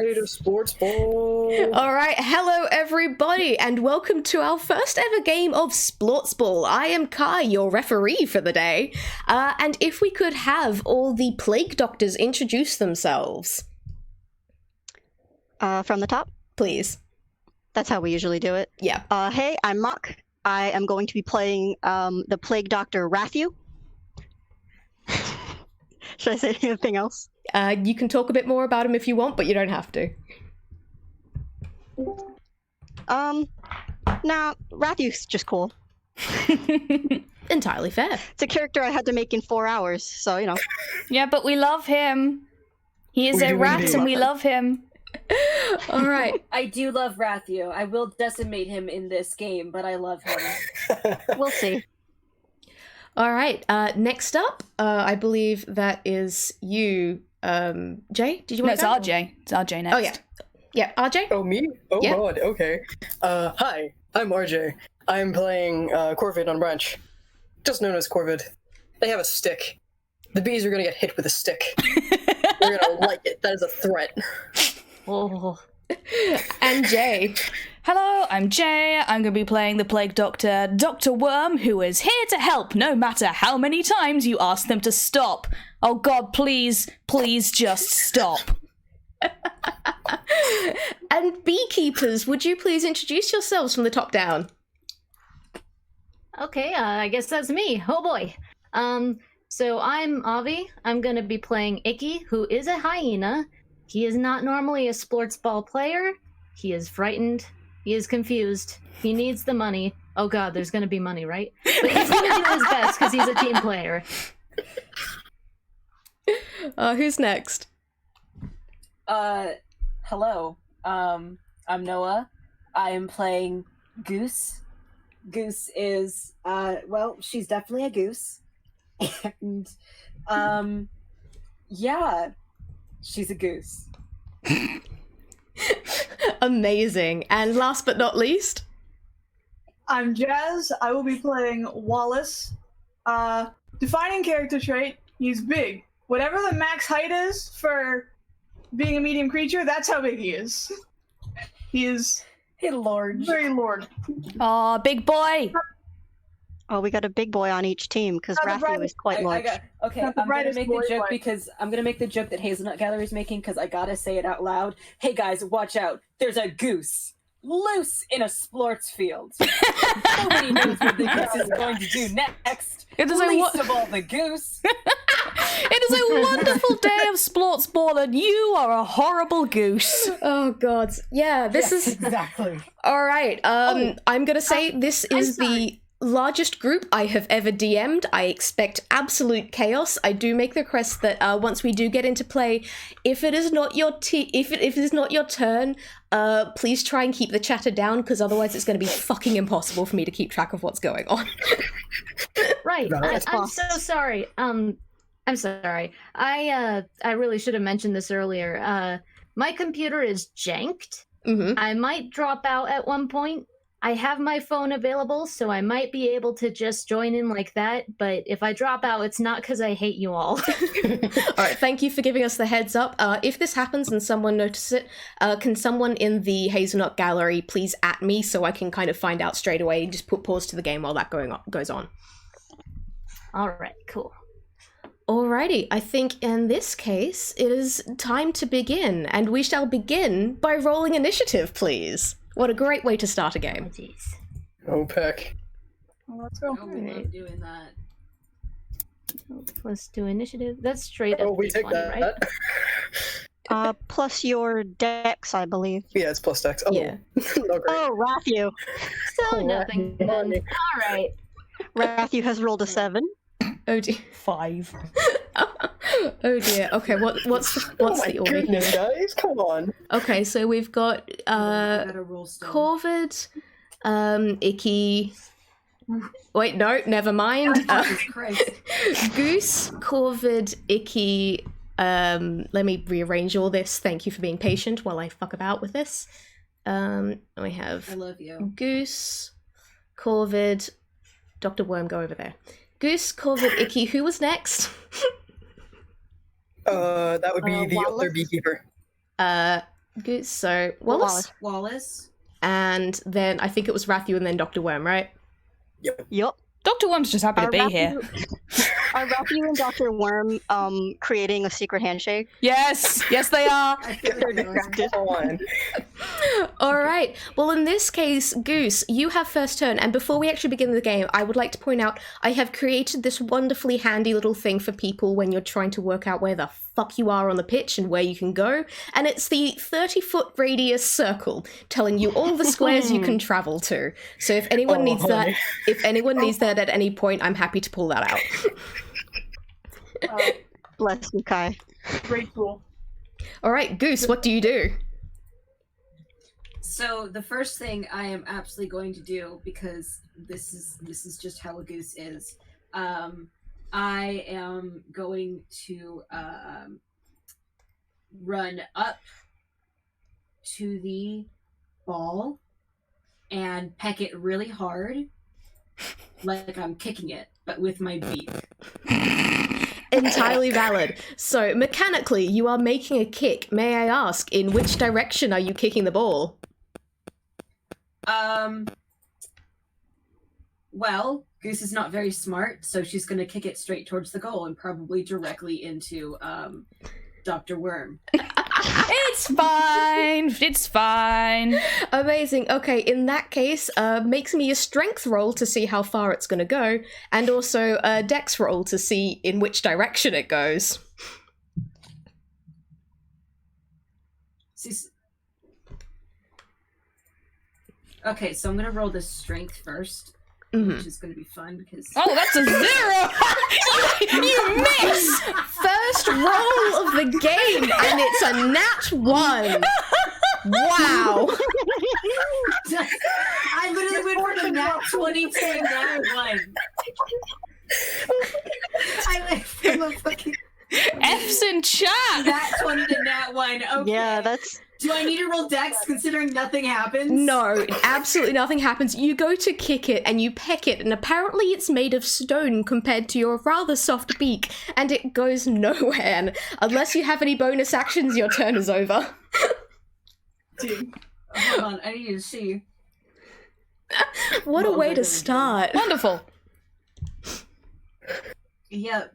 play to Splortsball. All right, hello everybody, and welcome to our first ever game of Splortsball. I am Kai, your referee for the day, and if we could have all the plague doctors introduce themselves. From the top? Please. That's how we usually do it. Yeah. Hey, I'm Mock. I am going to be playing the plague doctor Ratthew. Should I say anything else? You can talk a bit more about him if you want, but you don't have to. Nah, Rathew's just cool. Entirely fair. It's a character I had to make in 4 hours, so, you know. Yeah, but we love him. He is a rat and we love him. All right. I do love Ratthew. I will decimate him in this game, but I love him. We'll see. All right. Next up, I believe that is you, Jay. Did you want No, to it's RJ. It's RJ next. Oh yeah, yeah. RJ. Oh, me? Oh, Yeah. God, okay. Hi, I'm RJ. I'm playing Corvid on Branch, just known as Corvid. They have a stick. The bees are gonna get hit with a stick. They're gonna like it. That is a threat. Oh. And Jay. Hello, I'm Jay. I'm going to be playing the Plague Doctor, Dr. Worm, who is here to help no matter how many times you ask them to stop. Oh God, please, please just stop. And Beekeepers, would you please introduce yourselves from the top down? Okay, I guess that's me. Oh boy. So I'm Auvie. I'm gonna be playing Icky, who is a hyena. He is not normally a Splortsball player. He is frightened. He is confused. He needs the money. Oh God, there's gonna be money, right? But he's gonna do his best because he's a team player. Who's next? Hello. I'm Noah. I am playing Goose. Goose is, well, she's definitely a goose. And, yeah, she's a goose. Amazing. And last but not least, I'm Jazz. I will be playing Wallace. Defining character trait, he's big. Whatever the max height is for being a medium creature, that's how big he is. He is Large. very large. Aw, big boy. Oh, we got a big boy on each team, because Not the Ratthew is quite large. Okay, Not the I'm gonna brightest make boy, the joke but- because I'm gonna make the joke that Hazelnut Gallery is making because I gotta say it out loud. Hey guys, watch out! There's a goose loose in a splorts field. Nobody knows what the goose is going to do next. It is a Least of all the goose. It is a wonderful day of Splortsball and you are a horrible goose. oh God, yeah, this is exactly. all right. I'm gonna say this is the largest group I have ever DM'd. I expect absolute chaos. I do make the request that once we do get into play, if it is not your if it is not your turn, please try and keep the chatter down because otherwise it's going to be fucking impossible for me to keep track of what's going on. Right. No, I'm so sorry. I'm sorry. I really should have mentioned this earlier. My computer is janked. Mm-hmm. I might drop out at one point. I have my phone available, so I might be able to just join in like that. But if I drop out, it's not because I hate you all. All right, thank you for giving us the heads up. If this happens and someone notices it, can someone in the Hazelnut Gallery please at me so I can kind of find out straight away and just put pause to the game while that goes on. All right, cool. Alrighty, I think in this case it is time to begin, and we shall begin by rolling initiative, please. What a great way to start a game. Jeez. OPEC. Well, let's go. we love doing that. Let's do initiative. That's straight Oh, up we D20, take that. right? Plus your dex, I believe. Yeah, it's plus dex. Oh, Yeah. Oh, great. Oh, Ratthew. So nothing then. All right. Ratthew has rolled a 7. Oh dear. 5. Oh dear. Okay, what's the Oh my order goodness, here? guys, come on. Okay, so we've got Gotta roll still. Corvid, Icky. Wait, no, never mind. Jesus Christ. Goose, Corvid, Icky. Let me rearrange all this. Thank you for being patient while I fuck about with this. We I have love you. Goose, Corvid, Dr. Worm, go over there. Goose, Corvid, Icky. Who was next? That would be the Wallace? other beekeeper. Goose. So Wallace. Wallace. And then I think it was Ratthew and then Dr. Worm, right? Yup. Dr. Worm's just happy to be here. Are Ratthew and Dr. Worm creating a secret handshake? Yes, they are. I feel like they're distracted. All right. Well, in this case, Goose, you have first turn. And before we actually begin the game, I would like to point out I have created this wonderfully handy little thing for people when you're trying to work out where the fuck you are on the pitch and where you can go. And it's the 30-foot radius circle telling you all the squares you can travel to. So if anyone needs that, at any point, I'm happy to pull that out. Bless you, Kai. Great tool. All right, Goose, what do you do? So the first thing I am absolutely going to do, because this is just how a goose is, I am going to run up to the ball and peck it really hard, like I'm kicking it, but with my beak. Entirely valid. So mechanically, you are making a kick. May I ask, in which direction are you kicking the ball? Well, Goose is not very smart, so she's going to kick it straight towards the goal and probably directly into Dr. Worm. It's fine. Amazing. Okay, in that case, makes me a strength roll to see how far it's going to go, and also a dex roll to see in which direction it goes. Okay, so I'm going to roll the strength first. Which is going to be fun because... Oh, that's a 0! You miss! First roll of the game, and it's a nat 1. Wow. I literally went from a nat 20 to a nat 1. I went from a fucking... F's in chat! Nat 20 to nat 1. Okay. Yeah, that's... Do I need to roll dex considering nothing happens? No, absolutely nothing happens. You go to kick it and you peck it, and apparently it's made of stone compared to your rather soft beak, and it goes nowhere. And unless you have any bonus actions, your turn is over. Dude, hold on, I need to see. What a way to start. Wonderful. Yep.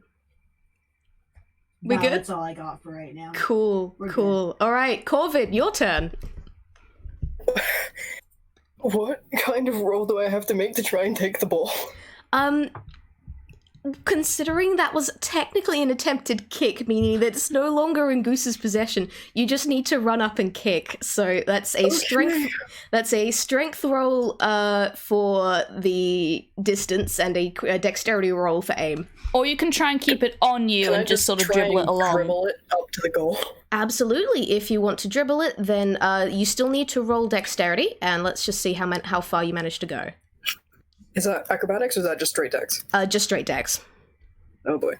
We good? That's all I got for right now. Cool. All right, Corvid, your turn. What kind of roll do I have to make to try and take the ball? Considering that was technically an attempted kick, meaning that it's no longer in Goose's possession, you just need to run up and kick. So that's a strength. That's a strength roll for the distance and a dexterity roll for aim. Or you can try and keep it on you and just sort of dribble it along. Dribble it up to the goal. Absolutely. If you want to dribble it, then you still need to roll dexterity, and let's just see how far you manage to go. Is that acrobatics or is that just straight dex? Just straight dex. Oh boy.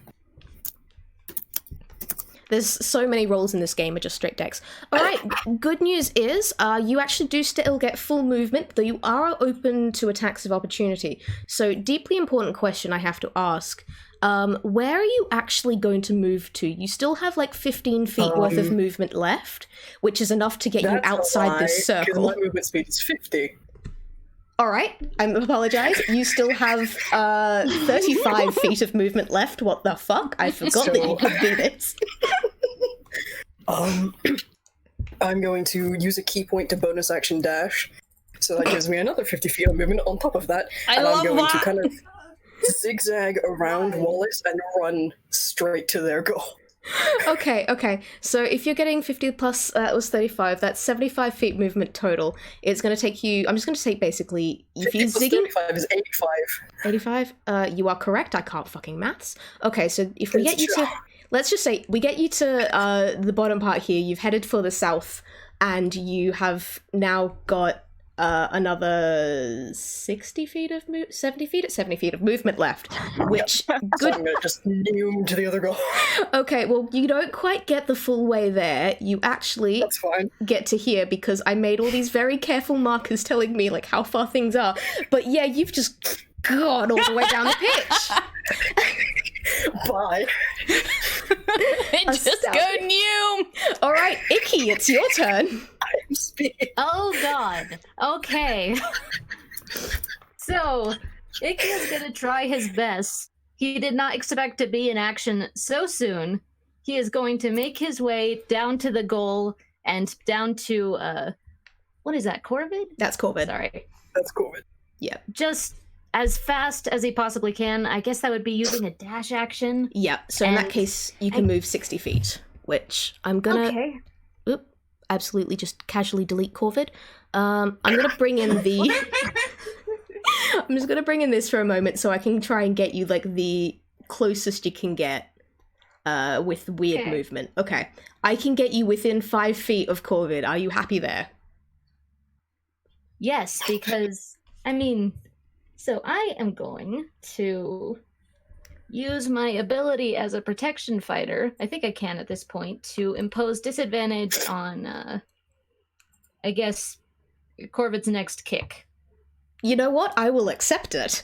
There's so many rolls in this game are just straight dex. Alright, good news is you actually do still get full movement, though you are open to attacks of opportunity. So, deeply important question I have to ask. Where are you actually going to move to? You still have like 15 feet worth of movement left, which is enough to get you outside this circle. My movement speed is 50. Alright, I apologize. You still have 35 feet of movement left. What the fuck? I forgot that you could do this. I'm going to use a key point to bonus action dash. So that gives me another 50 feet of movement on top of that. I'm going to kind of zigzag around Wallace and run straight to their goal. Okay. So if you're getting 50 plus, that was 35, that's 75 feet movement total. It's going to take you, I'm just going to say basically, if you're zigging... 35 is 85. 85? You are correct, I can't fucking maths. Okay, so if we get you to... Let's just say, we get you to the bottom part here, you've headed for the south, and you have now got another 70 feet of movement left, which good. So I'm gonna just zoom to the other goal. Okay, well, you don't quite get the full way there. You actually That's fine. get to here because I made all these very careful markers telling me like how far things are. But yeah, you've just gone all the way down the pitch. Bye. Just go new. All right, Icky, it's your turn. speed. Oh god. Okay. So, Icky is gonna try his best. He did not expect to be in action so soon. He is going to make his way down to the goal and down to what is that, Corvid? That's Corvid. Sorry. That's Corvid. Yeah. Just as fast as he possibly can. I guess that would be using a dash action. Yeah, so in that And case, you can move 60 feet, which I'm gonna... Okay. Oop, absolutely just casually delete Corvid. I'm gonna bring in the... I'm just gonna bring in this for a moment so I can try and get you, like, the closest you can get with weird movement. Okay. I can get you within 5 feet of Corvid. Are you happy there? Yes, because, I mean, so I am going to use my ability as a protection fighter, I think I can at this point, to impose disadvantage on, I guess, Corvid's next kick. You know what? I will accept it.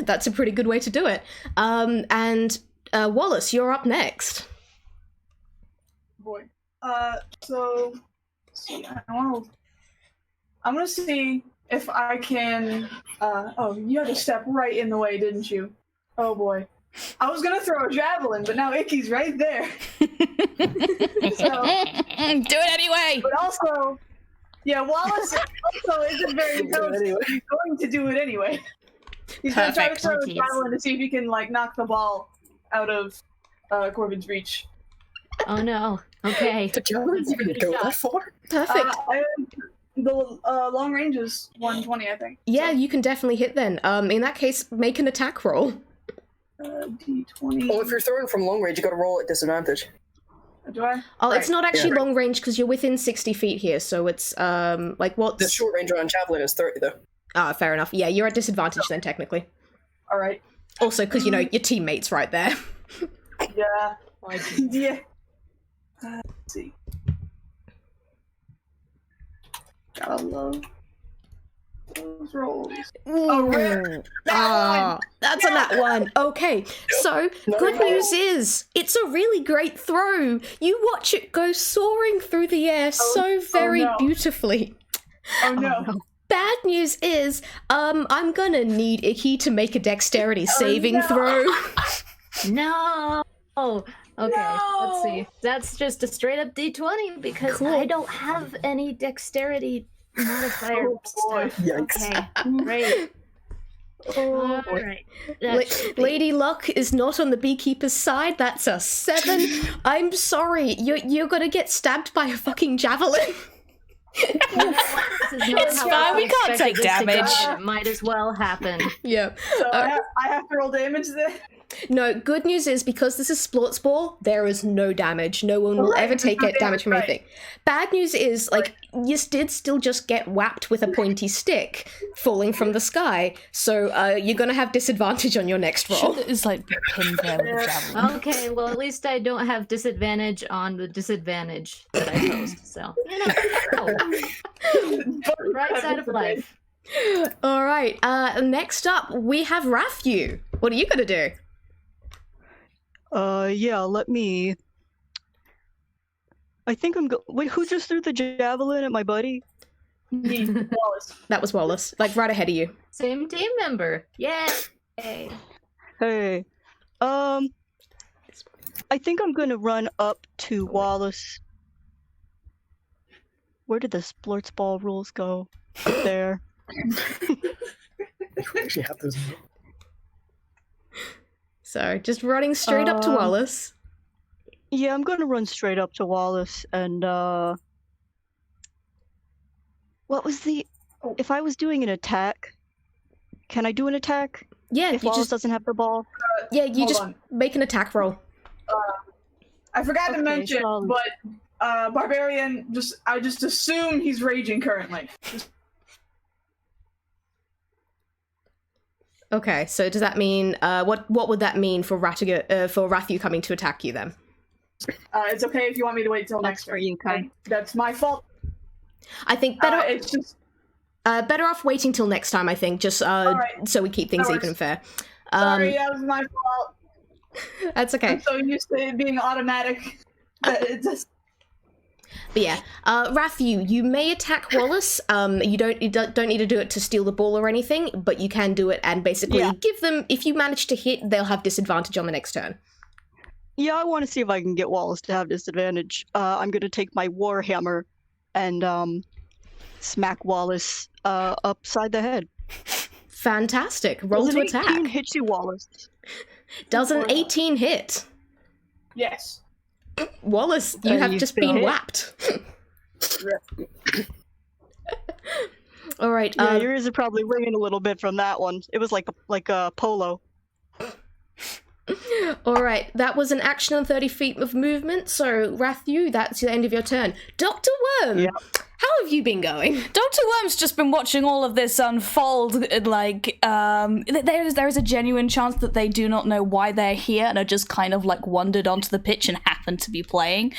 That's a pretty good way to do it. And Wallace, you're up next. Boy. So I'm gonna see if I can. Oh, you had to step right in the way, didn't you? Oh boy. I was gonna throw a javelin, but now Icky's right there. Do it anyway. But also, yeah, Wallace also isn't very intelligent. Anyway. He's going to do it anyway. He's gonna try to Perfect. throw a Jeez. javelin to see if he can like knock the ball out of Corvid's reach. Oh no. Okay. Did javelins even go that far? Perfect. The long range is 120, I think. Yeah, you can definitely hit then. In that case, make an attack roll. D20. Well, if you're throwing from long range, you gotta roll at disadvantage. Do I? Oh, it's Right. not actually Yeah. long range because you're within 60 feet here, so it's, like, what's... The short range on javelin is 30, though. Ah, fair enough. Yeah, you're at disadvantage then, technically. All right. Also, because, you know, your teammate's right there. Yeah. Oh, geez. Yeah. Let's see. Gotta love those rolls. Ooh. That Ah, that's a nat one. Okay, so good news is it's a really great throw. You watch it go soaring through the air so very no. beautifully. Oh no. Bad news is, I'm gonna need Icky to make a dexterity saving no. throw. No. Oh, okay. No. Let's see. That's just a straight up D20 because Cool. I don't have any dexterity modifier Oh, boy. stuff. Yikes. Okay, great. Oh boy. Alright. That should be- Lady Luck is not on the Beekeepers' side. That's a 7. I'm sorry, you're gonna get stabbed by a fucking javelin. This is not It's how fine, I we can't expected take this to go, damage. but it might as well happen. Yeah. So I have to roll damage then? No, good news is because this is Splortsball, there is no damage. No one will Right, ever take there's no damage from damage, anything. Bad news is, like, you did still just get whacked with a pointy stick falling from the sky, so you're gonna have disadvantage on your next roll. It's like pinned there with a javelin. Okay, well at least I don't have disadvantage on the disadvantage that I posed, so you know. Oh, right side of life. Alright, next up, we have Ratthew. What are you gonna do? Yeah, let me. I think Wait, who just threw the javelin at my buddy? Me, Wallace. That was Wallace, like right ahead of you. Same team member. Yay! Hey. I think I'm gonna run up to Wallace. Where did the Splortsball rules go? There. I actually have those. So, just running straight up to Wallace. Yeah, I'm gonna run straight up to Wallace and what was the if I was doing an attack, can I do an attack? Yeah, If you Wallace just doesn't have the ball? you Hold just on. make an attack roll. I forgot to Okay, mention, so- but Barbarian I just assume he's raging currently. Okay, so does that mean what would that mean for Ratthew coming to attack you then? It's okay if you want me to wait till That's next for turn. you, Kai. That's my fault. I think better It's just better off waiting till next time. I think just right. so we keep things No even and fair. sorry, that was my fault. That's okay. I'm so used to it being automatic that it just But yeah, Ratthew, you may attack Wallace. You don't need to do it to steal the ball or anything, but you can do it and basically give them. If you manage to hit, they'll have disadvantage on the next turn. Yeah, I want to see if I can get Wallace to have disadvantage. I'm going to take my Warhammer and smack Wallace upside the head. Fantastic. Roll to attack. 18 hit you, Wallace? Does an 18 hit? Yes. Wallace, you have just been whapped. All right. Yeah, your ears are probably ringing a little bit from that one. It was like a polo. All right, that was an action on 30 feet of movement. So, Ratthew, that's the end of your turn. Dr. Worm, how have you been going? Dr. Worm's just been watching all of this unfold. Like, there is a genuine chance that they do not know why they're here and are just kind of like wandered onto the pitch and happen to be playing.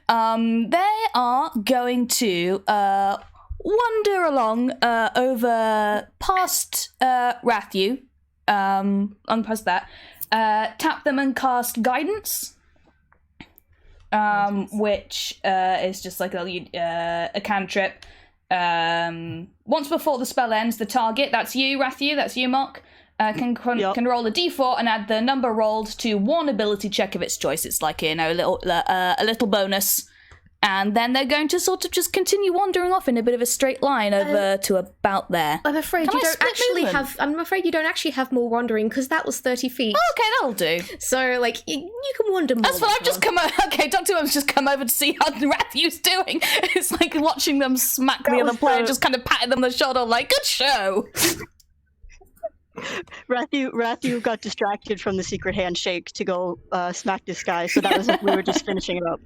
They are going to wander along over past Ratthew, on past that. Tap them and cast Guidance, which is just like a cantrip. Once before the spell ends, the target, that's you, Ratthew, that's you, Mark, can roll a d4 and add the number rolled to one ability check of its choice. It's like, a little bonus. And then they're going to sort of just continue wandering off in a bit of a straight line over to about there. I'm afraid you don't actually have more wandering because that was 30 feet. Oh, okay, that'll do. So, like, you can wander more. That's what I've just come over. Okay, Dr. Worm's just come over to see how Ratthew's doing. It's like watching them smack the other player, just kind of patting them on the shoulder, like, good show. Ratthew got distracted from the secret handshake to go smack this guy, so that was we were just finishing it up.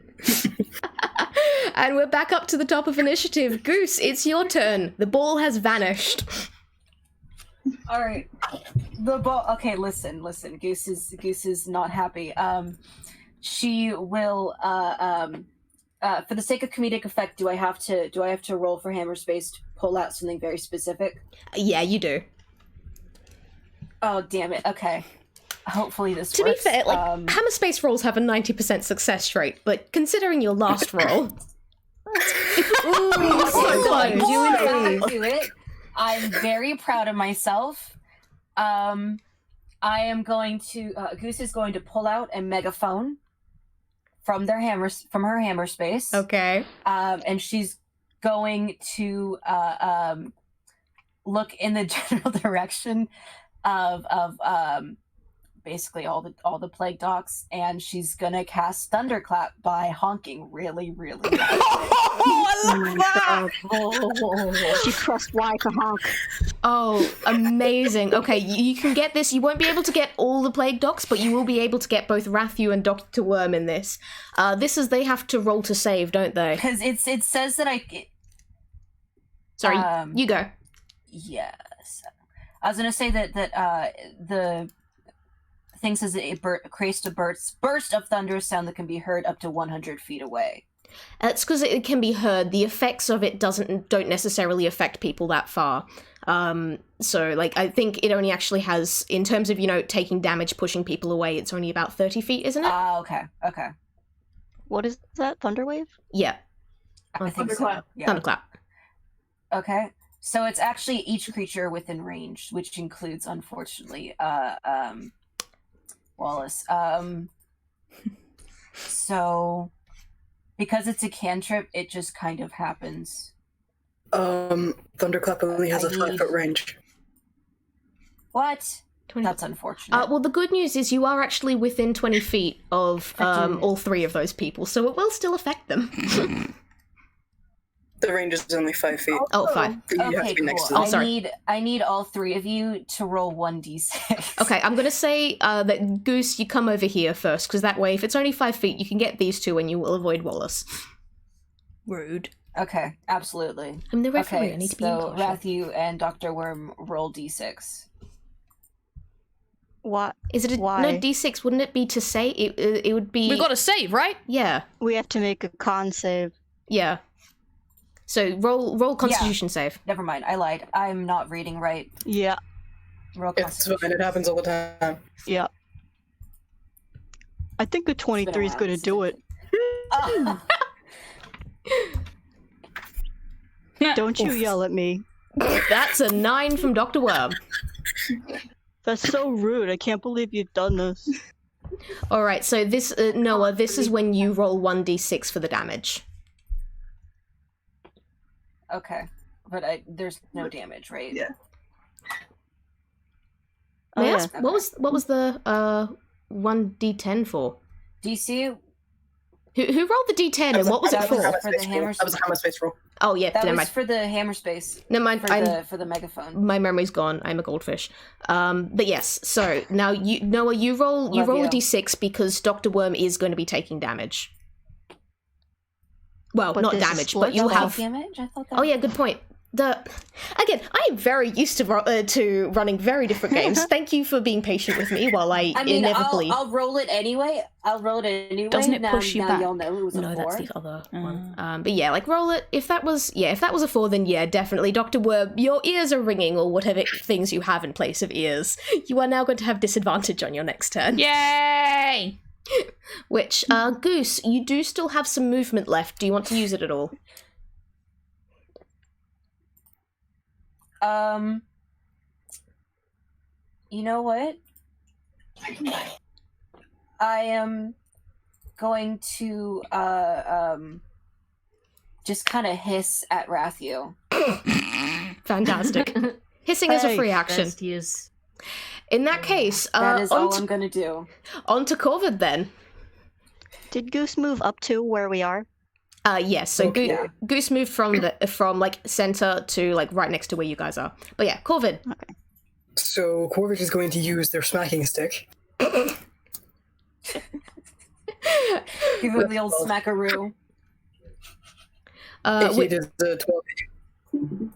And we're back up to the top of initiative. Goose, it's your turn. The ball has vanished. All right, the ball. Okay, listen. Goose is not happy. She will. For the sake of comedic effect, do I have to roll for hammer space to pull out something very specific? Yeah, you do. Oh, damn it. Okay. Hopefully this to works. To be fair, like, hammer space rolls have a 90% success rate, but considering your last roll... do it. I'm very proud of myself. I am going to... Goose is going to pull out a megaphone from her hammer space. Okay. And she's going to look in the general direction of basically all the plague docs, and she's gonna cast Thunderclap by honking really, really loud. I love that! She pressed Y to honk. Oh, amazing. Okay, you can get this. You won't be able to get all the plague docs, but you will be able to get both Ratthew and Dr. Worm in this. They have to roll to save, don't they? Because it says that Sorry, you go. Yes. I was going to say that the thing says that it creates a burst of thunderous sound that can be heard up to 100 feet away. It's because it can be heard. The effects of it don't necessarily affect people that far. So, like, I think it only actually has, in terms of, taking damage, pushing people away, it's only about 30 feet, isn't it? Okay. What is that? Thunderwave? Yeah. I think so. Yeah. Thunderclap. Okay. So it's actually each creature within range, which includes, unfortunately, Wallace. So, because it's a cantrip, it just kind of happens. Thunderclap only has a 5-foot range. What? 20. That's unfortunate. Well, the good news is you are actually within 20 feet of all three of those people, so it will still affect them. The range is only 5 feet. Oh, 5. You have to be next to them. I need all three of you to roll 1d6. Okay, I'm gonna say that Goose, you come over here first, because that way, if it's only 5 feet, you can get these two, and you will avoid Wallace. Rude. Okay, absolutely. I'm the referee. Okay, I need to be so impartial. Ratthew and Dr. Worm roll d6. What? Is it Why? no D6? Wouldn't it be to say it would be? We got to save, right? Yeah. We have to make a con save. Yeah. So roll Constitution save. Never mind, I lied. I'm not reading right. Yeah. Roll It's Constitution. fine. It happens all the time. Yeah. I think a 23 is going to do it. Don't you yell at me. That's a 9 from Dr. Worm. That's so rude. I can't believe you've done this. Alright, so this, Noah, this is when you roll 1d6 for the damage. Okay, but there's no damage, right? Yeah. May I Oh, ask, yeah. what was the 1d10 for? DC. Who rolled the d10 and what was it that for? was- Hammer for the space hammer roll. That was a hammer space roll. Oh yeah, That never was mind. for the hammer space. Never mind. For the megaphone. My memory's gone. I'm a goldfish. But yes. So now Noah, you roll Love a you. d6 because Dr. Worm is going to be taking damage. Well, But not this is damage, but you'll Splortsball. have. damage. I thought that. Oh yeah, good point. Again, I am very used to running very different games. Thank you for being patient with me while I inevitably. I'll roll it anyway. Doesn't it push you now back? y'all know it was a No, 4. that's the other one. But yeah, like roll it. If that was a 4, then yeah, definitely, Dr. Worm, your ears are ringing, or whatever things you have in place of ears. You are now going to have disadvantage on your next turn. Yay! Which, Goose, you do still have some movement left. Do you want to use it at all? You know what? I am going to just kind of hiss at Ratthew. Fantastic. Hissing is a Hey, free action. Best use. In that case, That is all on I'm gonna do. to Corvid then. Did Goose move up to where we are? Yes, so Okay. Goose moved from like center to like right next to where you guys are. But yeah, Corvid. So Corvid is going to use their smacking stick. Give him the old smackaroo. Icky does the 12.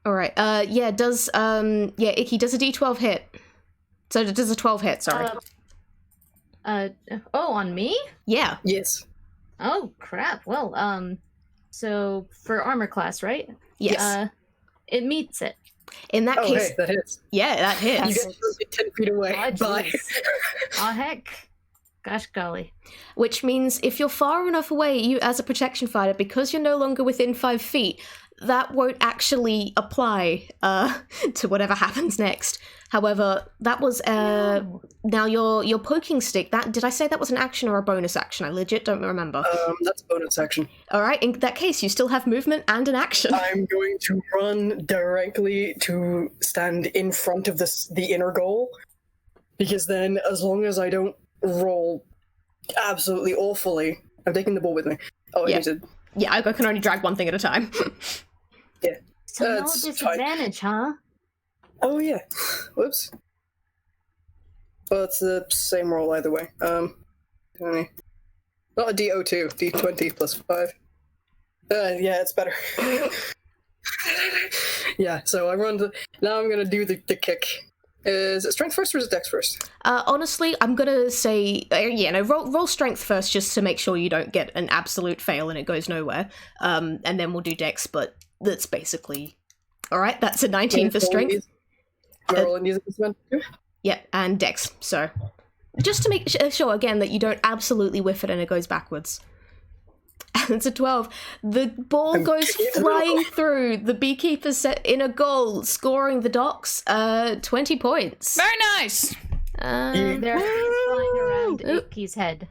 All right. Does Icky, does a D12 hit? So does a 12 hit? Sorry. On me? Yeah. Yes. Oh crap. Well, so for armor class, right? Yes. It meets it. In that Oh, case, hey, that hits. yeah, that You hits. guys are 10 feet away. Oh, Bye. jeez. Oh heck. Gosh golly. Which means if you're far enough away, you as a protection fighter, because you're no longer within 5 feet, that won't actually apply to whatever happens next. However, that was now your poking stick. That did I say that was an action or a bonus action? I legit don't remember. That's a bonus action. All right, in that case, you still have movement and an action. I'm going to run directly to stand in front of the inner goal, because then, as long as I don't roll absolutely awfully, I'm taking the ball with me. Oh, Yeah. I did. Yeah, I can only drag one thing at a time. Yeah. So no That's fine. disadvantage, huh? Oh yeah. Whoops. Well, it's the same roll either way. 20. Not a DO2, D20 plus 5. Yeah, it's better. Yeah, so I run now I'm gonna do the kick. Is it strength first or is it dex first? Honestly, I'm gonna say, roll strength first just to make sure you don't get an absolute fail and it goes nowhere. And then we'll do dex, but that's basically... Alright, that's a 19 for strength. Roll and use it this one too? Yeah, and dex, so... Just to make sure, again, that you don't absolutely whiff it and it goes backwards. And it's a 12. The ball goes flying through the Beekeepers set in a goal, scoring the Docks 20 points. Very nice. They're flying around Icky's head.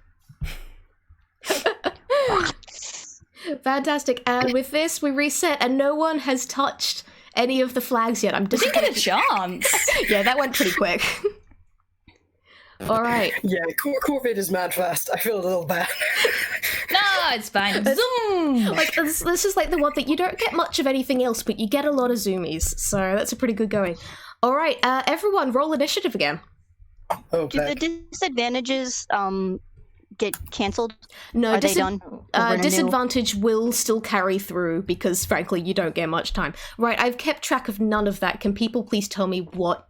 Fantastic. And with this, we reset, and no one has touched any of the flags yet. I'm just Didn't get a chance. Yeah, that went pretty quick. All right. Yeah, Corvid is mad fast. I feel a little bad. No, it's fine. Zoom. Like this is like the one that you don't get much of anything else, but you get a lot of zoomies. So that's a pretty good going. All right, everyone, roll initiative again. Oh, Do the disadvantages get cancelled? No, Are they done? We're new. disadvantage will still carry through because, frankly, you don't get much time. Right, I've kept track of none of that. Can people please tell me what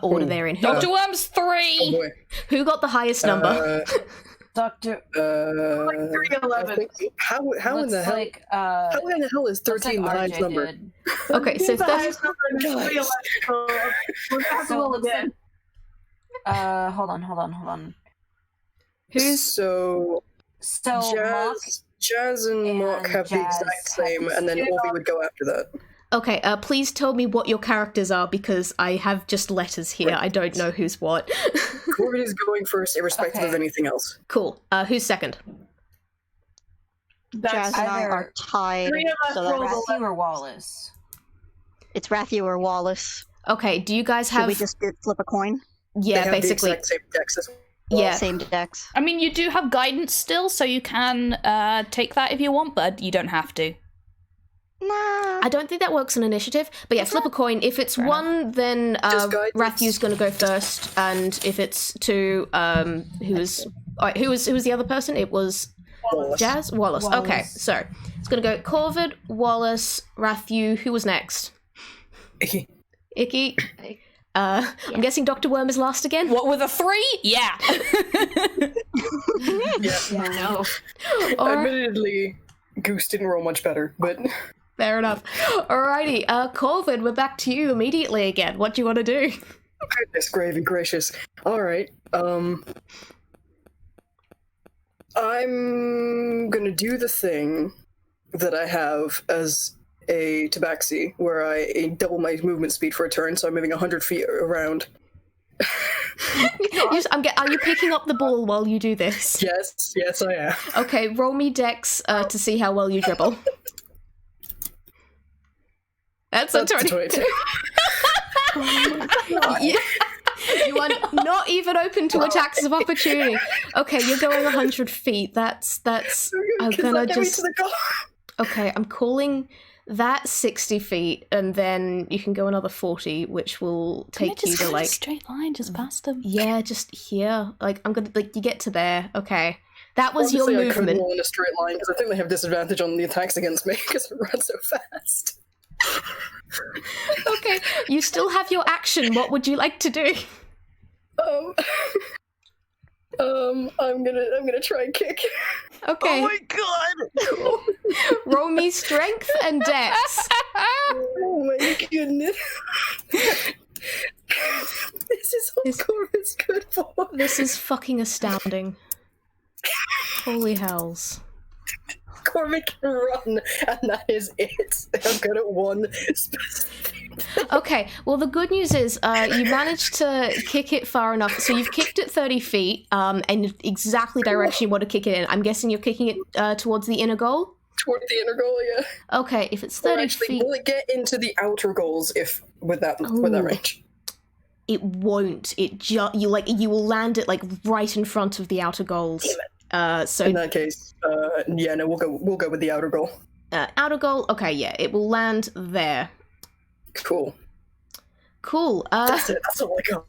order they're in? Dr. Worm's 3. Oh boy. Who got the highest number? Doctor. 311. How in Looks the hell? like, How in the hell is looks 13 the like highest RJ number? did. Okay, so The highest number is Guys. 311, so we're gonna have to So it roll looks again. Hold on. who's So So Mock, Jazz Jazz and Mark have the Jazz exact same, have the and then same. Auvie would go after that. Okay, please tell me what your characters are, because I have just letters here. I don't know who's what. Corvid is going first, irrespective of anything else. Cool. Who's second? Jazz That's and I either are tied. three of us So rolled that's, Ratthew or Wallace? it's Ratthew or Wallace. Okay, do you guys Should have... we just flip a coin? They Yeah, have basically. the exact same decks as well. Yeah. Same decks. I mean, you do have guidance still, so you can take that if you want, but you don't have to. Nah. I don't think that works on initiative, but yeah, flip a coin. If it's one, then Just guidance. Rathew's going to go first, and if it's two, who was the other person? It was Wallace. Jazz? Wallace. Okay, Wallace. so it's going to go Corvid, Wallace, Ratthew. Who was next? Icky. Icky. I'm guessing Dr. Worm is last again. What, with a 3? Yeah. Yeah. No. Or- Admittedly, Goose didn't roll much better, but Fair enough. Alrighty, Corvid, we're back to you immediately again. What do you want to do? goodness gravy gracious. Alright, I'm gonna do the thing that I have as a tabaxi, where I double my movement speed for a turn, so I'm moving 100 feet around. Are you picking up the ball while you do this? Yes, I am. Okay, roll me dex to see how well you dribble. That's a 20. 22. You are not even open to attacks of opportunity. Okay, you're going 100 feet. That's. I'm Can gonna that get me just. to the goal? Okay, I'm calling that 60 feet, and then you can go another 40, which will take you to like. straight line just past them. Yeah, just here. Like I'm gonna you get to there. Okay, that was Obviously, your I couldn't movement. roll in a straight line because I think they have disadvantage on the attacks against me because I run so fast. Okay, you still have your action. What would you like to do? I'm gonna try and kick. Okay. Oh my god! Roll me strength and dex. Oh my goodness. This is all Corvid's good for. This is fucking astounding. Holy hells. Corvid can run, and that is it. I'm good at one specific. Okay, well the good news is you managed to kick it far enough. So you've kicked it 30 feet, and exactly direction you want to kick it in. I'm guessing you're kicking it towards the inner goal? Toward the inner goal, yeah. Okay, if it's Or 30 actually, feet... will it get into the outer goals if with that Ooh. range? It won't. You will land it like right in front of the outer goals. So In that case, yeah, no, we'll go with the outer goal. outer goal. Okay, yeah, it will land there. Cool. Cool. That's it. That's all I got.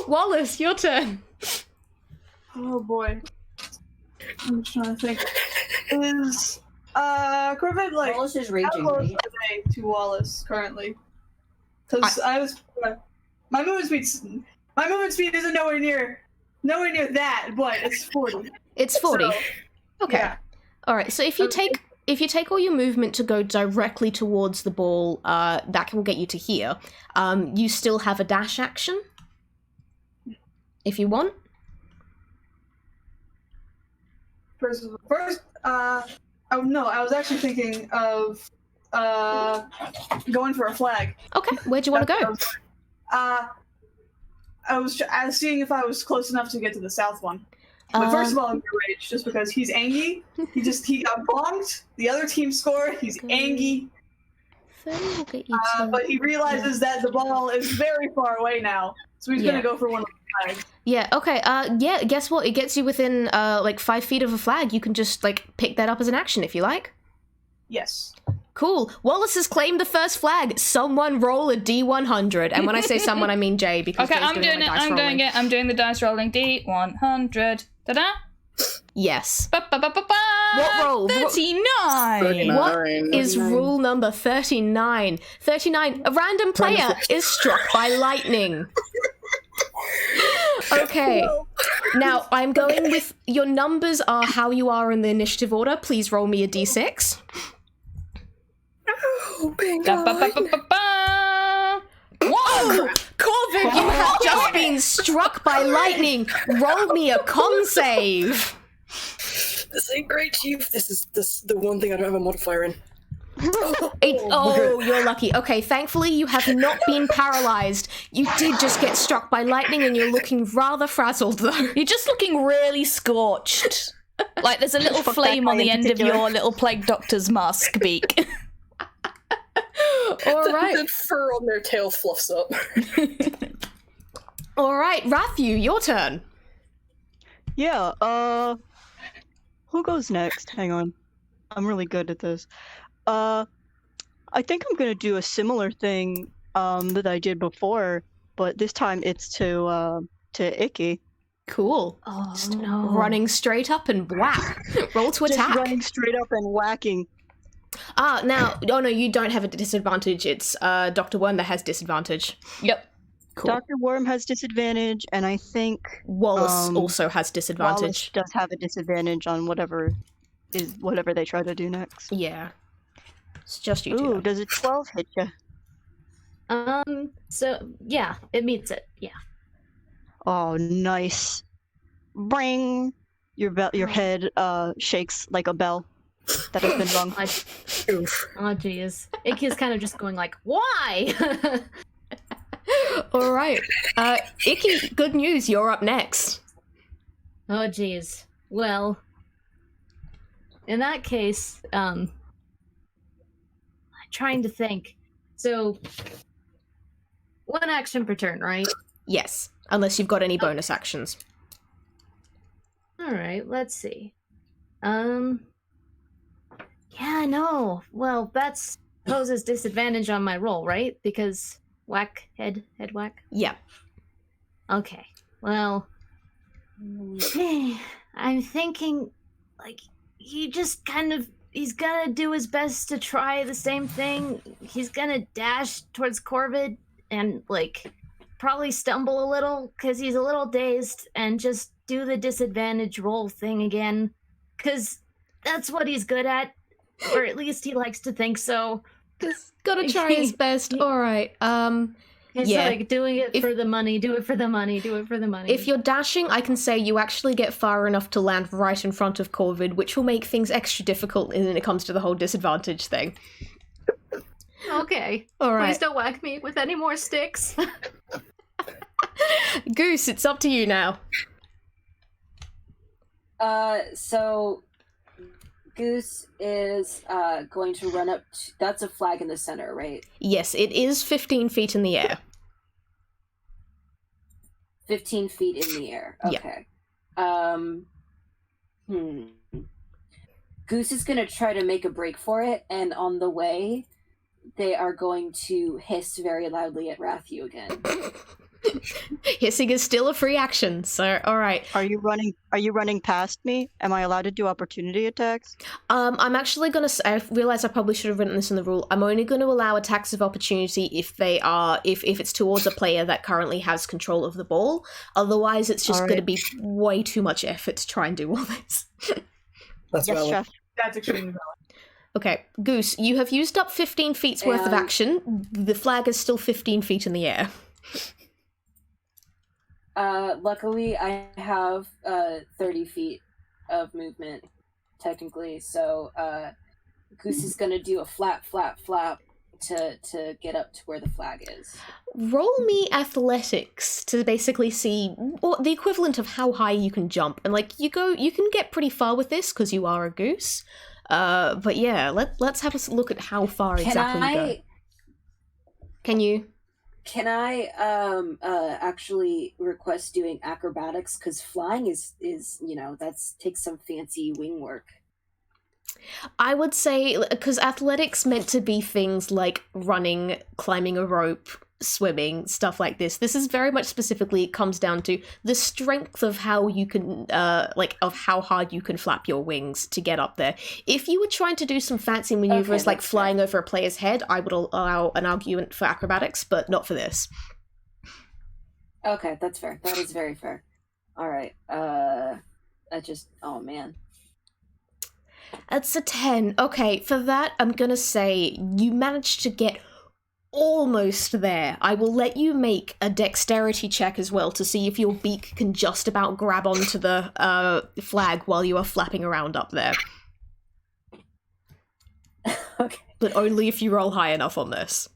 Wallace, your turn. Oh boy. I'm just trying to think. Is Corvid like Wallace is how raging. close Right? are they to Wallace currently? Because I was my movement speed isn't nowhere near that, but it's 40. It's 40. So, Okay. yeah. All right. So if you take all your movement to go directly towards the ball, that can get you to here. You still have a dash action, if you want. First, oh no, I was actually thinking of going for a flag. Okay. Where do you want to go? I was seeing if I was close enough to get to the south one. But first of all, I'm gonna rage just because he's angry. He got bonked. The other team scored. He's angry. 30 will get you to... But he realizes that the ball is very far away now, so he's Yeah. gonna go for one of the flags. Yeah, okay. Yeah, guess what? It gets you within, like, 5 feet of a flag. You can just, like, pick that up as an action if you like. Yes. Cool. Wallace has claimed the first flag. Someone roll a D100. And when I say someone, I mean Jay, because Okay, Jay's I'm doing my it. dice I'm rolling. doing it. I'm doing the dice rolling. D100. Ta-da! Yes. Ba-ba-ba-ba-ba! What roll? 39! What is rule number 39? 39. A random player is struck by lightning. Okay. Now, I'm going with... Your numbers are how you are in the initiative order. Please roll me a d6. Oh, bingo. Ba-ba-ba-ba-ba! Whoa! Corvid, you have just been struck by lightning. Roll me a con save. This ain't great, Chief. This is the one thing I don't have a modifier in. You're lucky. Okay, thankfully you have not been paralyzed. You did just get struck by lightning and you're looking rather frazzled, though. You're just looking really scorched. Like there's a little flame on the end of your little plague doctor's mask beak. All right. The fur on their tail fluffs up. All right, Ratthew, your turn. Yeah, who goes next? Hang on. I'm really good at this. I think I'm gonna do a similar thing that I did before, but this time it's to Icky. Cool. Oh no! Running straight up and whack. Roll to Just attack. running straight up and whacking. Now, oh no, you don't have a disadvantage. It's Dr. Worm that has disadvantage. Yep. Cool. Dr. Worm has disadvantage, and I think Wallace also has Wallace disadvantage. does have a disadvantage on whatever they try to do next. Yeah. It's just you Ooh, two. does a 12 hit you? So yeah, it meets it. Yeah. Oh, nice. Bring! Your head shakes like a bell that has been rung. Oof. Oh jeez. Icky's kind of just going like, why? All right. Icky, good news. You're up next. Oh jeez. Well, in that case, I'm trying to think. So, one action per turn, right? Yes, unless you've got any bonus actions. All right, let's see. Yeah, no. Well, that poses disadvantage on my roll, right? Because whack, head whack. Yeah. Okay. Well, I'm thinking, like, he's gonna do his best to try the same thing. He's gonna dash towards Corvid and, like, probably stumble a little because he's a little dazed and just do the disadvantage roll thing again. Because that's what he's good at. Or at least he likes to think so. Just gotta try his best. All right. It's Yeah. like doing it for the money, do it for the money, do it for the money. If you're dashing, I can say you actually get far enough to land right in front of Corvid, which will make things extra difficult when it comes to the whole disadvantage thing. Okay. All right. Please don't whack me with any more sticks. Goose, it's up to you now. So Goose is going to run up that's a flag in the center, right? Yes, it is 15 feet in the air. 15 feet in the air. Yeah. Okay. Goose is going to try to make a break for it, and on the way, they are going to hiss very loudly at Ratthew again. Hissing is still a free action, so alright. Are you running past me? Am I allowed to do opportunity attacks? I'm actually gonna I realize I probably should have written this in the rule. I'm only gonna allow attacks of opportunity if it's towards a player that currently has control of the ball. Otherwise it's just gonna be way too much effort to try and do all this. That's Yes, valid. Chef. That's extremely valid. Okay, Goose, you have used up 15 feet's worth of action. The flag is still 15 feet in the air. Luckily, I have 30 feet of movement, technically, so Goose is going to do a flap to get up to where the flag is. Roll me athletics to basically see the equivalent of how high you can jump. And like you can get pretty far with this because you are a goose. But yeah, let's have a look at how far exactly you go. Can you? Can I actually request doing acrobatics, because flying is takes some fancy wing work. I would say, because athletics meant to be things like running, climbing a rope, swimming, stuff like this. This is very much specifically, it comes down to the strength of how you can, of how hard you can flap your wings to get up there. If you were trying to do some fancy maneuvers like flying over a player's head, I would allow an argument for acrobatics, but not for this. Okay, that's fair. That is very fair. All right. Oh man. That's a 10. Okay, for that, I'm gonna say you managed to get almost there. I will let you make a dexterity check as well to see if your beak can just about grab onto the flag while you are flapping around up there. Okay. But only if you roll high enough on this.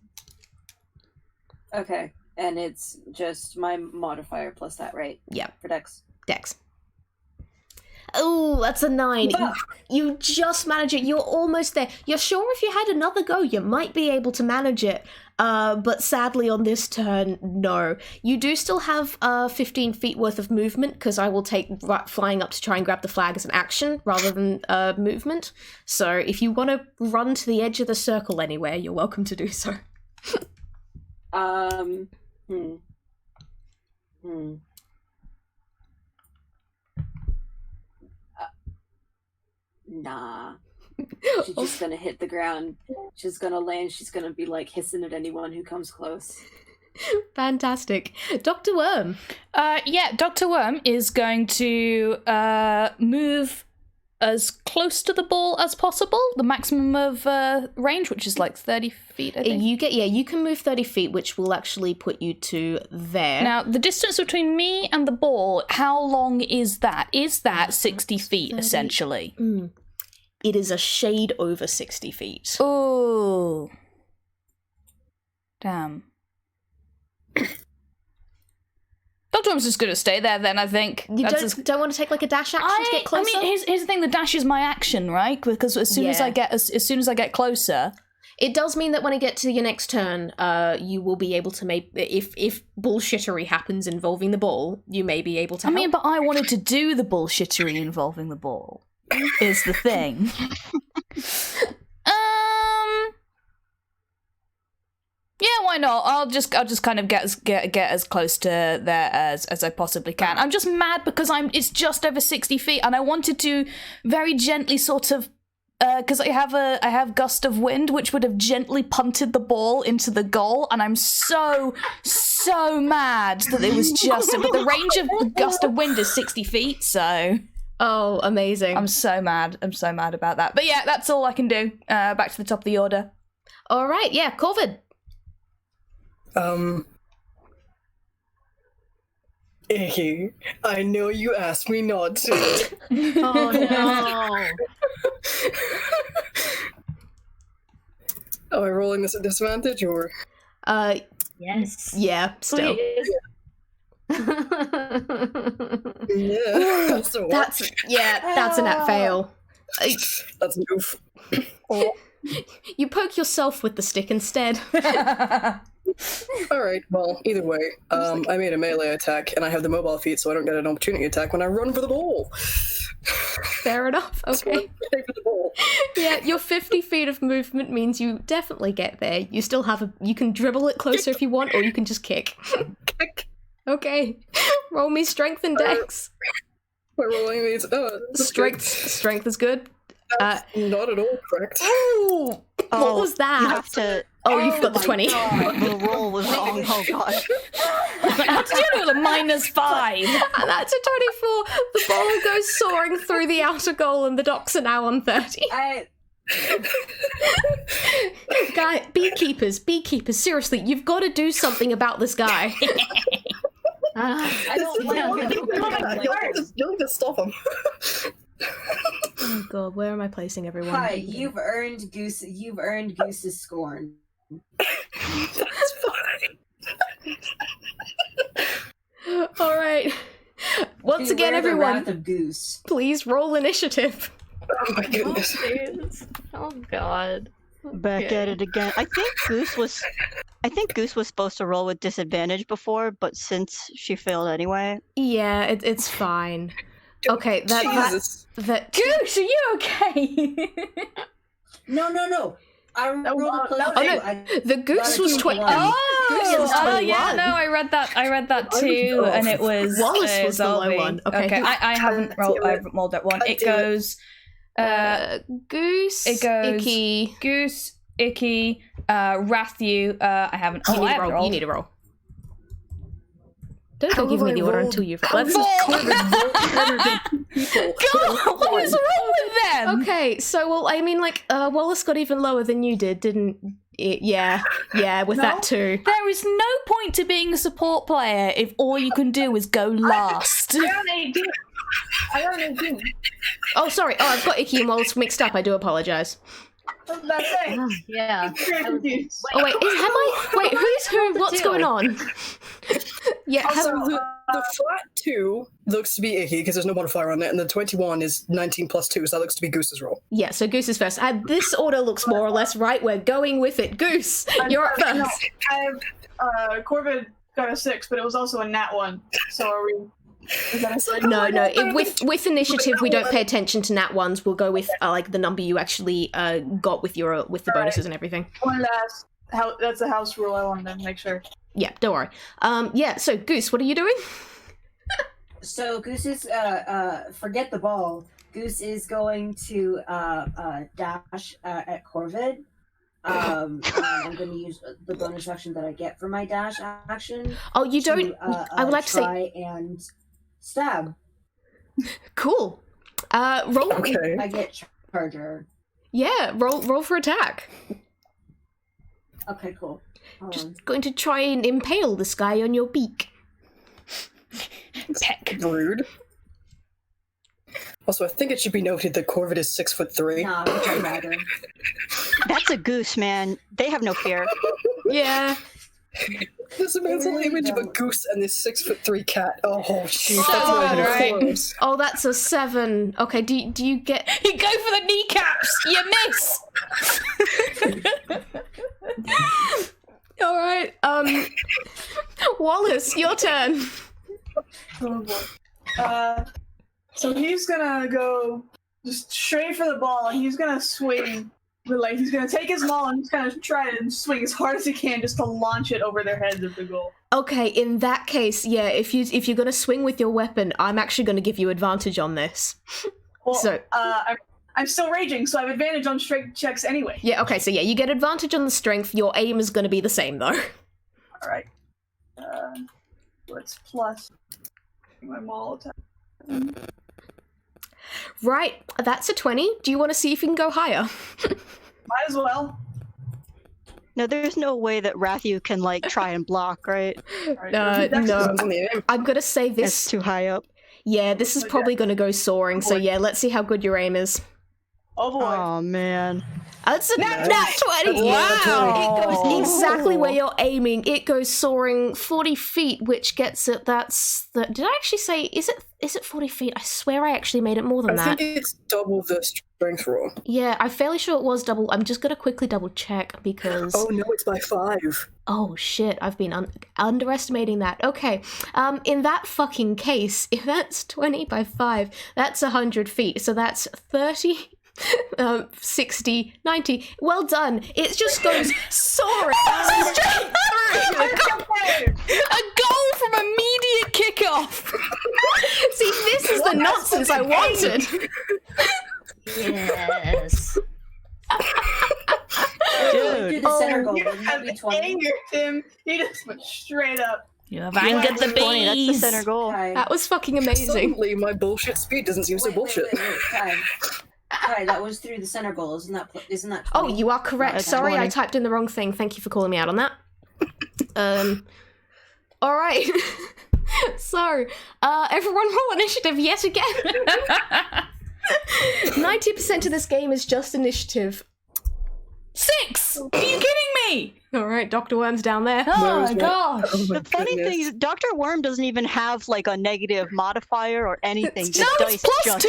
Okay. And it's just my modifier plus that, right? Yeah. For Dex. Dex. Oh, that's a 9. You just manage it. You're almost there. You're sure if you had another go, you might be able to manage it. But sadly on this turn, no. You do still have 15 feet worth of movement, because I will take flying up to try and grab the flag as an action rather than movement. So if you want to run to the edge of the circle anywhere, you're welcome to do so. Nah. She's just gonna hit the ground. She's gonna land. She's gonna be like hissing at anyone who comes close. Fantastic. Dr. Worm. Yeah, Dr. Worm is going to move as close to the ball as possible, the maximum of range, which is like 30 feet, I think. You can move 30 feet, which will actually put you to there. Now, the distance between me and the ball, how long is that? Is that 60 feet, 30. essentially? It is a shade over 60 feet. Oh. Damn. Dr. Worm's just going to stay there then, I think. You don't want to take like a dash action to get closer? I mean, here's the thing, the dash is my action, right? Because as soon as I get closer... It does mean that when I get to your next turn, you will be able to make... If bullshittery happens involving the ball, you may be able to help. I mean, but I wanted to do the bullshittery involving the ball, is the thing. Yeah, why not? I'll just kind of get as close to there as I possibly can. I'm just mad because it's just over 60 feet, and I wanted to very gently sort of because I have gust of wind, which would have gently punted the ball into the goal, and I'm so mad that it was just. But the range of gust of wind is 60 feet, so. Oh, amazing! I'm so mad about that. But yeah, that's all I can do. Back to the top of the order. All right, yeah, Corvid. Icky, I know you asked me not to. Oh no. Am I rolling this at disadvantage or? Yes. Yeah, still. Yeah, that's a nat fail. That's an oof. You poke yourself with the stick instead. Alright, well, either way, I made a melee attack, and I have the mobile feat, so I don't get an opportunity attack when I run for the ball. Fair enough, okay. For the ball. Yeah, your 50 feet of movement means you definitely get there. You still have you can dribble it closer if you want, or you can just kick. Kick. Okay, roll me strength and dex. We're rolling these. Strength is good. That's not at all correct. Oh, what was that? You have to. Oh, you've got the 20. The roll was wrong. Oh god. How did you do it? A -5. And that's a 24. The ball goes soaring through the outer goal, and the Docks are now on 30. Guy, beekeepers, seriously, you've got to do something about this guy. I don't like it. You'll just stop him. Oh god, where am I placing everyone? Hi, you've earned Goose's scorn. That's fine. All right. Once again, Beware the everyone, wrath of Goose. please roll initiative. Oh my goodness. Oh god. Back at it again. I think Goose was supposed to roll with disadvantage before, but since she failed anyway. Yeah, it's fine. Okay, that Goose, are you okay? No. I rolled a plus Oh no, the Goose was 20. Oh, yeah, no, I read that too, and it was Wallace was the low Auvie. one. Okay. I haven't rolled. I haven't rolled that one. It goes. Goose. It goes. Icky. Goose, Icky, Ratthew. I haven't. You need to roll. You need to roll. Don't go give me the order until you've rolled. God, what is wrong with them? Okay, so well, I mean, like, Wallace got even lower than you did, didn't Yeah, with that too. There is no point to being a support player if all you can do is go last. I got an 18. Oh, sorry. Oh, I've got Icky and Wallace mixed up. I do apologize. What did I say? Yeah. Very confused. Oh, wait, who's who? What's going on? Yeah, Also, the flat 2 looks to be Icky because there's no modifier on it, and the 21 is 19 plus 2, so that looks to be Goose's roll. yeah, so Goose is first. This order looks more or less right. We're going with it. Goose, you're up first. No, Corvid got a 6, but it was also a nat 1. So are we? Is that a 6? No. With initiative, we don't pay attention to nat ones. We'll go with like the number you actually got with the bonuses and everything. One last. That's a house rule. I wanted to make sure. Yeah, don't worry. Yeah. So Goose, what are you doing? So Goose is forget the ball. Goose is going to dash at Corvid. I'm going to use the bonus action that I get for my dash action. Oh, you don't. I would like to say. Try and stab. Cool. Roll. Okay. I get charger. Yeah, roll for attack. Okay, cool. Just going to try and impale this guy on your beak. Peck. Rude. Also, I think it should be noted that Corvid is 6'3". Nah, it doesn't matter. That's a goose, man. They have no fear. Yeah. There's a mental image of a goose and this 6'3" cat. Oh, jeez, So that's not even right. close. Oh, that's a 7. Okay, do you get? You go for the kneecaps. You miss. All right. Wallace, your turn. Oh boy. So he's gonna go just straight for the ball, and he's gonna swing. But he's gonna take his maul and he's gonna try to swing as hard as he can just to launch it over their heads at the goal. Okay, in that case, yeah. If you're gonna swing with your weapon, I'm actually gonna give you advantage on this. Well, So- I'm still raging, so I have advantage on strength checks anyway. Yeah. Okay. So yeah, you get advantage on the strength. Your aim is gonna be the same though. All right. What's plus my maul attack? Right. That's a 20. Do you want to see if you can go higher? Might as well. No, there's no way that Ratthew can try and block, right? All right, No. Depends on the aim. I'm gonna say It's this. too high up. Yeah, this is probably gonna go soaring. So yeah, let's see how good your aim is. Oh boy. Oh man. That's a nat 20! Wow. It goes exactly where you're aiming. It goes soaring 40 feet, which gets it. Did I actually say, is it 40 feet? I swear I actually made it more than I that. think it's double the strength roll. Yeah, I'm fairly sure it was double. I'm just gonna quickly double check because. Oh no, it's by 5. Oh shit, I've been underestimating that. Okay, in that fucking case, if that's 20 by 5, that's 100 feet. So that's 30, 60, 90. Well done. It just goes soaring straight through. A goal from immediate kickoff. See, this is the nonsense I wanted. Yes. Do the center goal. You Wouldn't that have be 20? angered him. He just went straight up. You have angered the 20, that's the bees. center goal. Kai. That was fucking amazing. Suddenly, my bullshit speed doesn't seem so bullshit. Kai. Kai, that was through the center goal. Isn't that 20? Oh, you are correct. That's Sorry, I 20. typed in the wrong thing. Thank you for calling me out on that. All right. So, everyone roll initiative yet again. 90% of this game is just initiative. 6! Are you kidding me? All right, Dr. Worm's down there. Oh Where's my my- gosh. Oh my The funny goodness. thing is, Dr. Worm doesn't even have a negative modifier or anything. No, it's plus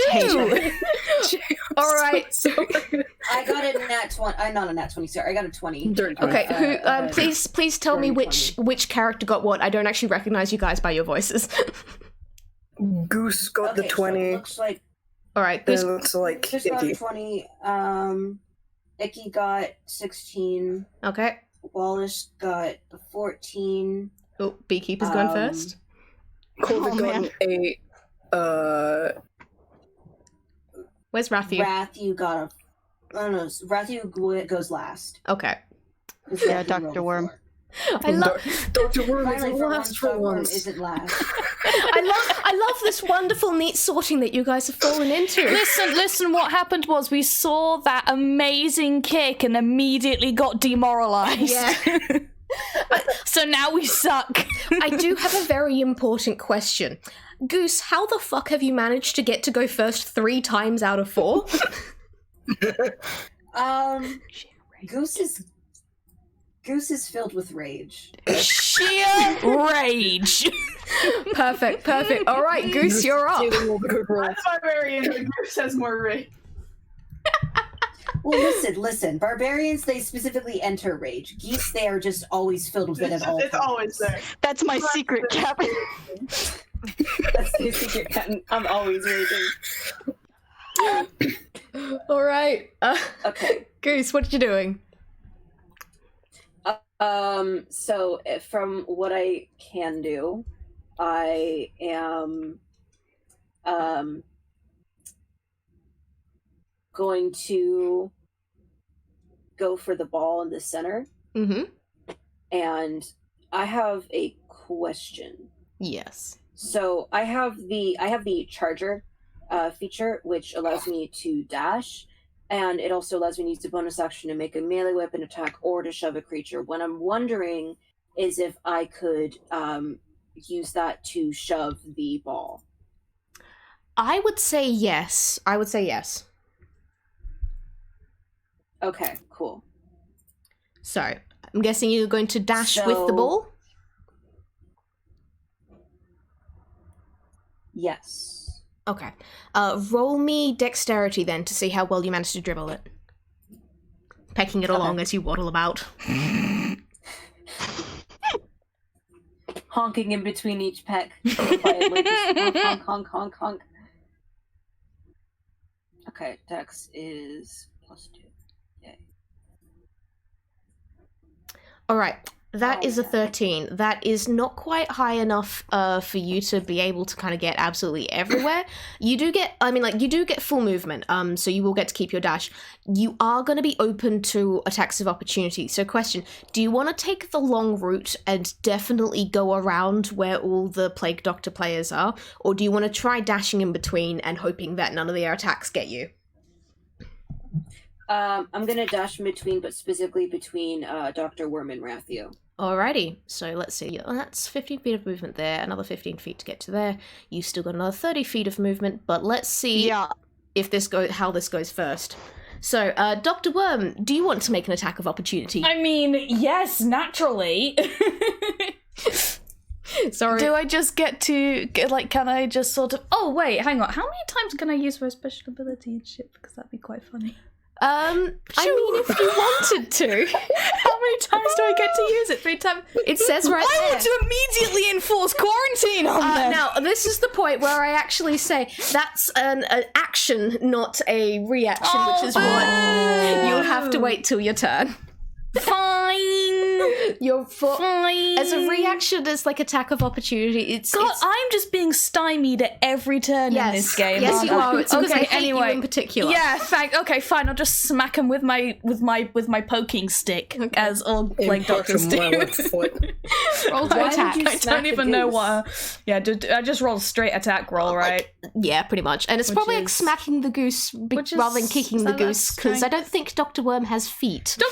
2. All right. I got a nat 20. I'm not a nat 20, sorry. I got a 20. Dirty Okay, who? Uh, Please tell me dirty which character got what. I don't actually recognize you guys by your voices. Goose got the Okay, so 20. it looks like All right, It Goose. looks like Goose got Icky. 20. Icky got 16. Okay. Wallace got 14. Oh, Beekeeper's going Um, first. Corvid Oh, got man. an 8. Where's Ratthew? Ratthew got a. Oh no, Ratthew goes last. Okay. 'Cause Yeah, Ratthew Dr. rolled a Worm. 4. I love Dr. Worm is Finally, for last once, for Dr. Worm once. isn't last. I love this wonderful neat sorting that you guys have fallen into. Listen, what happened was we saw that amazing kick and immediately got demoralized. Yeah. So now we suck. I do have a very important question. Goose, how the fuck have you managed to get to go first 3 times out of 4? Goose is filled with rage. Sheer rage. Perfect. All right, Goose, you're up. Stealing all the good rolls. That's barbarian, but Goose has more rage. Well, listen. Barbarians, they specifically enter rage. Geese, they are just always filled with it at all It's times. always there. That's my secret, Captain. That's the secret, Captain. I'm always raging. All right. Okay. Goose, what are you doing? So from what I can do, I am going to go for the ball in the center. Mm-hmm. And I have a question. Yes. So I have the charger feature, which allows me to dash, and it also allows me to use the bonus action to make a melee weapon attack or to shove a creature. What I'm wondering is if I could use that to shove the ball. I would say yes. Okay, cool. So, I'm guessing you're going to dash with the So- ball? Yes. Okay. Roll me dexterity then to see how well you manage to dribble it. Pecking it along as you waddle about. Honking in between each peck. Quietly, just honk, honk, honk. Okay, dex is +2. Yay. Alright, that Oh, is a yeah. 13. That is not quite high enough for you to be able to kind of get absolutely everywhere. You do get full movement, so you will get to keep your dash. You are going to be open to attacks of opportunity. So question, do you want to take the long route and definitely go around where all the Plague Doctor players are? Or do you want to try dashing in between and hoping that none of their attacks get you? I'm gonna dash in between, but specifically between Dr. Worm and Ratthew. Alrighty, so let's see. Well, that's 15 feet of movement there, another 15 feet to get to there. You've still got another 30 feet of movement, but let's see if how this goes first. So, Dr. Worm, do you want to make an attack of opportunity? I mean, yes, naturally. Sorry. Do I just can I just sort of... Oh, wait, hang on. How many times can I use my special ability and shit? Because that'd be quite funny. I mean, if you wanted to. How many times do I get to use it? 3 times? It says right I there. want to immediately enforce quarantine on them. Now, this is the point where I actually say that's an action, not a reaction, which is what you'll have to wait till your turn. Fine. Fine. As a reaction, as like attack of opportunity. I'm just being stymied at every turn in this game. Yes, aren't you I? are. It's because okay, I hate anyway. you in particular. Yeah, okay, fine. I'll just smack him with my poking stick, as all Plague Doctors do. Roll to Why attack. did you I smack don't the even know goose? what. I just rolled a straight attack roll, right? Yeah, pretty much. And it's Which probably like is- smacking the goose rather than kicking the goose, because I don't think Dr. Worm has feet. No,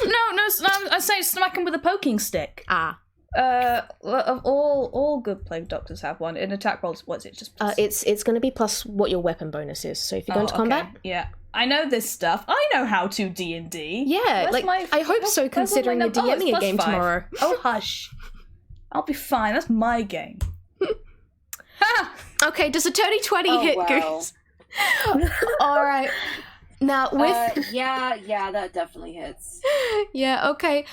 I say smack him with a poking stick. Ah. All good Plague Doctors have one. In attack rolls, what's it? Just It's going to be plus what your weapon bonus is. So if you go into combat, yeah, I know this stuff. I know how to D&D. yeah, I hope so. Considering you're DMing a game tomorrow. Oh hush, I'll be fine. That's my game. Ha! Okay, does a 20 Oh, hit, wow. Goose? All right. Now with Yeah, that definitely hits. yeah, okay.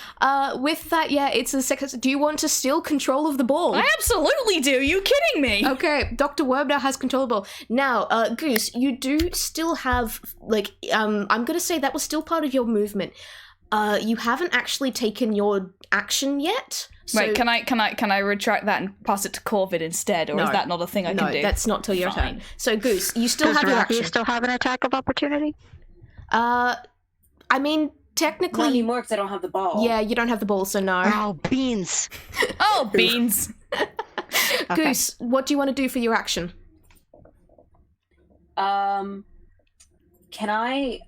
With that, yeah, it's a second. Do you want to steal control of the ball? I absolutely do. You kidding me? Okay, Dr. Worm now has control of the ball. Now, Goose, you do still have, like, I'm gonna say that was still part of your movement. You haven't actually taken your action yet. So, Wait, can I retract that and pass it to Corvid instead, or No. is that not a thing I no, can do? that's not till your Fine. turn. So, Goose, you still Does have your Ratthew action. still have an attack of opportunity? I mean, technically... Not anymore because I don't have the ball. Yeah, you don't have the ball, so no. Oh, beans. Oh, beans. Goose, what do you want to do for your action? Can I,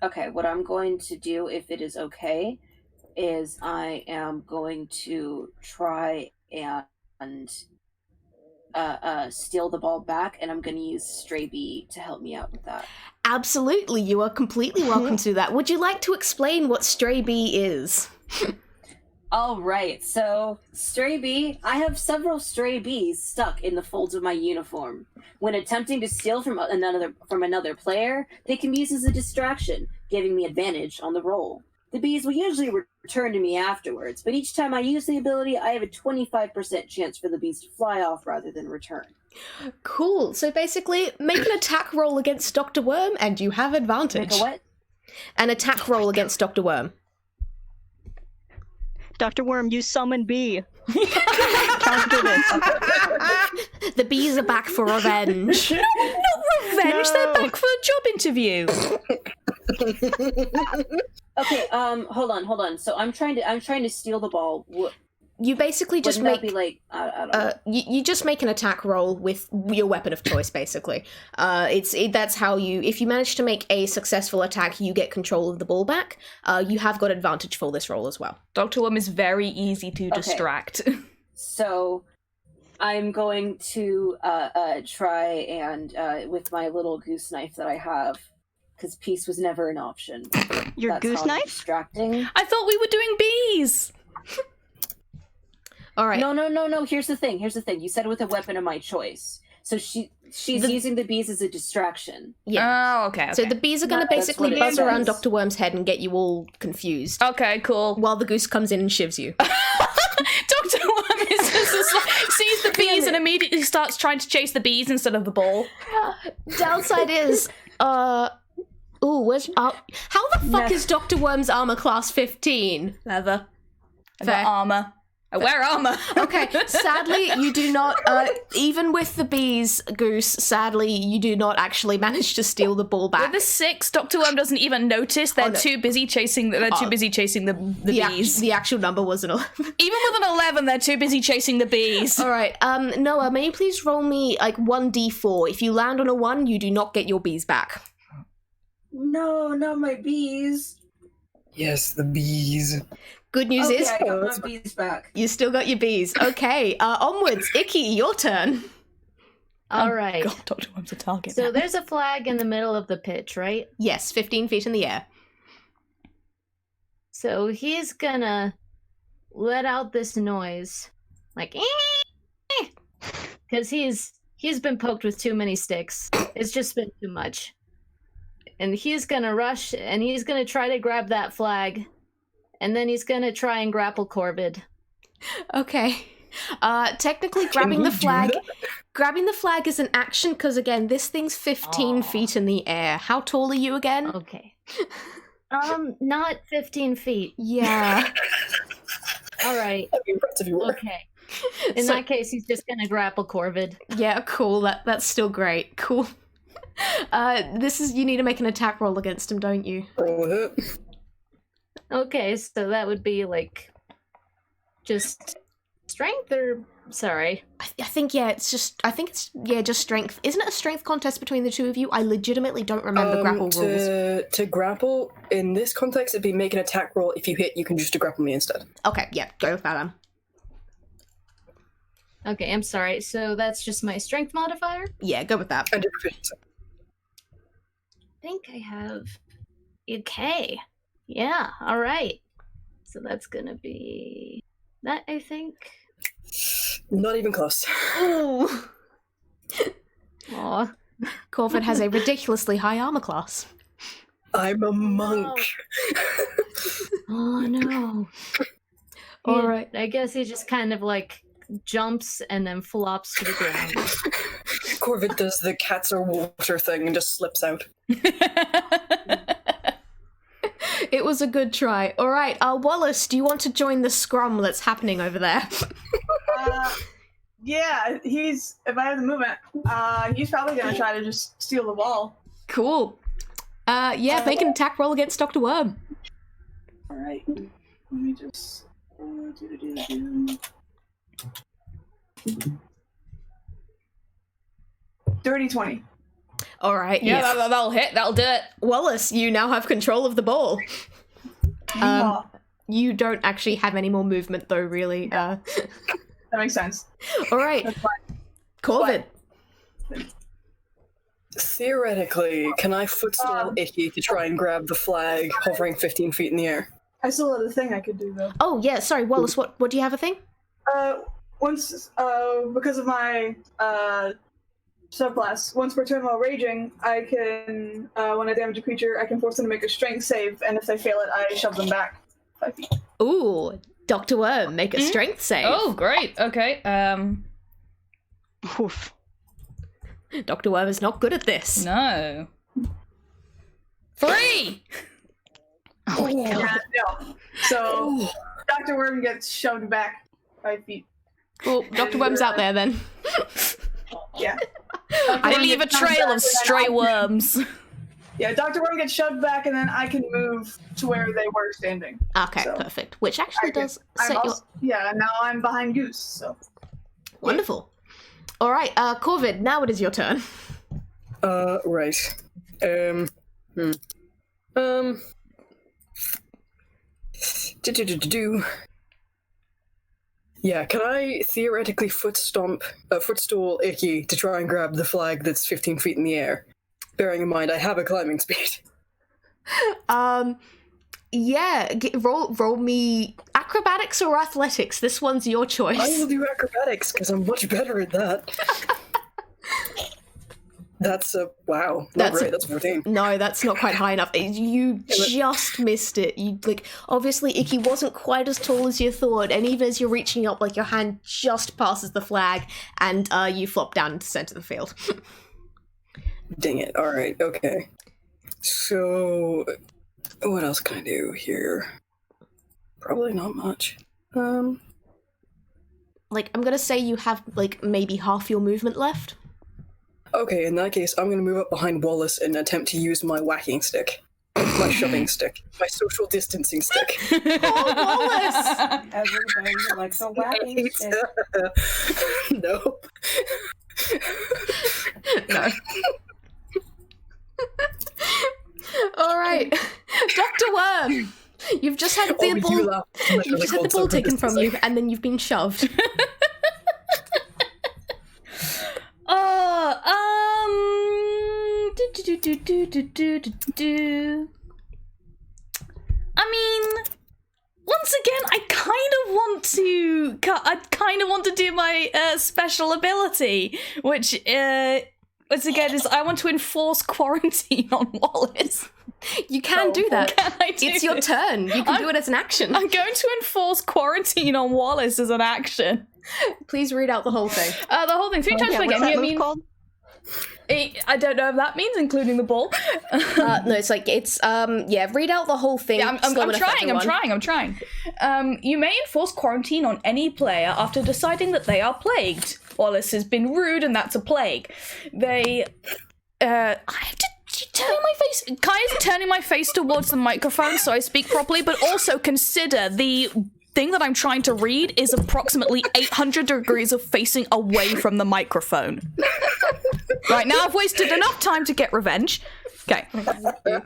okay, what I'm going to do, if it is okay, is I am going to try and steal the ball back, and I'm going to use Stray Bee to help me out with that. Absolutely, you are completely welcome to do that. Would you like to explain what Stray Bee is? All right, so Stray Bee, I have several stray bees stuck in the folds of my uniform. When attempting to steal from another player, they can be used as a distraction, giving me advantage on the roll. The bees will usually return to me afterwards, but each time I use the ability, I have a 25% chance for the bees to fly off rather than return. Cool. So basically, make an attack roll against Dr. Worm, and you have advantage. Make a what? An attack roll against Dr. Worm. Dr. Worm, you summon bee. Counter this. The bees are back for revenge. Not revenge, they're back for a job interview. Okay, hold on. So I'm trying to steal the ball. You basically just Wouldn't make... that be like, I don't know. You just make an attack roll with your weapon of choice, basically. That's how you... If you manage to make a successful attack, you get control of the ball back. You have got advantage for this roll as well. Dr. Worm is very easy to distract. So I'm going to try and, with my little goose knife that I have, because peace was never an option. Your That's goose how I'm knife? distracting. I thought we were doing bees! All right. No. Here's the thing. You said with a weapon of my choice. So she's using the bees as a distraction. Yeah. Oh, okay. So the bees are going to That's basically what it buzz around says. Dr. Worm's head and get you all confused. Okay, cool. While the goose comes in and shivs you. Dr. Worm is just like, sees the bees and immediately starts trying to chase the bees instead of the ball. Downside is, where's... how the fuck is Dr. Worm's armor class 15? Leather. I Fair. got armor. I wear armor. Okay, sadly, you do not, even with the bees, Goose, sadly, you do not actually manage to steal the ball back. With the 6, Dr. Worm doesn't even notice. They're too busy chasing. They're too busy chasing the bees. The actual number was an 11. Even with an 11, they're too busy chasing the bees. All right, Noah, may you please roll me, 1d4. If you land on a 1, you do not get your bees back. No, not my bees. Yes, the bees. Good news is, I got my bees back. you still got your bees. Okay, onwards. Icky, your turn. All right. God, Dr. Worm's a target. So there's a flag in the middle of the pitch, right? Yes, 15 feet in the air. So he's gonna let out this noise, like, because he's been poked with too many sticks. It's just been too much. And he's gonna rush, and he's gonna try to grab that flag, and then he's gonna try and grapple Corvid. Okay. Technically, grabbing the flag is an action because again, this thing's 15 feet in the air. How tall are you again? Okay. Not 15 feet. Yeah. All right. That'd be impressive if you were. Okay. In that case, he's just gonna grapple Corvid. Yeah, cool. That's still great. Cool. You need to make an attack roll against him, don't you? Roll with it. Okay, so that would be just strength or sorry. I think just strength. Isn't it a strength contest between the two of you? I legitimately don't remember grapple rules. To grapple, in this context, it'd be make an attack roll. If you hit, you can just grapple me instead. Okay, yeah, go with that then. Okay, I'm sorry. So that's just my strength modifier? Yeah, go with that. And your proficiency. I think I have okay. Yeah, all right. So that's gonna be that, I think. Not even close. Ooh. Aw. Corvid has a ridiculously high armor class. I'm a monk. Oh no. All right. I guess he just kind of jumps and then flops to the ground. Corvid does the cats or water thing and just slips out. It was a good try. All right, Wallace, do you want to join the scrum that's happening over there? Yeah, if I have the movement, he's probably gonna try to just steal the ball. Cool. Yeah, make an attack roll against Dr. Worm. Alright. Let me just... Dirty 20. All right, Yeah, that'll hit. That'll do it. Wallace, you now have control of the ball. Oh, You don't actually have any more movement, though, really. that makes sense. All right, That's fine. Corvid. Theoretically, can I footstool Icky to try and grab the flag hovering 15 feet in the air? I still have a thing I could do, though. Oh, yeah, sorry, Wallace, what do you have a thing? Once, because of my, subclass, once per turn while raging, I can, when I damage a creature, I can force them to make a strength save, and if they fail it, I shove them back 5 feet. Ooh, Dr. Worm, make a strength save. Oh, great. Okay. Oof. Dr. Worm is not good at this. No. 3! Oh my god. Yeah, no. So, Dr. Worm gets shoved back 5 feet. Well, Dr. Worm's out there, then. Yeah. I leave a trail of stray worms. Yeah, Dr. Worm gets shoved back, and then I can move to where they were standing. Okay, So, perfect. Which actually does I'm set also, yeah, now I'm behind Goose, so. Wonderful. All right, Corvid, now it is your turn. Right. Yeah, can I theoretically footstool Icky to try and grab the flag that's 15 feet in the air? Bearing in mind I have a climbing speed. Yeah, roll me acrobatics or athletics. This one's your choice. I will do acrobatics because I'm much better at that. That's wow. Not That's great. That's 14. No, that's not quite high enough. You just missed it. You obviously Icky wasn't quite as tall as you thought, and even as you're reaching up, your hand just passes the flag, and you flop down into the center of the field. Dang it. All right. Okay. So, what else can I do here? Probably not much. I'm gonna say you have maybe half your movement left. Okay, in that case, I'm gonna move up behind Wallace and attempt to use my whacking stick. My shoving stick. My social distancing stick. Oh, Wallace! Everybody likes a whacking stick. No. No. All right, Dr. Worm, you've just had the ball. You've just had the ball taken from you, and then you've been shoved. I mean, once again, I kind of want to do my special ability, which once again is I want to enforce quarantine on Wallace. You can do that. Can I do It's your this? turn. You can do it as an action. I'm going to enforce quarantine on Wallace as an action. Please read out the whole thing. The whole thing 3 times Yeah, per what's game. that I move mean, called? I don't know if that means including the ball. No, read out the whole thing. Yeah, I'm trying. You may enforce quarantine on any player after deciding that they are plagued. Wallace has been rude, and that's a plague. I have to turn my face. Kaya's turning my face towards the microphone so I speak properly, but also consider the thing that I'm trying to read is approximately 800 degrees of facing away from the microphone. Right, now I've wasted enough time to get revenge. Okay.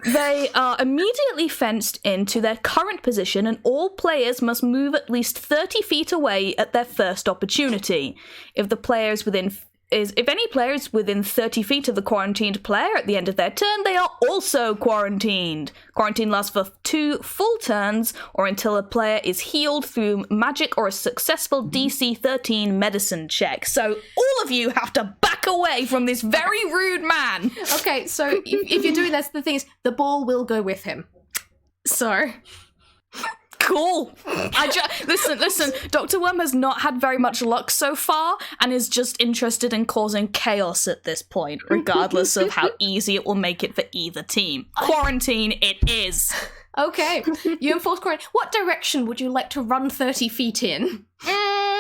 They are immediately fenced into their current position, and all players must move at least 30 feet away at their first opportunity. If any player is within 30 feet of the quarantined player at the end of their turn, they are also quarantined. Quarantine lasts for 2 full turns, or until a player is healed through magic or a successful DC 13 medicine check. So all of you have to back away from this very rude man. Okay, so if you're doing this, the thing is, the ball will go with him. So... Cool. Listen, Dr. Worm has not had very much luck so far and is just interested in causing chaos at this point, regardless of how easy it will make it for either team. Quarantine it is. Okay, you enforce quarantine. What direction would you like to run 30 feet in?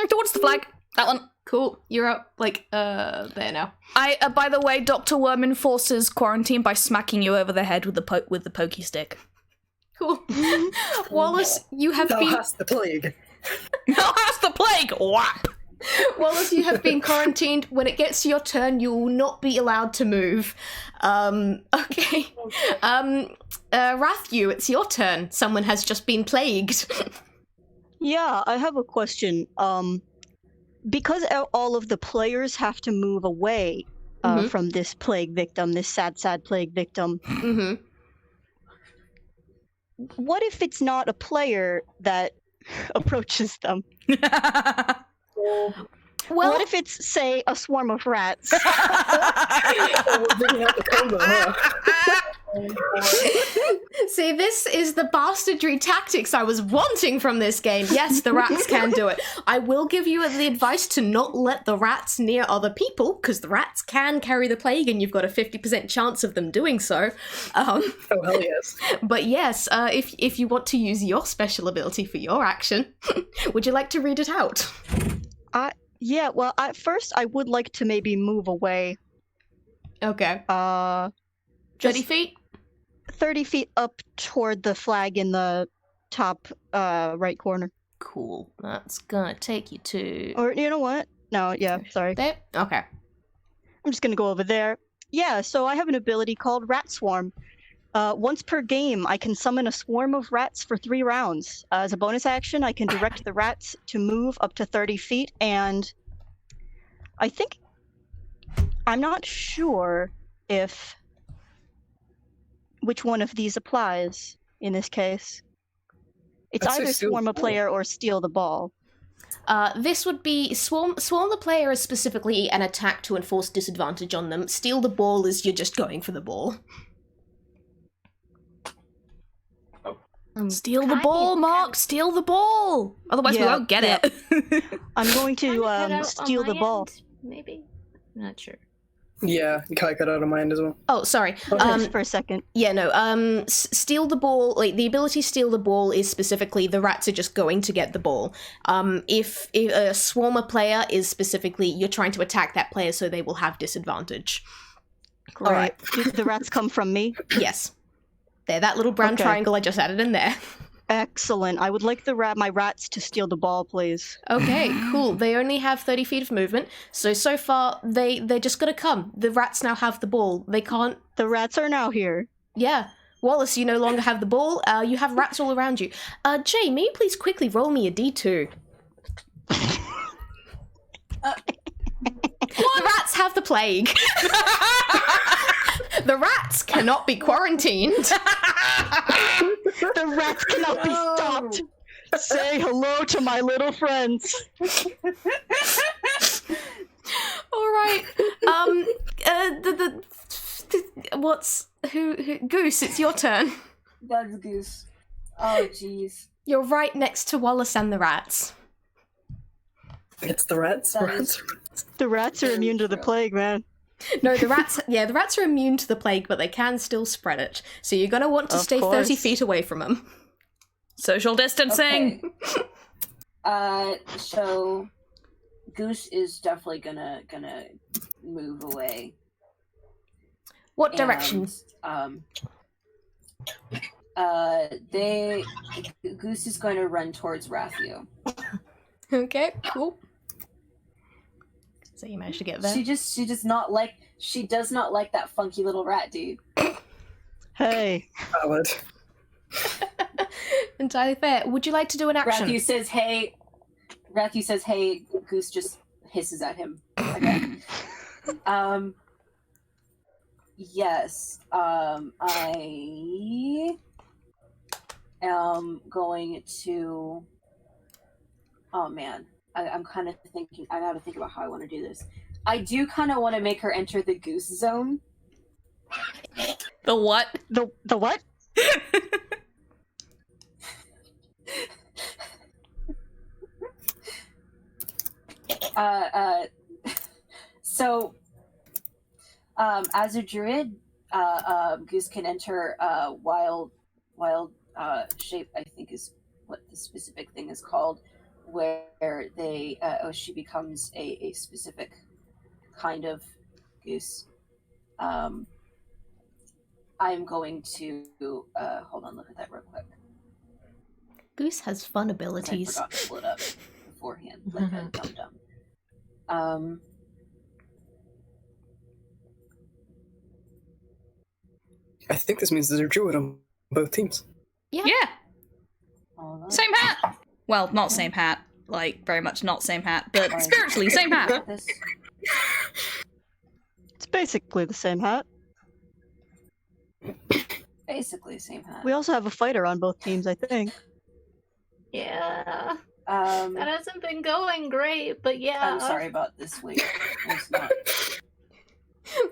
Towards the flag. That one. Cool. You're up, there now. By the way, Dr. Worm enforces quarantine by smacking you over the head with the pokey stick. Cool. Wallace, you have Thou been... hast the plague. That's the plague! Whack! Wallace, you have been quarantined. When it gets to your turn, you will not be allowed to move. Okay. Ratthew, it's your turn. Someone has just been plagued. Yeah, I have a question. Because all of the players have to move away from this plague victim, this sad plague victim, Mm-hmm. what if it's not a player that approaches them? Well, What if it's, say, a swarm of rats? Oh, we're bringing out the combo, huh? see, this is the bastardry tactics I was wanting from this game. Yes, the rats can do it. I will give you the advice to not let the rats near other people, because the rats can carry the plague, and you've got a 50% chance of them doing so. Oh, hell yes. But yes, if you want to use your special ability for your action, would you like to read it out? Yeah, well, at first I would like to maybe move away. Okay. 30 30 feet? 30 feet up toward the flag in the top right corner. Cool. That's gonna take you to... Or, you know what? No, yeah, sorry. there? Okay. I'm just gonna go over there. Yeah, so I have an ability called Rat Swarm. Once per game, I can summon a swarm of rats for 3 rounds. As a bonus action, I can direct the rats to move up to 30 feet, and I think... I'm not sure if... which one of these applies in this case. It's I'd say either steal swarm the a player or steal the ball. This would be swarm the player is specifically an attack to enforce disadvantage on them. Steal the ball is you're just going for the ball. Steal the ball, Mark! Steal the ball! Otherwise we Yeah, won't get yeah. it. I'm going Kinda cut out to on steal the my ball. end, maybe? Not sure. Yeah, you kind of cut out of my end as well. Oh, sorry. Just for a second. Yeah, no, steal the ball, like, the ability steal the ball is specifically the rats are just going to get the ball. If a swarmer player is specifically, you're trying to attack that player so they will have disadvantage. Great. Alright. Do the rats come from me? Yes. There, that little brown Okay. triangle I just added in there. Excellent. I would like my rats to steal the ball, please. Okay, cool. They only have 30 feet of movement, so far they're just gonna come. The rats now have the ball. They can't... The rats are now here. Yeah. Wallace, you no longer have the ball. You have rats all around you. Jay, may you please quickly roll me a d2? The rats have the plague. The rats cannot be quarantined. The rats cannot be stopped. Say hello to my little friends. All right. Who? Goose, it's your turn. That's Goose. Oh, jeez. You're right next to Wallace and the rats. It's the rats. That Rats. The rats are Very immune to the true. plague, man. No, the rats. Yeah, the rats are immune to the plague, but they can still spread it. So you're gonna want to Of stay 30 course. feet away from them. Social distancing! So Goose is definitely gonna move away. What direction? And, Goose is going to run towards Ratthew. Okay, cool. So you managed to get there. She does not like that funky little rat dude. Hey. Valid. Entirely fair. Would you like to do an action? Ratthew says, "Hey." Goose just hisses at him again. Yes. I am going to. Oh man, I'm kind of thinking. I gotta think about how I want to do this. I do kind of want to make her enter the Goose zone. The what? The what? So, as a druid, Goose can enter wild shape. I think is what the specific thing is called. where she becomes a specific kind of goose. I'm going to hold on, look at that real quick. Goose has fun 'Cause I abilities. forgot to pull it up beforehand, like a dum-dum. I think this means there's a druid on both teams. Yeah. Hold on. Same hat. Well, not same hat. Like, very much not same hat, but Sorry. spiritually, same hat. This- It's basically the same hat. Basically, same hat. We also have a fighter on both teams, I think. Yeah, that Um, hasn't been going great, but yeah. I'm sorry about this week. It's not.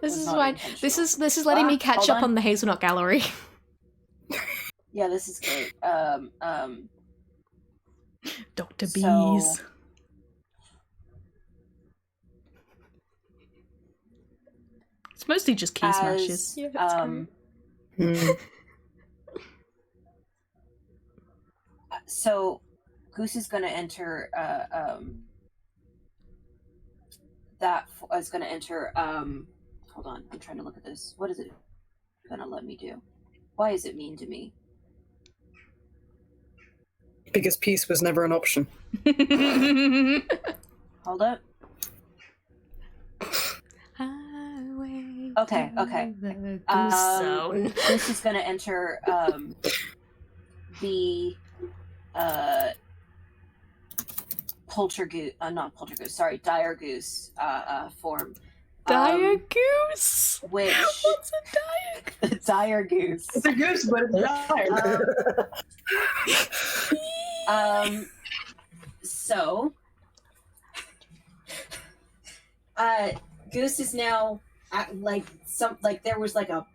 This is not fine. This is letting me catch hold up on. on the Hazelnut Gallery. Yeah, this is great. Dr. So- Bees. It's mostly just key smashes. So Goose is going to enter. Is going to enter. Hold on, I'm trying to look at this. What is it going to let me do? Why is it mean to me? Because peace was never an option. Hold up. Okay. Goose is going to enter the poltergoose, not poltergoose, sorry, dire goose form. Dire goose? Which What's a dire? dire goose. It's a goose, but it's dire. So Goose is now there was like a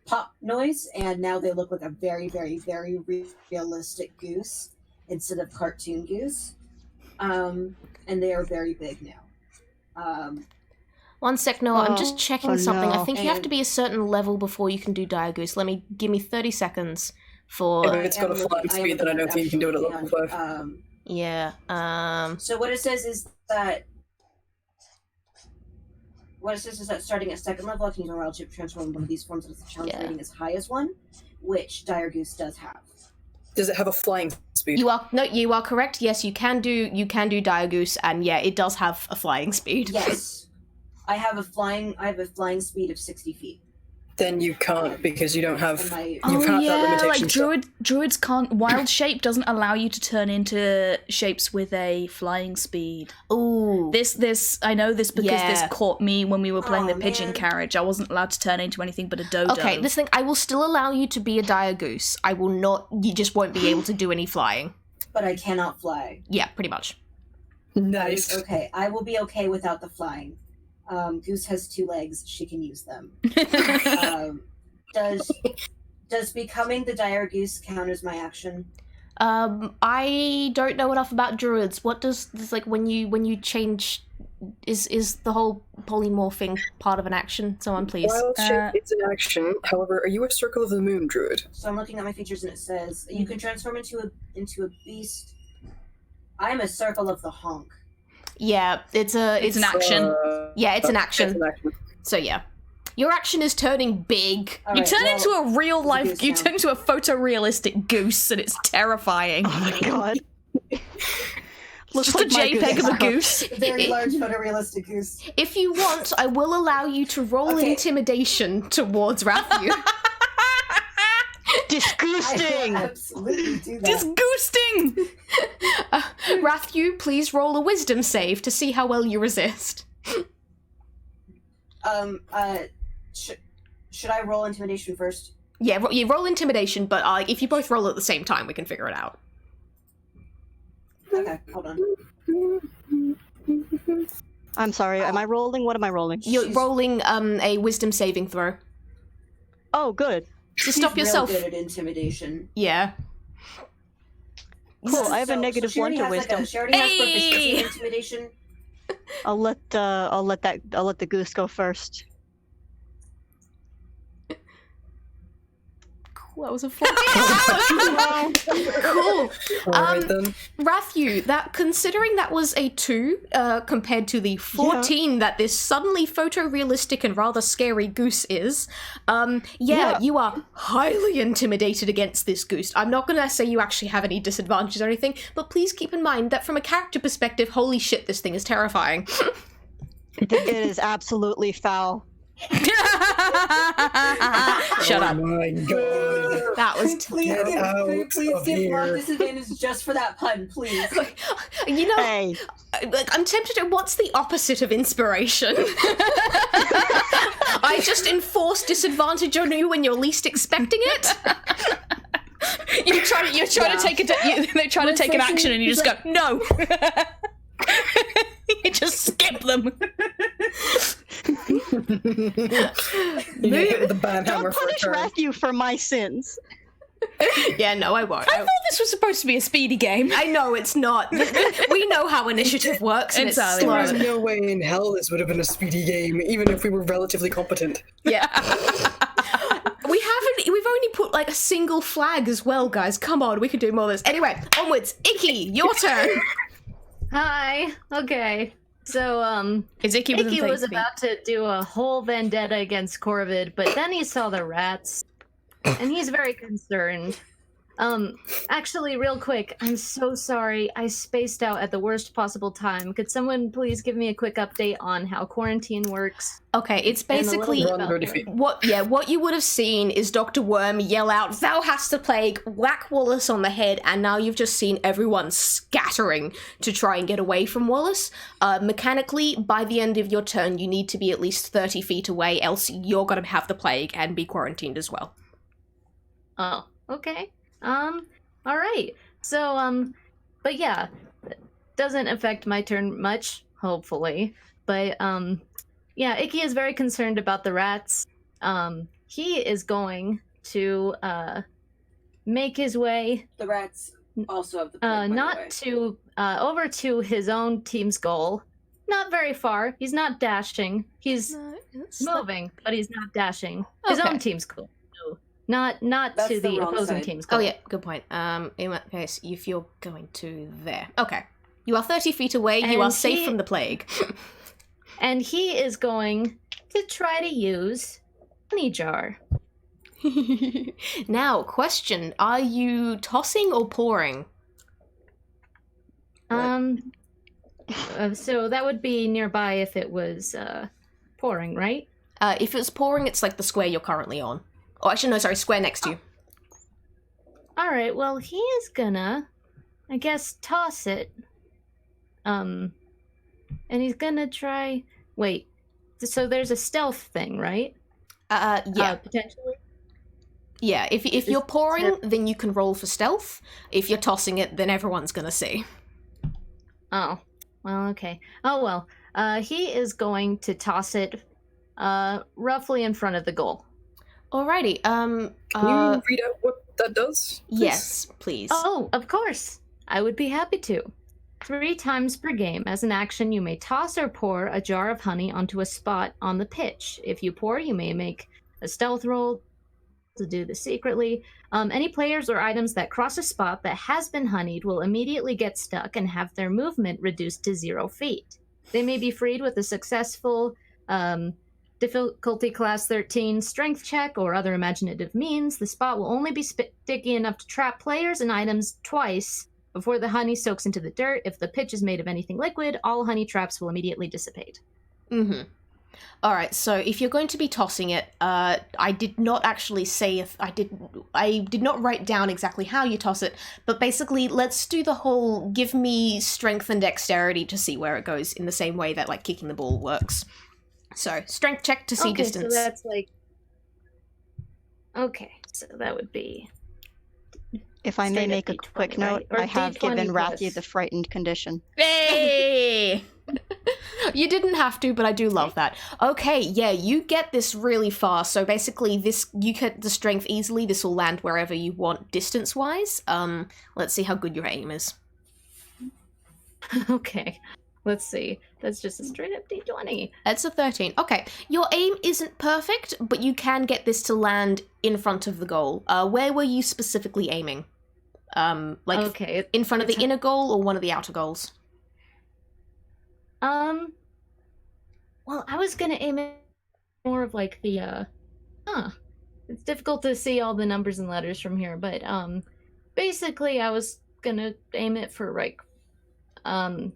pop noise, and now they look like a very, very, very realistic goose instead of cartoon goose. And they are very big now. 1 sec, Noah. I'm just checking something. no. I think you have to be a certain level before you can do Dire Goose. Give me 30 seconds for. If it's got a flying speed, then I don't think you can do it at level 5. Yeah. So what it says is that starting at second level, I can use a wild chip to transform one of these forms with a challenge rating as high as 1, which Dire Goose does have. Does it have a flying speed? You are correct. Yes, you can do Dire Goose, and yeah, it does have a flying speed. Yes, I have a flying speed of 60 feet. Then you can't, because you don't have. And my You've had that yeah, limitation. like druids can't. Wild shape doesn't allow you to turn into shapes with a flying speed. Ooh. This I know this because Yeah. this caught me when we were playing Oh, the pigeon man. carriage. I wasn't allowed to turn into anything but a dodo. Okay, this thing, I will still allow you to be a Dire Goose. I will not. You just won't be able to do any flying. But I cannot fly. Yeah, pretty much. Nice. Okay, I will be okay without the flying. Goose has 2 legs; she can use them. Does becoming the Dire Goose count as my action? I don't know enough about druids. What does this like when you change? Is the whole polymorphing part of an action? Someone please. Wild shape, it's an action. However, are you a Circle of the Moon druid? So I'm looking at my features, and it says you can transform into a beast. I'm a Circle of the Honk. Yeah, it's an action. Yeah, it's an action. It's an action. So yeah, your action is turning big. All You right, turn well, into a real life. goose You now. turn into a photorealistic goose, and it's terrifying. Oh my god. Looks Just a like my JPEG of a now. goose. a very large photorealistic goose. If you want, I will allow you to roll Okay. intimidation towards Ratthew. I Disgusting! will absolutely do that. Disgusting. Ratthew, please roll a wisdom save to see how well you resist. Should I roll intimidation first? Yeah, you roll intimidation, but if you both roll at the same time, we can figure it out. Okay, hold on. I'm sorry, am I rolling? What am I rolling? You're rolling a wisdom saving throw. Oh, good. So stop She's yourself. Real good at intimidation. Yeah. Cool, I have a negative she 1 already to has, wisdom. she already has proficiency Hey! in intimidation. I'll let the goose go first. that was a 14. Cool. Alright then. Ratthew, that considering that was a 2 compared to the 14 that this suddenly photorealistic and rather scary goose is, you are highly intimidated against this goose. I'm not gonna say you actually have any disadvantages or anything, but please keep in mind that from a character perspective, holy shit, this thing is terrifying. It is absolutely foul. Shut up. Oh my god. That was Please Get out please of give Mark here. disadvantage just for that pun, please. you know, Hey, like, I'm tempted to. What's the opposite of inspiration? I just enforce disadvantage on you when you're least expecting it. You're trying to take they're trying to take an action, and you just go no. You just skip them. You get hit with the bad hammer don't for a punish turn. Ratthew for my sins. Yeah, no, I won't. I thought this was supposed to be a speedy game. I know it's not. We know how initiative works, and it's Entirely slow. There's no way in hell this would have been a speedy game, even if we were relatively competent. Yeah. We've only put like a single flag as well, guys. Come on, we could do more of this. Anyway, onwards. Icky, your turn. Hi. Okay. So, Is Icky within Icky 30 was feet? about to do a whole vendetta against Corvid, but then he saw the rats, and he's very concerned. Actually, real quick, I'm so sorry. I spaced out at the worst possible time. Could someone please give me a quick update on how quarantine works? Okay, it's And a little basically bit Run about 30 her. feet. what you would have seen is Dr. Worm yell out, "Thou hast the plague," whack Wallace on the head, and now you've just seen everyone scattering to try and get away from Wallace. Mechanically, by the end of your turn, you need to be at least 30 feet away, else you're gonna have the plague and be quarantined as well. Oh, okay. All right. So, but yeah, doesn't affect my turn much, hopefully. But, yeah, Icky is very concerned about the rats. He is going to, make his way, The rats also have the plague, by the way. not to, over to his own team's goal. Not very far. He's not dashing. He's moving, but he's not dashing. His Okay. own team's goal. No, not That's to the the wrong opposing side. team's Oh goal. yeah, good point. In that case, if you're going to there. Okay. You are 30 feet away, you And are safe he- from the plague. And he is going to try to use honey jar. Now, question, are you tossing or pouring? So that would be nearby if it was pouring, right? If it's pouring, it's like the square you're currently on. Oh, actually, no, sorry, square next to you. All right. Well, he is gonna, I guess, toss it. And he's gonna try. Wait. So there's a stealth thing, right? Yeah. Potentially. Yeah, if you're pouring, then you can roll for stealth. If you're tossing it, then everyone's gonna see. Oh. Well. Okay. Oh well. He is going to toss it, roughly in front of the goal. Alrighty, Can you read out what that does? please? yes, please. Oh, of course. I would be happy to. 3 times per game, as an action, you may toss or pour a jar of honey onto a spot on the pitch. If you pour, you may make a stealth roll to do this secretly. Any players or items that cross a spot that has been honeyed will immediately get stuck and have their movement reduced to 0 feet. They may be freed with a successful difficulty class 13 strength check or other imaginative means. The spot will only be sticky enough to trap players and items twice before the honey soaks into the dirt. If the pitch is made of anything liquid, all honey traps will immediately dissipate. Mm-hmm. Alright, so if you're going to be tossing it, I did not actually say if I did not write down exactly how you toss it, but basically let's do the whole give me strength and dexterity to see where it goes in the same way that like kicking the ball works. So, strength check to see distance. So that's like... Okay, so that would be... If I may Straight make a up quick D20, note, right? Or I have D20 given plus. Ratthew the frightened condition. Hey! You didn't have to, but I do love that. Okay, yeah, you get this really far. So basically, you get the strength easily. This will land wherever you want distance-wise. Let's see how good your aim is. Okay. let's see. That's just a straight up D20. That's a 13. Okay, your aim isn't perfect, but you can get this to land in front of the goal. Where were you specifically aiming? Okay, in front of the inner goal or one of the outer goals? Well, I was gonna aim it more of like the, It's difficult to see all the numbers and letters from here, but, basically I was gonna aim it for, like, I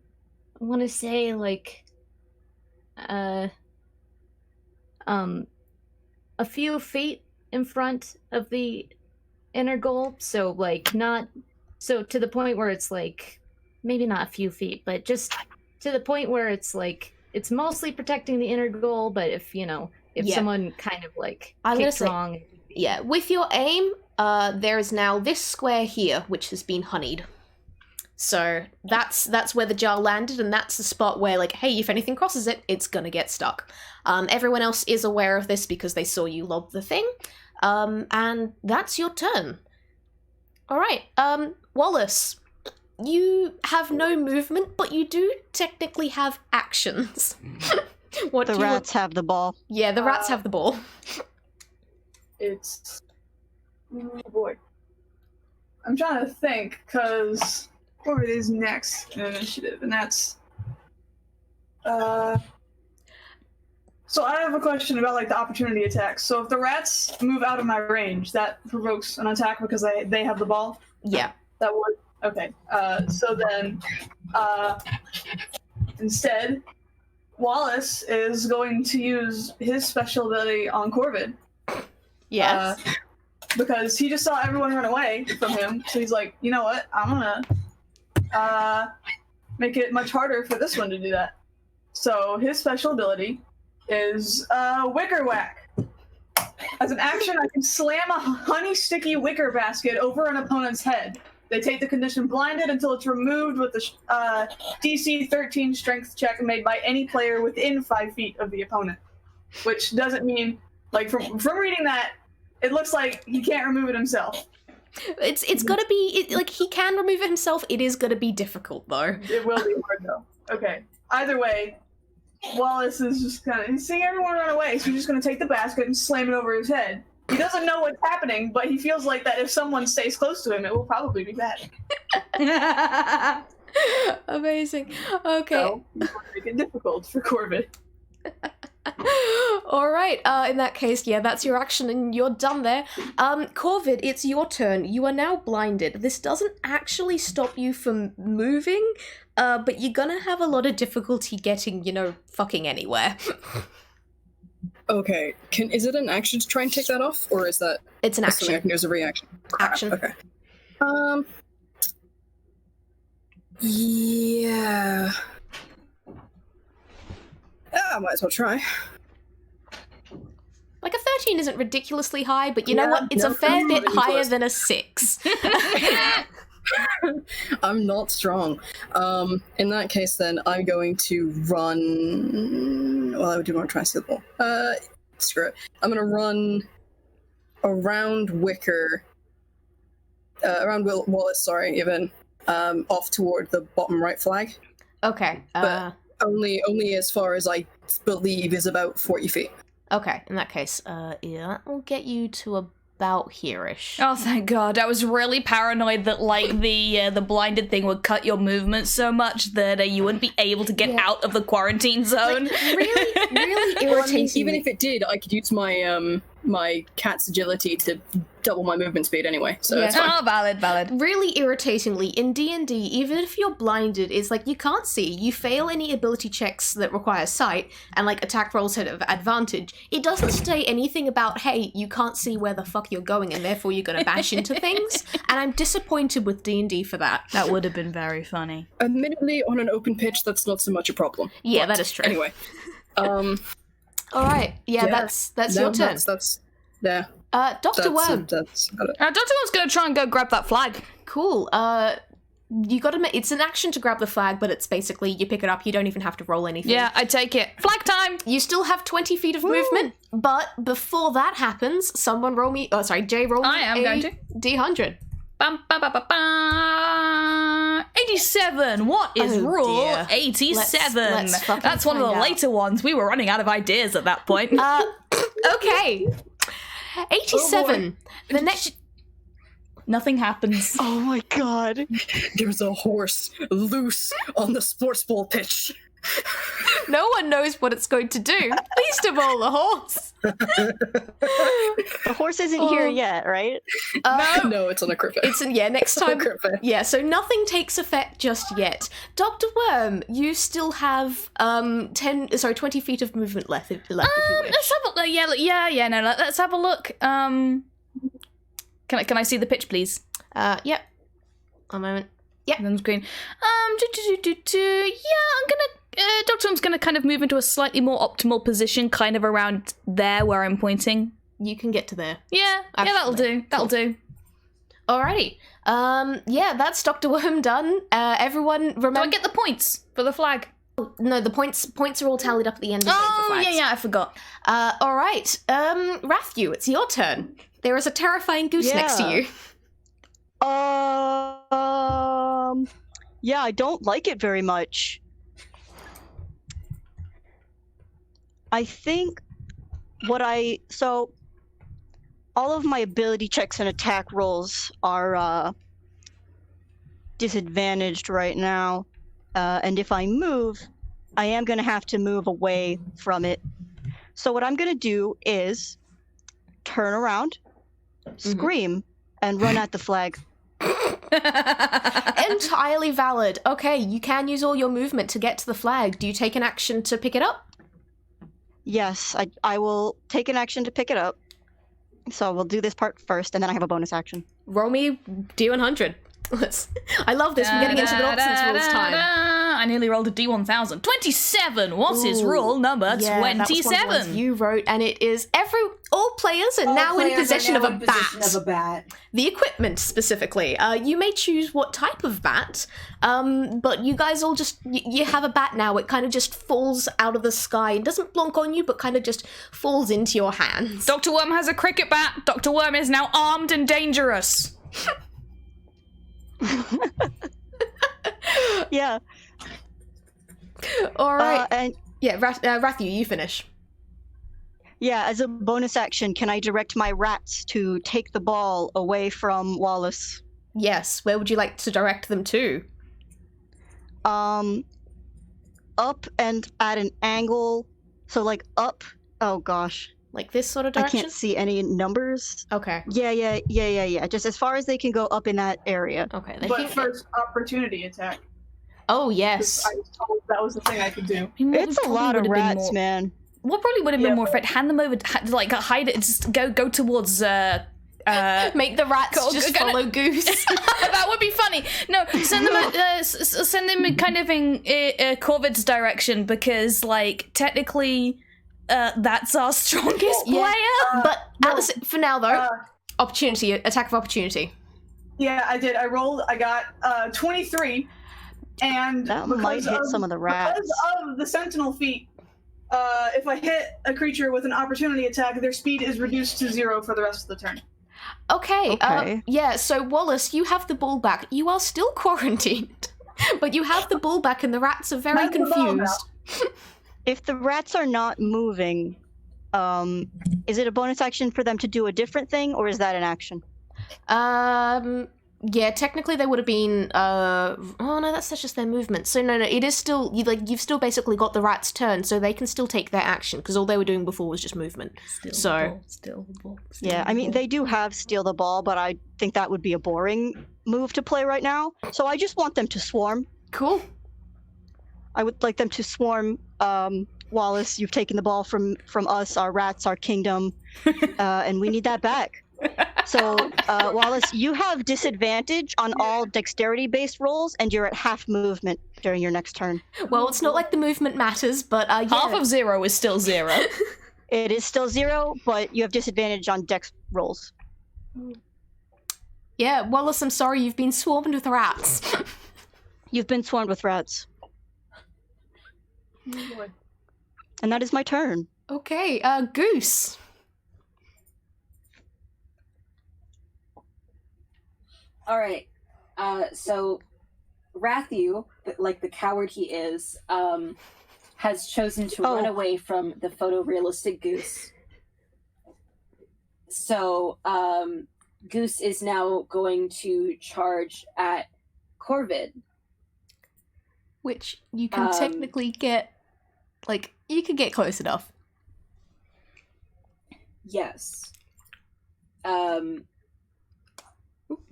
want to say, like, a few feet in front of the inner goal, so, like, not, so to the point where it's, like, maybe not a few feet, but just to the point where it's, like, it's mostly protecting the inner goal, but if, you know, if someone kind of, like, kicked wrong... Yeah, with your aim, there is now this square here, which has been honeyed. So that's where the jar landed, and that's the spot where, like, hey, if anything crosses it, it's gonna get stuck. Everyone else is aware of this because they saw you lob the thing, and that's your turn. All right, Wallace, you have no movement, but you do technically have actions. What The rats have the ball. Yeah, the rats have the ball. It's... Oh boy. I'm trying to think, because Corvid is next in initiative, and that's... So I have a question about, like, the opportunity attacks. So if the rats move out of my range, that provokes an attack because they have the ball? Yeah. That would... Okay. So then, instead, Wallace is going to use his special ability on Corvid. Yes. Because he just saw everyone run away from him, so he's like, you know what? I'm gonna make it much harder for this one to do that. So his special ability is Wicker Whack. As an action, I can slam a honey sticky wicker basket over an opponent's head. They take the condition blinded until it's removed with the DC 13 strength check made by any player within 5 feet of the opponent. Which doesn't mean, like, from reading that, it looks like he can't remove it himself. It's gotta be, like, he can remove it himself. It is gonna be difficult, though. It will be hard, though. Okay. Either way, Wallace is just he's seeing everyone run away, so he's just gonna take the basket and slam it over his head. He doesn't know what's happening, but he feels like that if someone stays close to him, it will probably be bad. Amazing. Okay. So, he's going to make it difficult for Corvid. All right. In that case, yeah, that's your action, and you're done there. Corvid, it's your turn. You are now blinded. This doesn't actually stop you from moving, but you're gonna have a lot of difficulty getting, fucking anywhere. Okay, is it an action to try and take that off, or is that... It's an action. I can do as a reaction. Action. Okay. Yeah... I might as well try. Like, a 13 isn't ridiculously high, but you know what? It's a fair bit higher than a 6. I'm not strong. In that case, then, I'm going to run... Well, I do want to try and steal the ball. Screw it. I'm going to run around Wicker... around Wallace, sorry, even. Off toward the bottom right flag. Okay. But only as far as I believe is about 40 feet. Okay, in that case, yeah, that will get you to about here-ish. Oh, thank God. I was really paranoid that, like, the blinded thing would cut your movement so much that you wouldn't be able to get out of the quarantine zone. Like, really irritating. Well, I mean, even if it did, I could use my my cat's agility to double my movement speed anyway, so it's fine. Oh, valid. Really irritatingly, in D&D, even if you're blinded, it's like you can't see. You fail any ability checks that require sight, and like attack rolls have advantage. It doesn't say anything about, hey, you can't see where the fuck you're going, and therefore you're gonna bash into things. And I'm disappointed with D&D for that. That would have been very funny. Admittedly, on an open pitch, that's not so much a problem. Yeah, but that is true. Anyway. All right. Yeah, that's your turn. That's there. Dr. Worm. That's Dr. Worm's gonna try and go grab that flag. Cool. You gotta it's an action to grab the flag, but it's basically you pick it up, you don't even have to roll anything. Yeah, I take it. Flag time! You still have 20 feet of movement, but before that happens, someone roll me, Jay roll me I am going to. D100. Bum, ba, ba, ba, ba. 82. 87. What is Oh, rule dear. 87? Let's fucking That's one of the find out. later ones. We were running out of ideas at that point. Okay. 87. The next. Nothing happens. Oh my god. There's a horse loose on the Splortsball pitch. No one knows what it's going to do. Least of all the horse. The horse isn't here yet, right? No, it's on a crit. It's next time. Yeah, so nothing takes effect just yet. Dr. Worm, you still have 20 feet of movement left if you wish. Let's have a look. Yeah. No, let's have a look. Can I see the pitch, please? Yep. A moment. Yep. And then screen. Yeah, I'm gonna. Dr. Worm's gonna kind of move into a slightly more optimal position, kind of around there where I'm pointing. You can get to there. Yeah, that'll do. That'll do. Alrighty. Yeah, that's Dr. Worm done. Everyone remember. Do I get the points for the flag? No, the points are all tallied up at the end of the flags. Yeah, I forgot. Alright. Ratthew, it's your turn. There is a terrifying goose next to you. Yeah, I don't like it very much. I think so all of my ability checks and attack rolls are disadvantaged right now. And if I move, I am going to have to move away from it. So what I'm going to do is turn around, scream, and run at the flag. Entirely valid. Okay, you can use all your movement to get to the flag. Do you take an action to pick it up? Yes, I will take an action to pick it up. So we'll do this part first, and then I have a bonus action. Roll me D100. I love this. We're getting into the nonsense rules time. I nearly rolled a D1000. 27! What is rule number 27? That was one of the ones you wrote, and it is all players are now in possession of a bat. The equipment, specifically. You may choose what type of bat, but you guys all just, you have a bat now. It kind of just falls out of the sky. It doesn't blonk on you, but kind of just falls into your hands. Dr. Worm has a cricket bat. Dr. Worm is now armed and dangerous. Yeah. All right. And yeah, Ratthew, you finish. yeah, as a bonus action, can I direct my rats to take the ball away from Wallace? Yes. Where would you like to direct them to? Up and at an angle. So like up. Oh gosh. Like this sort of direction? I can't see any numbers. Okay. Yeah. Just as far as they can go up in that area. Okay. But first, opportunity attack. Oh, yes. I was told that was the thing I could do. It's a lot of rats, man. What probably would have been more fit? Hand them over, like hide it, just go towards. Make the rats just follow Goose. That would be funny. No, send them, send them kind of in Corvid's direction because, like, technically, that's our strongest player. But for now, though, attack of opportunity. Yeah, I did. I got 23. And that might hit some of the rats. Because of the Sentinel feat, if I hit a creature with an opportunity attack, their speed is reduced to 0 for the rest of the turn. Okay. Yeah, so Wallace, you have the ball back. You are still quarantined, but you have the ball back and the rats are very confused. If the rats are not moving, is it a bonus action for them to do a different thing, or is that an action? Yeah, technically they would have been, oh no, that's just their movement. So no, it is still, you've still basically got the rat's turn, so they can still take their action, because all they were doing before was just movement. Steal the ball. Yeah, I mean, they do have steal the ball, but I think that would be a boring move to play right now. So I just want them to swarm. Cool. I would like them to swarm. Wallace, you've taken the ball from us, our rats, our kingdom, and we need that back. So, Wallace, you have disadvantage on all dexterity-based rolls, and you're at half movement during your next turn. Well, it's not like the movement matters, but yeah. Half of 0 is still 0. It is still 0, but you have disadvantage on dex rolls. Yeah, Wallace, I'm sorry, you've been swarmed with rats. You've been swarmed with rats. And that is my turn. Okay, Goose. All right. So Ratthew, like the coward he is, has chosen to run away from the photorealistic Goose. So Goose is now going to charge at Corvid. Which you can technically get, like, you could get close enough. Yes. Oop,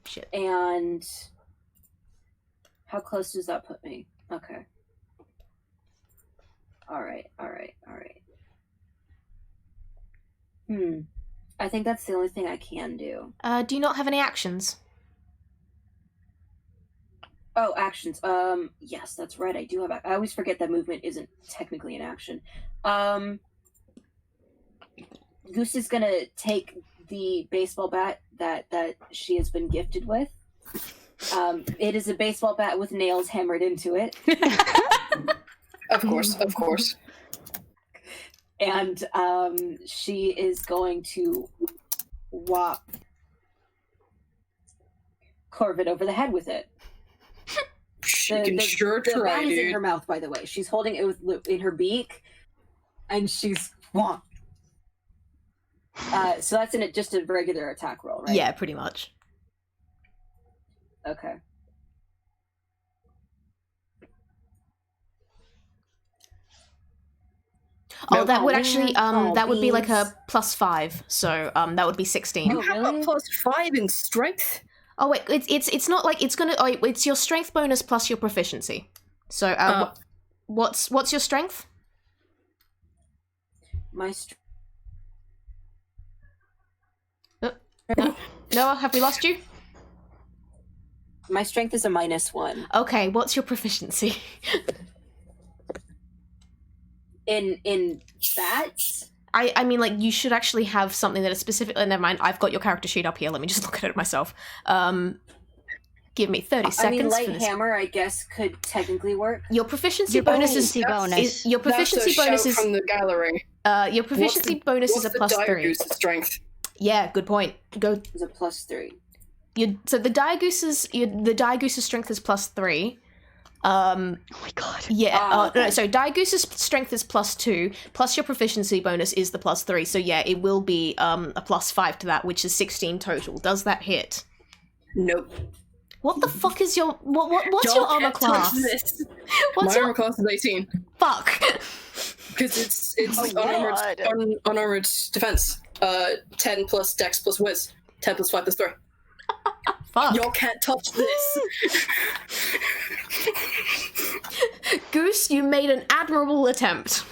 shit. And how close does that put me? Okay. All right. I think that's the only thing I can do. Do you not have any actions? Oh, actions. Yes, that's right. I do have. I always forget that movement isn't technically an action. Goose is gonna take the baseball bat that she has been gifted with. It is a baseball bat with nails hammered into it. Of course. And she is going to whop Corvid over the head with it. She can sure the try, bat is in dude. her mouth, by the way. She's holding it in her beak, and she's whomp. So that's just a regular attack roll, right? Yeah, pretty much. Okay. Oh, that would Oh, actually, man. that would be like a Beans. +5, so, that would be 16. Oh, You have really? a +5 in strength? Oh wait, it's not like it's gonna. Oh, it's your strength bonus plus your proficiency. So, what's your strength? My Noah, have we lost you? my strength is a -1. Okay, what's your proficiency? In bats? I mean, like, you should actually have something that is specific. Never mind, I've got your character sheet up here. Let me just look at it myself. Give me 30 seconds. I mean, for light this. hammer, I guess, could technically work. Your proficiency bonus is your proficiency That's a bonus shout is from the gallery. your proficiency bonus is a What's the dire +3. goose's strength? Yeah, good point. Go. It's a +3. So the Diagoose's strength is +3. Oh my god. Yeah. okay. No, so Diagoose's strength is +2, plus your proficiency bonus is the +3. So yeah, it will be a +5 to that, which is 16 total. Does that hit? Nope. What the fuck is your what's Y'all your armor can't touch class? this. What's My your armor class is 18. fuck? Because it's God. unarmored defense. 10 plus dex plus whiz. 10 plus 5 plus 3. Fuck. Y'all can't touch this. Goose, you made an admirable attempt.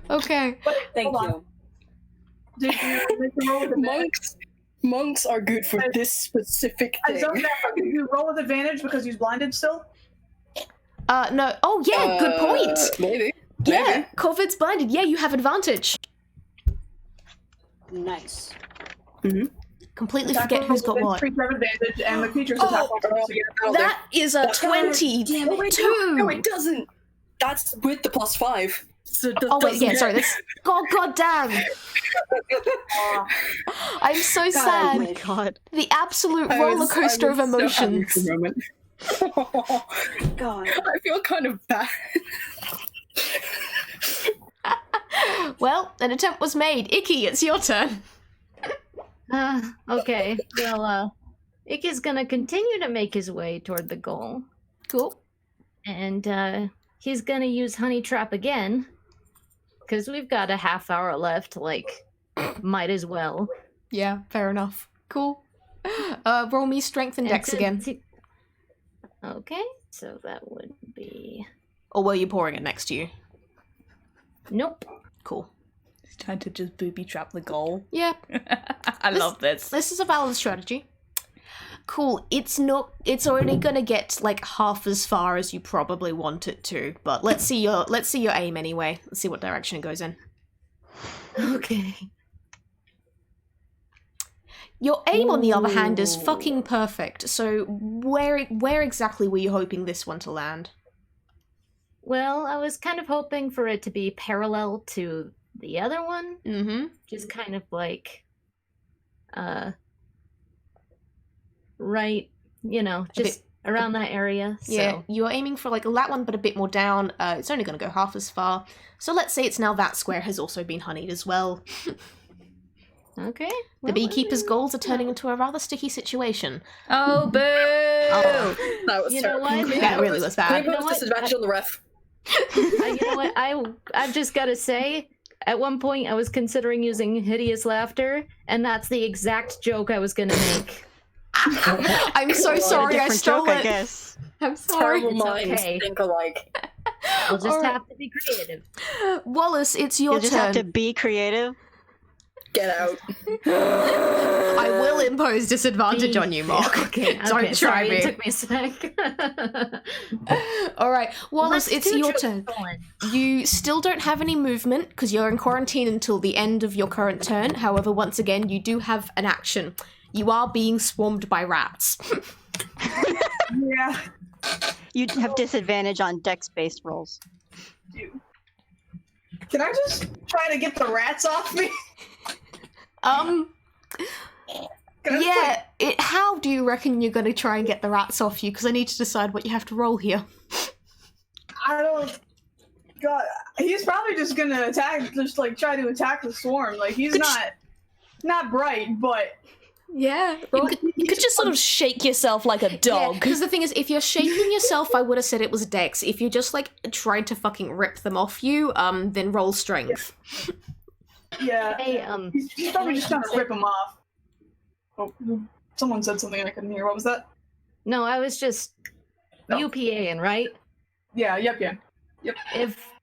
Okay. Thank Hold you. Did you make the roll with advantage? Monks are good for this specific I thing. zoned out. Did you roll with advantage because he's blinded still? No. Oh yeah, good point. Maybe. Yeah, Maybe. Corvid's blinded. Yeah, you have advantage. Nice. Completely Attack forget roll who's got with what. creature have advantage, and the creature's Oh, attack roll comes together. That is a 22. No, it doesn't. That's with the +5. So it Oh wait, doesn't yeah, sorry. hit. That's god damn. I'm so God, sad. Oh my god. The absolute I roller was coaster of so happy emotions. for a moment. God. I feel kind of bad. Well, an attempt was made. Icky, it's your turn. Okay. Well, Icky's gonna continue to make his way toward the goal, Cool. and he's gonna use Honey Trap again, because we've got a half hour left. Like, might as well. Yeah, fair enough. Cool. Roll me strength and dex And again. since Okay, so that would be Or were you pouring it next to you? nope. Cool. It's time to just booby trap the goal. Yeah, I love this. this is a valid strategy. Cool. It's only gonna get like half as far as you probably want it to, but let's see your aim anyway. Let's see what direction it goes in. Okay. Your aim, on the other hand, is fucking perfect. So where exactly were you hoping this one to land? Well, I was kind of hoping for it to be parallel to the other one, Mm-hmm. just kind of like, right, you know, just around that area. So. Yeah, you're aiming for like that one, but a bit more down. It's only going to go half as far. So let's say it's now that square has also been honeyed as well. Okay. The beekeepers' goals are turning into a rather sticky situation. Oh, boo! That was You know terrible. what? That really was bad. Can we post disadvantage on the ref? You know what? I've just got to say, at one point I was considering using hideous laughter, and that's the exact joke I was going to make. I'm so sorry I stole joke, I it. guess. I'm sorry. Terrible It's minds okay. think alike. We'll just Alright. have to be creative. Wallace, it's your You just turn. have to be creative. Get out. I will impose disadvantage on you, Mark. Okay, Don't try sorry, me. it took me a sec. Alright, Wallace, Let's it's do your truth turn. going. You still don't have any movement because you're in quarantine until the end of your current turn. However, once again, you do have an action. You are being swarmed by rats. Yeah. You have disadvantage on dex-based rolls. Can I just try to get the rats off me? Can I just, How do you reckon you're going to try and get the rats off you? Because I need to decide what you have to roll here. I don't. God, he's probably just gonna attack, just like try to attack the swarm. Like he's not bright, but Yeah. You could just sort of shake yourself like a dog. Because the thing is, if you're shaking yourself, I would have said it was dex. If you're just like trying to fucking rip them off you, then roll strength. yeah, Hey, he's probably just trying to rip him off. Oh, someone said something I couldn't hear. What was that? no, I was just No. UPAing, right? Yeah, yep.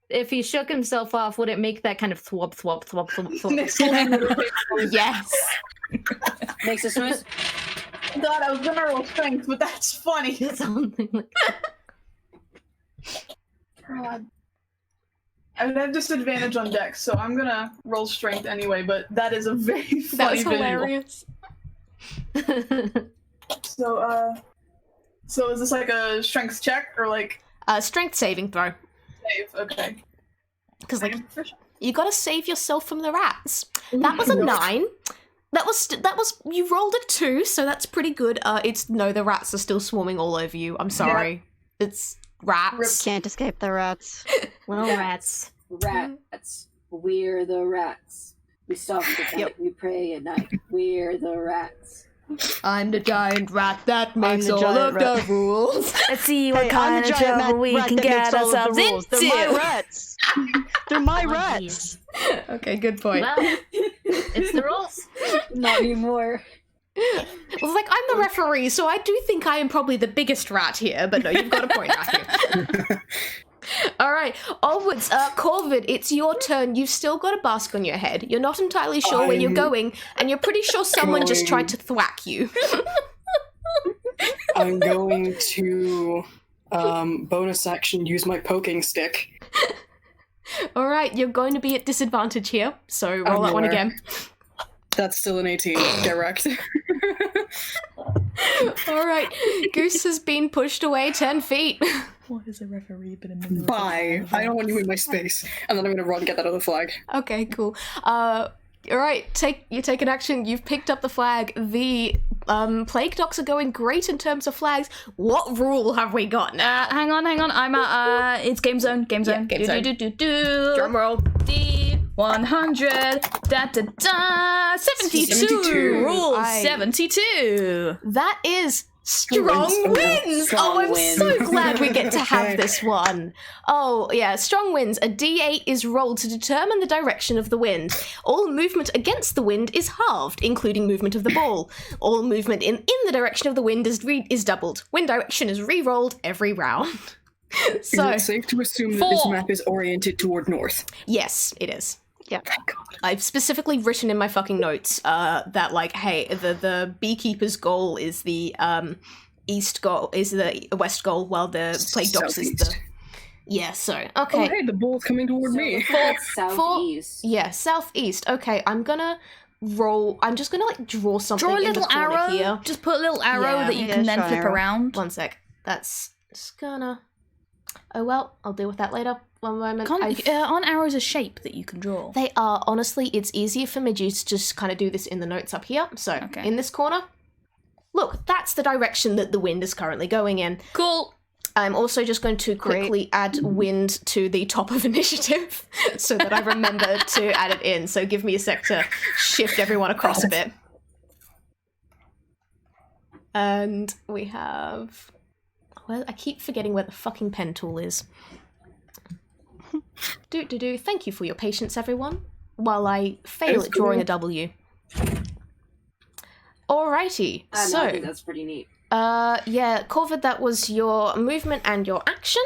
If he shook himself off, would it make that kind of thwop thwop thwop thwop thwop? Next one. Yes. Makes this noise. God, I was gonna roll strength, but that's funny. Something like God. I would have disadvantage on dex, so I'm gonna roll strength anyway, but that is a very funny That was visual. hilarious. So is this like a strength check or like Strength saving throw. save? Okay. Because like you got to save yourself from the rats. That was a 9. That was you rolled a 2, so that's pretty good. The rats are still swarming all over you. I'm sorry. It's rats. Can't escape the rats. well, rats. Rats. We're the rats. We stalk at night. We pray at night. We're the rats. I'm the giant rat that makes the all giant of rat. the rules. Let's see what Hey, I'm kind the of giant trouble we rat can that get makes all of the ourselves rules. into. They're my rats. They're my Oh, rats. Okay, good point. Well, it's the rules. Not anymore. Well, like, I'm the referee, so I do think I am probably the biggest rat here, but no, you've got a point, Ratthew. Alright, onwards. Corvid, it's your turn. You've still got a mask on your head. You're not entirely sure where you're going, and you're pretty sure someone just tried to thwack you. I'm going to bonus action use my poking stick. Alright, you're going to be at disadvantage here, so roll that one aware. again. That's still an 18. Get wrecked. Alright, Goose has been pushed away 10 feet. What is a referee but a member? Bye. I don't want you in my space. And then I'm gonna run and get that other flag. Okay, cool. Alright, you take an action. You've picked up the flag. The plague docs are going great in terms of flags. What rule have we got now? Hang on. I'm at, it's game zone. Game zone. game zone. Do. Drum roll. D100. Da. 72. 72. Rule I- 72. That is strong Strong winds. Strong Oh, I'm winds. so glad we get to have this one. Oh, yeah, strong winds. A D8 is rolled to determine the direction of the wind. All movement against the wind is halved, including movement of the ball. All movement in the direction of the wind is doubled. Wind direction is re-rolled every round. Is So, it safe to assume that this 4. map is oriented toward north? yes, it is. Thank God. I've specifically written in my fucking notes that, like, hey, the beekeeper's goal is the east goal, is the west goal, while the plague docs is the... Southeast. Yeah, so, Oh, okay. hey, the bull's coming toward me. Southeast. Yeah, southeast. Okay, I'm just gonna, like, draw something Draw a in little the corner arrow. here. Just put a little arrow Yeah. that you Yeah, can then draw an flip arrow. around. One sec. That's just gonna... Oh, well, I'll deal with that later. One moment. Aren't arrows a shape that you can draw? They are. Honestly, it's easier for me to just kind of do this in the notes up here. So, Okay. in this corner, look, that's the direction that the wind is currently going in. Cool. I'm also just going to quickly add wind to the top of initiative so that I remember to add it in. So give me a sec to shift everyone across a bit. And we have... Well, I keep forgetting where the fucking pen tool is. Thank you for your patience, everyone, while I fail at drawing a W. Alrighty, so... I think that's pretty neat. Yeah, Corvid, that was your movement and your action.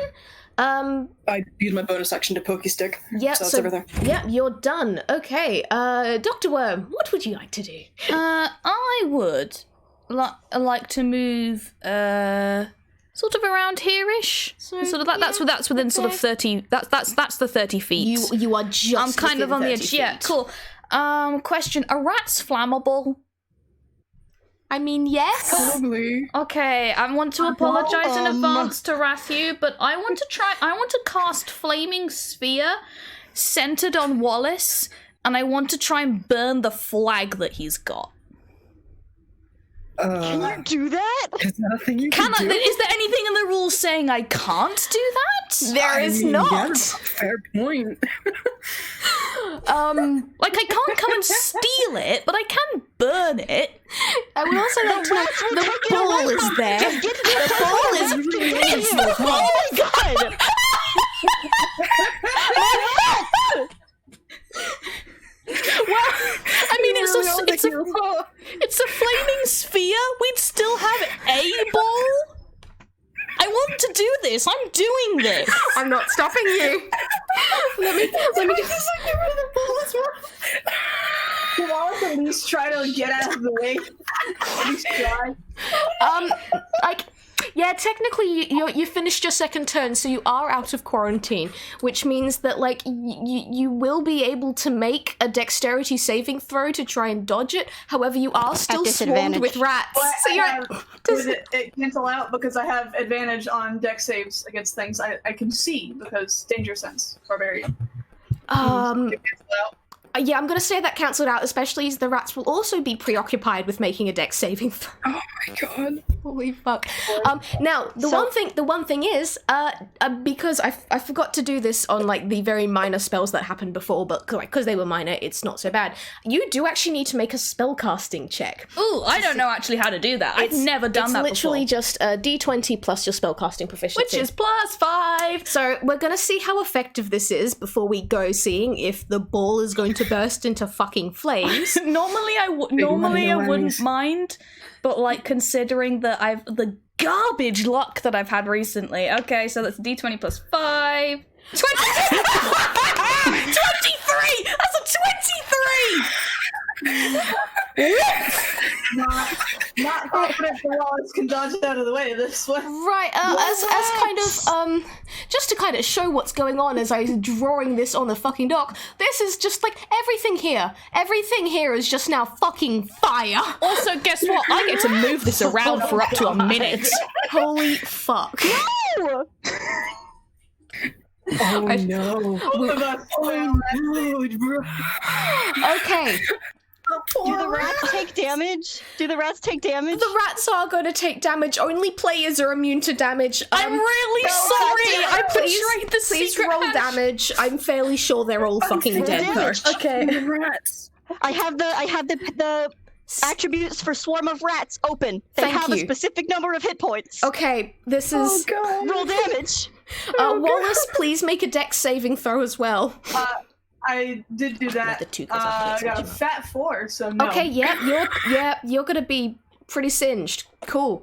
I used my bonus action to pokey stick. Yeah, so that's everything. Yeah, you're done. Okay, Dr. Worm, what would you like to do? I would like to move, sort of around here-ish. So sort of that's within sort of 30. That's the 30 feet. You are just. I'm kind of on the edge. Feet. Yeah, cool. Question: are rats flammable? I mean, yes. Probably. Okay, I want to apologize in advance to Ratthew, but I want to cast Flaming Sphere centered on Wallace, and I want to try and burn the flag that he's got. Can you do that? Is that a thing you can do? Is there anything in the rules saying I can't do that? There is not. Yeah, fair point. Like I can't come and steal it, but I can burn it. I would also like to know the ball is there. The ball is oh my god! Well, I mean, it's a flaming sphere. We'd still have a ball. I want to do this. I'm doing this. I'm not stopping you. Let me just Get rid of the ball as well. Can Wallace at least try to get out of the way? At least try. Yeah, technically you finished your second turn, so you are out of quarantine, which means that like you will be able to make a dexterity saving throw to try and dodge it. However, you are still swarmed with rats. But So does it cancel out because I have advantage on dex saves against things I can see because danger sense barbarian. It cancel out. Yeah, I'm gonna say that cancelled out, especially as the rats will also be preoccupied with making a dex saving throw. Oh my god. Holy fuck. Now, the one thing is, because I forgot to do this on, like, the very minor spells that happened before, but because they were minor, it's not so bad. You do actually need to make a spellcasting check. Ooh, I don't know actually how to do that. I've never done that before. It's literally just a d20 plus your spellcasting proficiency. Which is +5. So we're gonna see how effective this is before we go seeing if the ball is going to burst into fucking flames. Normally I wouldn't mind, but like considering that I've the garbage luck that I've had recently. Okay, so that's d20 plus 5. 23! That's a 23! Not confident that Wallace can dodge out of the way of this one. Right, as kind of, just to kind of show what's going on as I'm drawing this on the fucking dock, this is just like everything here is just now fucking fire. Also, guess what? I get to move this around for up to a minute. Holy fuck. No! Oh no. Okay. Do the rats take damage? The rats are going to take damage. Only players are immune to damage. I'm really sorry. I betrayed the Please secret roll hash. damage. I'm fairly sure they're all fucking dead though. Okay. Rats. I have the attributes for swarm of rats open. They Thank have you. a specific number of hit points. Okay, this is... Roll damage. Wallace, please make a dex saving throw as well. I did do that. The 2 goes up I against got a each fat 4, so no. Okay, you're gonna be pretty singed. Cool.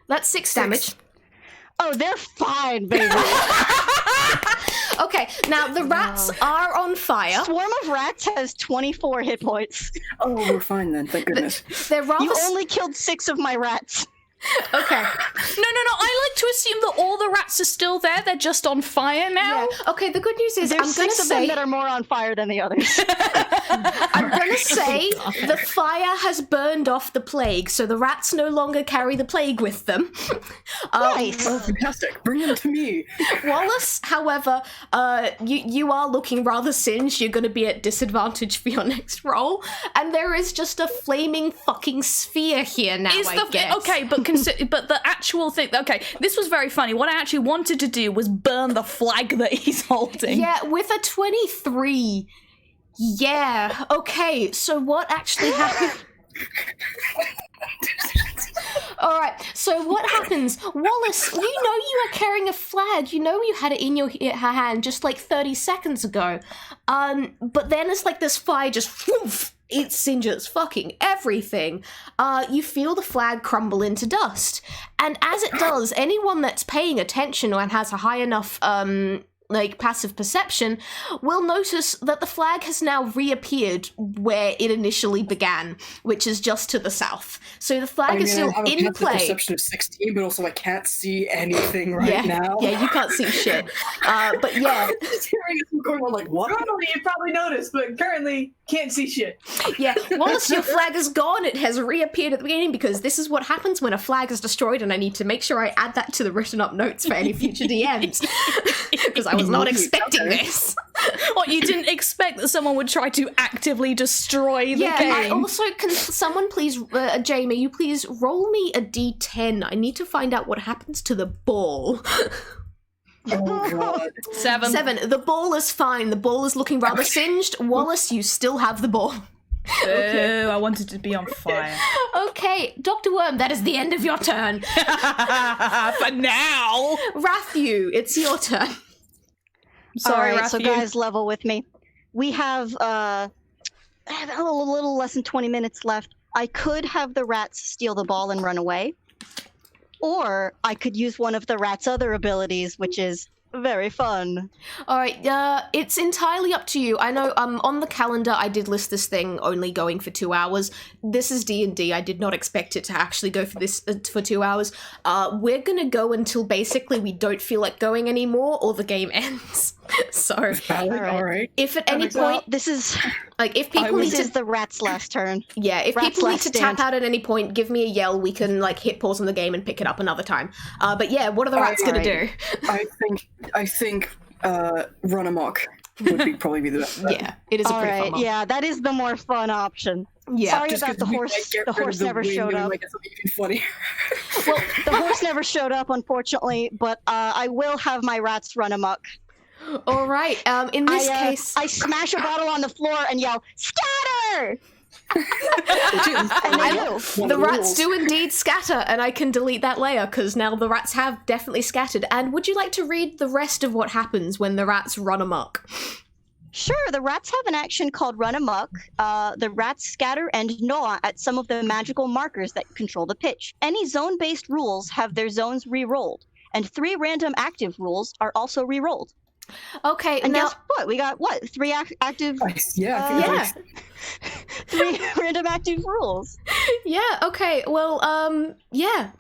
That's 6 damage. Oh, they're fine, baby. Okay, now the rats are on fire. Swarm of rats has 24 hit points. Oh, we're fine then, thank goodness. They're rather... You only killed 6 of my rats. Okay. No. I like to assume that all the rats are still there. They're just on fire now. Yeah. Okay, the good news is There's I'm gonna 6 of say... them that are more on fire than the others. I'm gonna say the fire has burned off the plague, so the rats no longer carry the plague with them. Nice. Oh, fantastic. Bring him to me. Wallace, however, you are looking rather singed. You're gonna be at disadvantage for your next roll, and there is just a flaming fucking sphere here now, I guess. Okay, but but the actual thing... Okay, this was very funny. What I actually wanted to do was burn the flag that he's holding. Yeah, with a 23. Yeah, okay, so what actually happened? Alright, so what happens? Wallace, you know you are carrying a flag. You know you had it in your hand just like 30 seconds ago. But then it's like this fire just... woof, it singes fucking everything. You feel the flag crumble into dust. And as it does, anyone that's paying attention and has a high enough, passive perception will notice that the flag has now reappeared where it initially began, which is just to the south. So the flag is still in I have a play. perception of 16, but also I can't see anything right now. Yeah, you can't see shit. But yeah. Just hearing this going on like, what? Normally you probably noticed, but currently can't see shit. Yeah, Wallace, your flag is gone. It has reappeared at the beginning because this is what happens when a flag is destroyed, and I need to make sure I add that to the written up notes for any future DMs. Because I was not expecting this. What, you didn't expect that someone would try to actively destroy the Yeah, game? I also, can someone please, Jay, may you please roll me a d10? I need to find out what happens to the ball. Oh, God. 7. 7. The ball is fine. The ball is looking rather singed. Wallace, you still have the ball. Oh, I wanted to be on fire. Okay, Dr. Worm, that is the end of your turn. For now. Ratthew, it's your turn. Sorry, All right, so Ratthew. guys, level with me. We have a little less than 20 minutes left. I could have the rats steal the ball and run away, or I could use one of the rats' other abilities, which is very fun. All right, it's entirely up to you. I know on the calendar I did list this thing only going for 2 hours. This is D&D. I did not expect it to actually go for this for 2 hours. We're gonna go until basically we don't feel like going anymore or the game ends. So, All right. if at any point, This is if people need this is to, the rat's last turn. yeah, if Rat's people need last to stand. tap out at any point, give me a yell. We can hit pause on the game and pick it up another time. But yeah, what are the rats gonna do? I think run amok would probably be the best. Yeah, it is a All pretty right, fun one. yeah, that is the more fun option. Yeah. Sorry Just about 'cause the we horse. might get The rid of horse the never wind showed and up. might get something even funnier. Well, the horse never showed up, unfortunately, but I will have my rats run amok. All right. In this case, I smash a bottle on the floor and yell, "Scatter!" And they do. the rats do indeed scatter, and I can delete that layer because now the rats have definitely scattered. And would you like to read the rest of what happens when the rats run amok? Sure, the rats have an action called Run Amok. The rats scatter and gnaw at some of the magical markers that control the pitch. Any zone-based rules have their zones re-rolled, and 3 random active rules are also re-rolled. Okay, And now guess what? We got, 3 active... Yeah, I think yeah, that's 3 random active rules. yeah. Okay, well, yeah.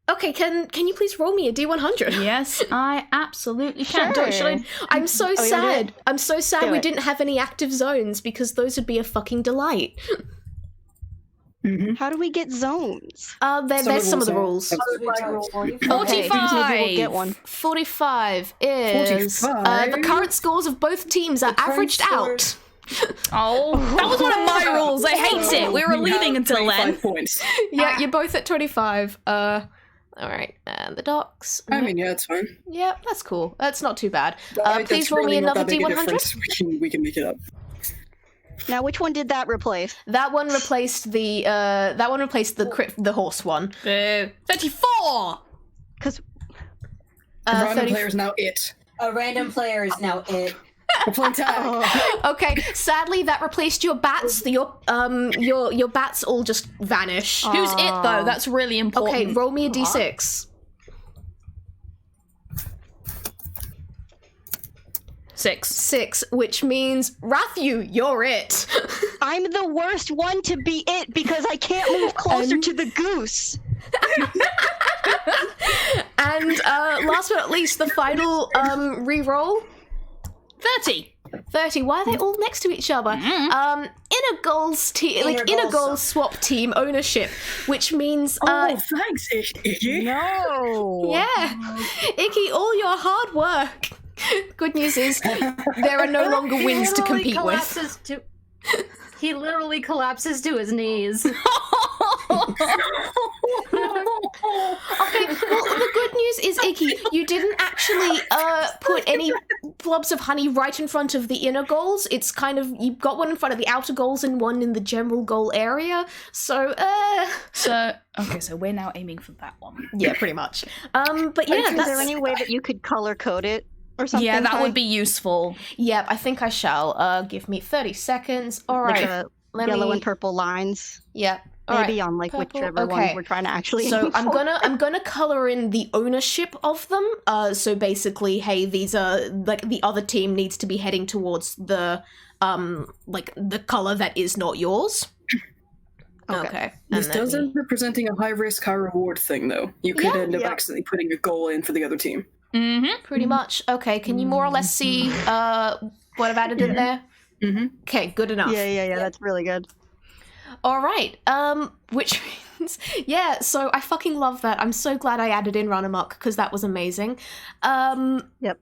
Okay, can you please roll me a D100? Yes, I absolutely can. Do it, shall I? I'm so you wanna do sad. it? I'm so sad Do we it. didn't have any active zones because those would be a fucking delight. How do we get zones? There's some of the rules. Okay, 45. maybe we'll get one. 45 is 45? the current scores of both teams are averaged out. Oh, that was one of my rules. I hate it. We were leaving until 25 then. points. Yeah, you're both at 25. All right, and the docs. I mean, yeah, it's fine. Yeah, that's cool. That's not too bad. That's Please roll me really not another that big a D100. difference. We can make it up. Now, which one did that replace? That one replaced the the horse one. 34. Because Random 30 player is now it. A random player is now it. We're playing tag. Okay, sadly that replaced your bats. Your bats all just vanish. Who's it though? That's really important. Okay, roll me a d6. 6, which means Ratthew, you're it. I'm the worst one to be it because I can't move closer to the goose. And last but not least, the final re-roll. 30. 30. Why are they all next to each other? Inner goals team, like inner goals swap team ownership, which means thanks, Icky. No. yeah, Icky, all your hard work. Good news is there are no longer wins to compete with. He literally collapses to his knees. Okay, well, the good news is, Icky, you didn't actually put any blobs of honey right in front of the inner goals. It's kind of, you've got one in front of the outer goals and one in the general goal area. So we're now aiming for that one. yeah, pretty much. But yeah, Is there any way that you could color code it or something? Yeah, that would be useful. Yep, I think I shall. Give me 30 seconds. All right. Like yellow and purple lines. Yep. All Maybe right. on like Purple, whichever okay. one we're trying to actually. So aim I'm for. gonna color in the ownership of them. So basically, hey, these are like the other team needs to be heading towards the like the color that is not yours. Okay. This And then does end up presenting a high risk, high reward thing, though. You could end up yeah. accidentally putting a goal in for the other team. pretty much. Okay. Can you more or less see what I've added in there? Okay. Good enough. Yeah. That's really good. All right. Which means, yeah. So I fucking love that. I'm so glad I added in Run Amok because that was amazing. Yep.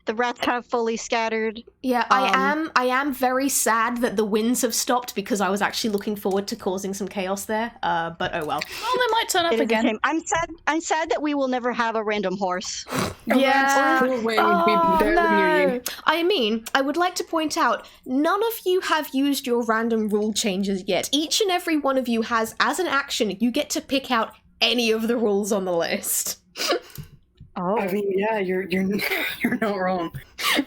The rats have fully scattered. Yeah, I am very sad that the winds have stopped because I was actually looking forward to causing some chaos there. But oh well. Well, they might turn up It is a again. shame. I'm sad that we will never have a random horse. Yeah. Poor Wayne, we barely knew you. I mean, I would like to point out, none of you have used your random rule changes yet. Each and every one of you has, as an action, you get to pick out any of the rules on the list. Oh, I mean, yeah, you're not wrong.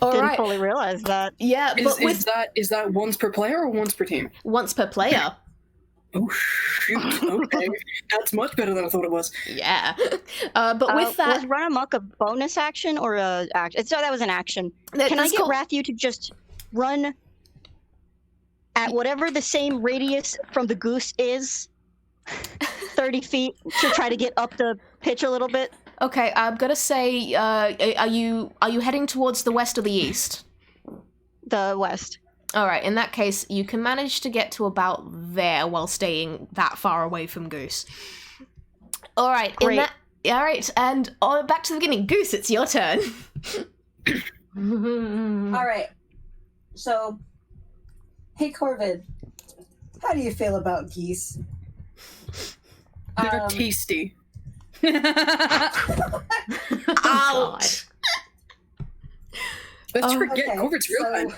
All didn't right. fully realize that. Yeah, but with Is that once per player or once per team? once per player. Oh shoot! Okay, that's much better than I thought it was. Yeah. But with that, was Run Amok a bonus action or a action? So that was an action. Can I it's get called- Ratthew to just run at whatever the same radius from the goose is, 30 feet, to try to get up the pitch a little bit? Okay, I'm gonna say, are you heading towards the west or the east? The west. All right. In that case, you can manage to get to about there while staying that far away from Goose. All right. Great. All right, and back to the beginning. Goose, it's your turn. All right. So, hey Corvid, how do you feel about geese? They're tasty. Ouch. Let's forget Okay, Corvid's real time.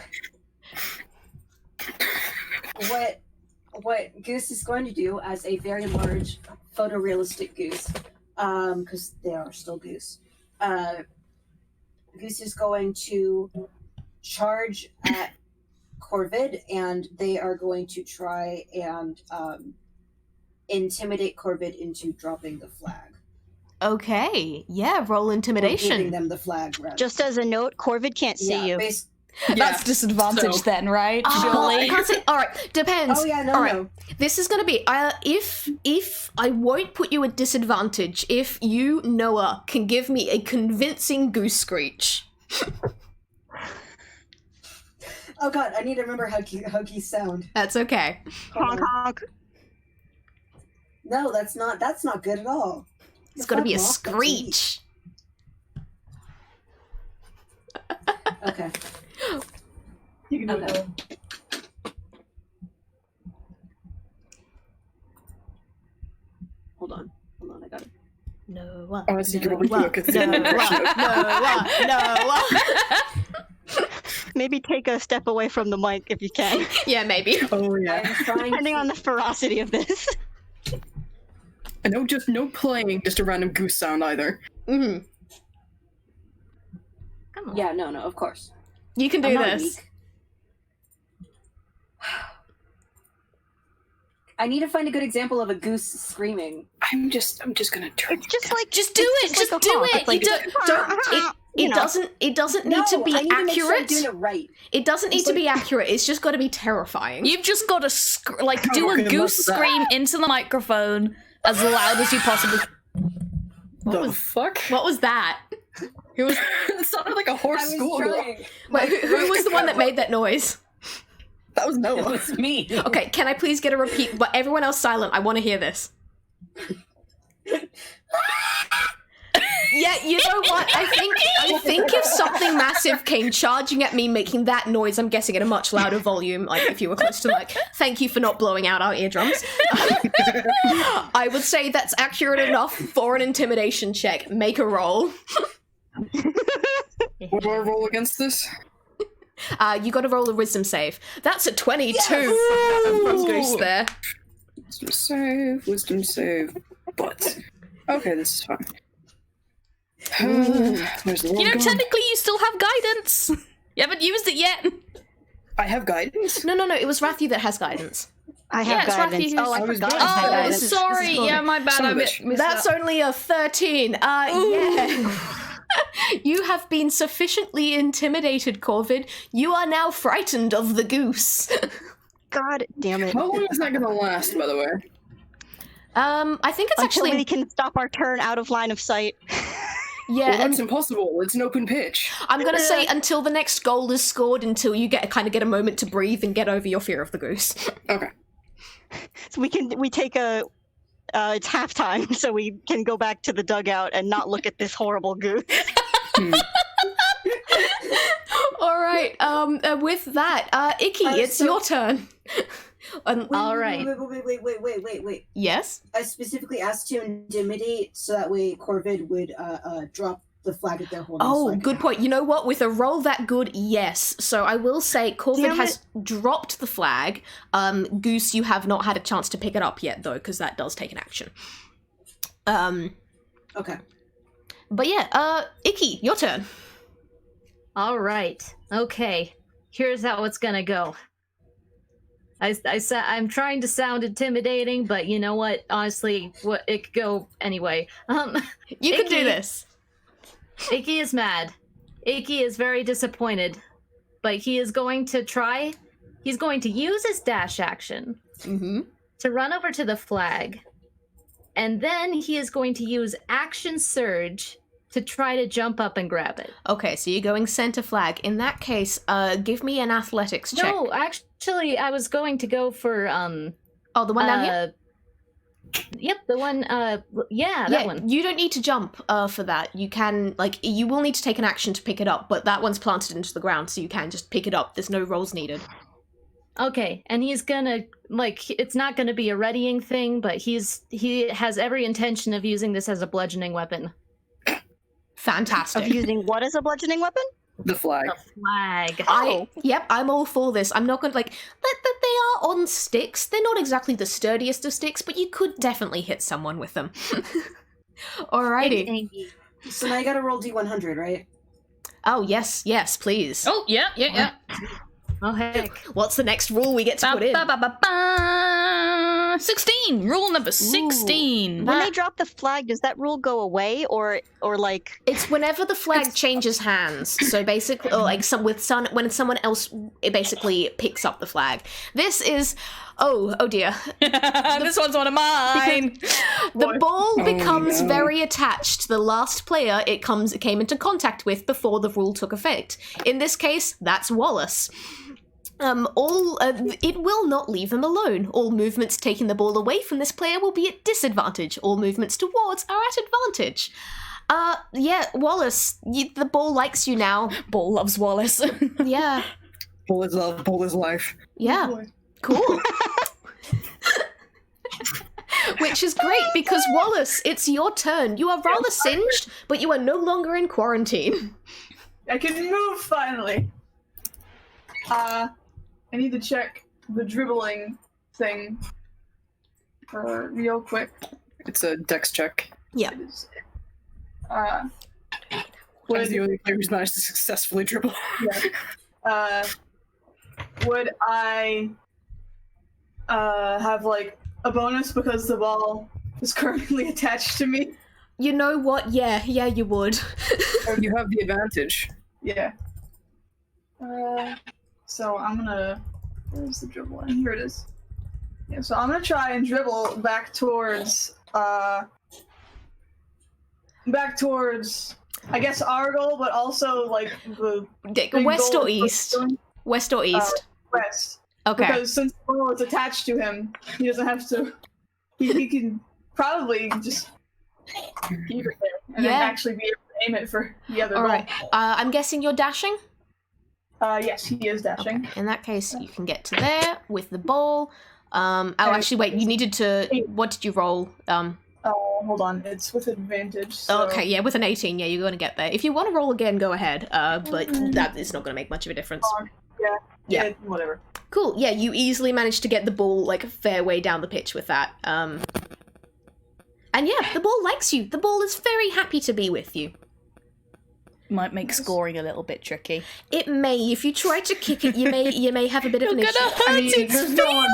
What Goose is going to do as a very large photorealistic goose, because they are still goose, Goose is going to charge at Corvid, and they are going to try and intimidate Corvid into dropping the flag. Okay. Yeah. Roll Or intimidation. giving them the flag, rather. Just as a note, Corvid can't see you. That's disadvantage so- then, right? Oh, I Surely. can't say. All right, depends. Oh yeah, no, All right. no. This is gonna be if I won't put you at disadvantage if you, Noah, can give me a convincing goose screech. Oh god, I need to remember how geese sound. That's okay. Honk honk. No, that's not good at all. It's gonna be a Fuck off, that's easy. screech. Okay. You can do it. Hold on, I got it. Noah. I was secretly Noah. look at the Noah. Maybe take a step away from the mic if you can, Yeah, maybe. Oh yeah. I'm trying depending to... on the ferocity of this. And no playing just a random goose sound either. Mm-hmm. Come on. Yeah, no, of course. You can do I'm not this. weak. I need to find a good example of a goose screaming. I'm just gonna turn. It's just like Just do it. Just like a do honk. it. It's like You don't. you It know. doesn't. It doesn't need to be I need to make sure I'm accurate. doing it right. It doesn't need It's to be like- accurate. It's just got to be terrifying. You've just got to do a good goose luck with that. scream into the microphone as loud as you possibly. The fuck? What was that? Who was? It sounded like a horse I was school. trying. Wait, who was the one that made that noise? That was It Noah. was me. Okay, can I please get a repeat? But everyone else silent. I want to hear this. Yeah, you know what? I think if something massive came charging at me, making that noise, I'm guessing at a much louder volume, like if you were close to like, thank you for not blowing out our eardrums. I would say that's accurate enough for an intimidation check. Make a roll. What do I roll against this? You got to roll a wisdom save. That's a 22 from Goose there. Wisdom save. But okay, this is fine. Where's the roll You know, going? technically you still have guidance. You haven't used it yet. I have guidance. No, it was Ratthew that has guidance. I Yeah, have it's guidance. Ratthew who's- Oh, I I was forgot. going I had Oh, guidance. sorry. Yeah, my bad. Son I of a missed That's that. only a 13. Yeah. You have been sufficiently intimidated, Corvid. You are now frightened of the goose. God damn it. How long is that gonna last, by the way? I think it's Until actually we can stop our turn out of line of sight. yeah. Well, and that's impossible. It's an open pitch. I'm gonna say until the next goal is scored, until you get a moment to breathe and get over your fear of the goose. Okay. So we take a it's halftime, so we can go back to the dugout and not look at this horrible goose. All right. With that, Icky, it's so- your turn. All right. Wait. Yes. I specifically asked to intimidate so that way Corvid would drop the flag that they're holding. so I Oh, can good have point. You know what? With a roll that good, yes. So I will say Corvid Damn has dropped the flag. Goose, you have not had a chance to pick it up yet, though, because that does take an action. it. Okay. But yeah, Icky, your turn. All right. Okay. Here's how it's gonna go. I'm trying to sound intimidating, but you know what? Honestly, it could go anyway. You can do Icky. this. Icky is mad. Icky is very disappointed, but he is going to try. He's going to use his dash action Mm-hmm. to run over to the flag, and then he is going to use action surge to try to jump up and grab it. Okay, so you're going center flag. In that case, give me an athletics check. No, actually, I was going to go for Oh, the one down here? Yep, the one. Yeah, that one. You don't need to jump for that. You can, you will need to take an action to pick it up, but that one's planted into the ground, so you can just pick it up. There's no rolls needed. Okay, and he's gonna it's not gonna be a readying thing, but he has every intention of using this as a bludgeoning weapon. Fantastic. Of using what as a bludgeoning weapon? The flag. The flag. Yep, I'm all for this. I'm not going to, they are on sticks. They're not exactly the sturdiest of sticks, but you could definitely hit someone with them. Alrighty. So now I gotta roll D100, right? Oh, yes, please. Oh, yeah. Oh heck. What's the next rule we get to put in? 16. Rule number 16. When they drop the flag, does that rule go away, or like? It's whenever the flag changes hands. So basically, or when someone else basically picks up the flag. This is, oh dear. This one's one of mine. The ball becomes no. very attached to the last player it came into contact with before the rule took effect. In this case, that's Wallace. It will not leave him alone. All movements taking the ball away from this player will be at disadvantage. All movements towards are at advantage. Wallace, the ball likes you now. Ball loves Wallace. Yeah. Bull is love, bull is life. Yeah. Boy. Cool. Which is great because Wallace, it's your turn. You are rather singed, but you are no longer in quarantine. I can move finally. I need to check the dribbling thing real quick. It's a dex check. Yeah. It is, I'm the only player who's managed to successfully dribble. would I have a bonus because the ball is currently attached to me? You know what? Yeah, you would. You have the advantage. Yeah. So I'm gonna. Where's the dribble? Here it is. Yeah. So I'm gonna try and dribble back towards. I guess our goal, but also like the big West goal or is east? going West or east? west. Okay. Because since the ball is attached to him, he doesn't have to. He can probably just keep it there and then actually be able to aim it for the other All goal. right. I'm guessing you're dashing? Yes, he is dashing. Okay. In that case, you can get to there with the ball. Actually, wait. You needed to. What did you roll? Hold on. It's with advantage. So... Okay, yeah, with an 18, yeah, you're going to get there. If you want to roll again, go ahead. But that is not going to make much of a difference. Yeah, whatever. Cool. Yeah, you easily managed to get the ball like a fair way down the pitch with that. And yeah, the ball likes you. The ball is very happy to be with you. Might make scoring a little bit tricky. It may. If you try to kick it, you may have a bit of an issue. You're gonna hurt its there's no one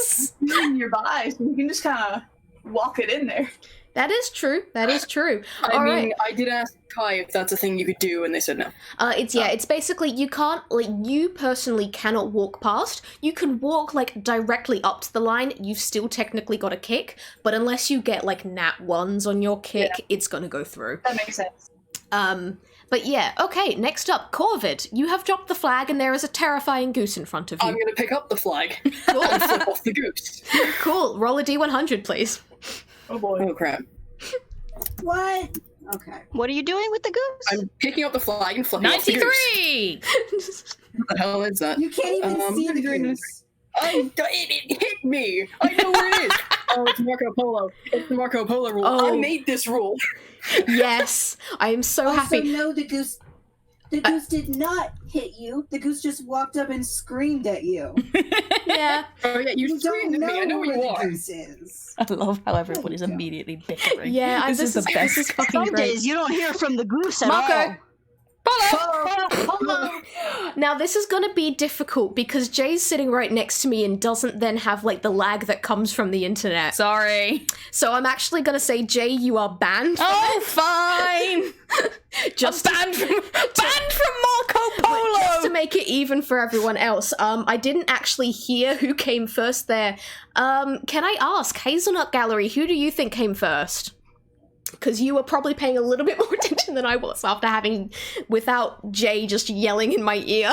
feelings! nearby, so you can just kind of walk it in there. That is true. That is true. I mean, I did ask Kai if that's a thing you could do, and they said no. It's basically you can't, like, you personally cannot walk past. You can walk, like, directly up to the line. You've still technically got a kick, but unless you get, like, nat ones on your kick, it's gonna go through. That makes sense. But yeah, okay, next up, Corvid. You have dropped the flag and there is a terrifying goose in front of you. I'm gonna pick up the flag and flip off the goose. Cool, roll a d100, please. Oh boy. Oh crap. What? Okay. What are you doing with the goose? I'm picking up the flag and flipping off the goose. 93! What the hell is that? You can't even see the goose. It hit me! I know where it is! Oh, it's Marco Polo. It's the Marco Polo rule. Oh. I made this rule. Yes, I am so happy. No, the goose did not hit you. The goose just walked up and screamed at you. Yeah. Oh yeah, you screamed at me. I know where you the are. goose is. I love how everybody's immediately bickering. Yeah, this is the best. This is fucking Some great. days you don't hear from the goose at Marco. all. Now this is gonna be difficult because Jay's sitting right next to me and doesn't then have like the lag that comes from the internet. Sorry. So I'm actually gonna say, Jay, you are banned. Oh, fine. Just banned from Marco Polo. Just to make it even for everyone else. I didn't actually hear who came first there. Can I ask, Hazelnut Gallery, who do you think came first? Because you were probably paying a little bit more attention than I was after having, without Jay just yelling in my ear.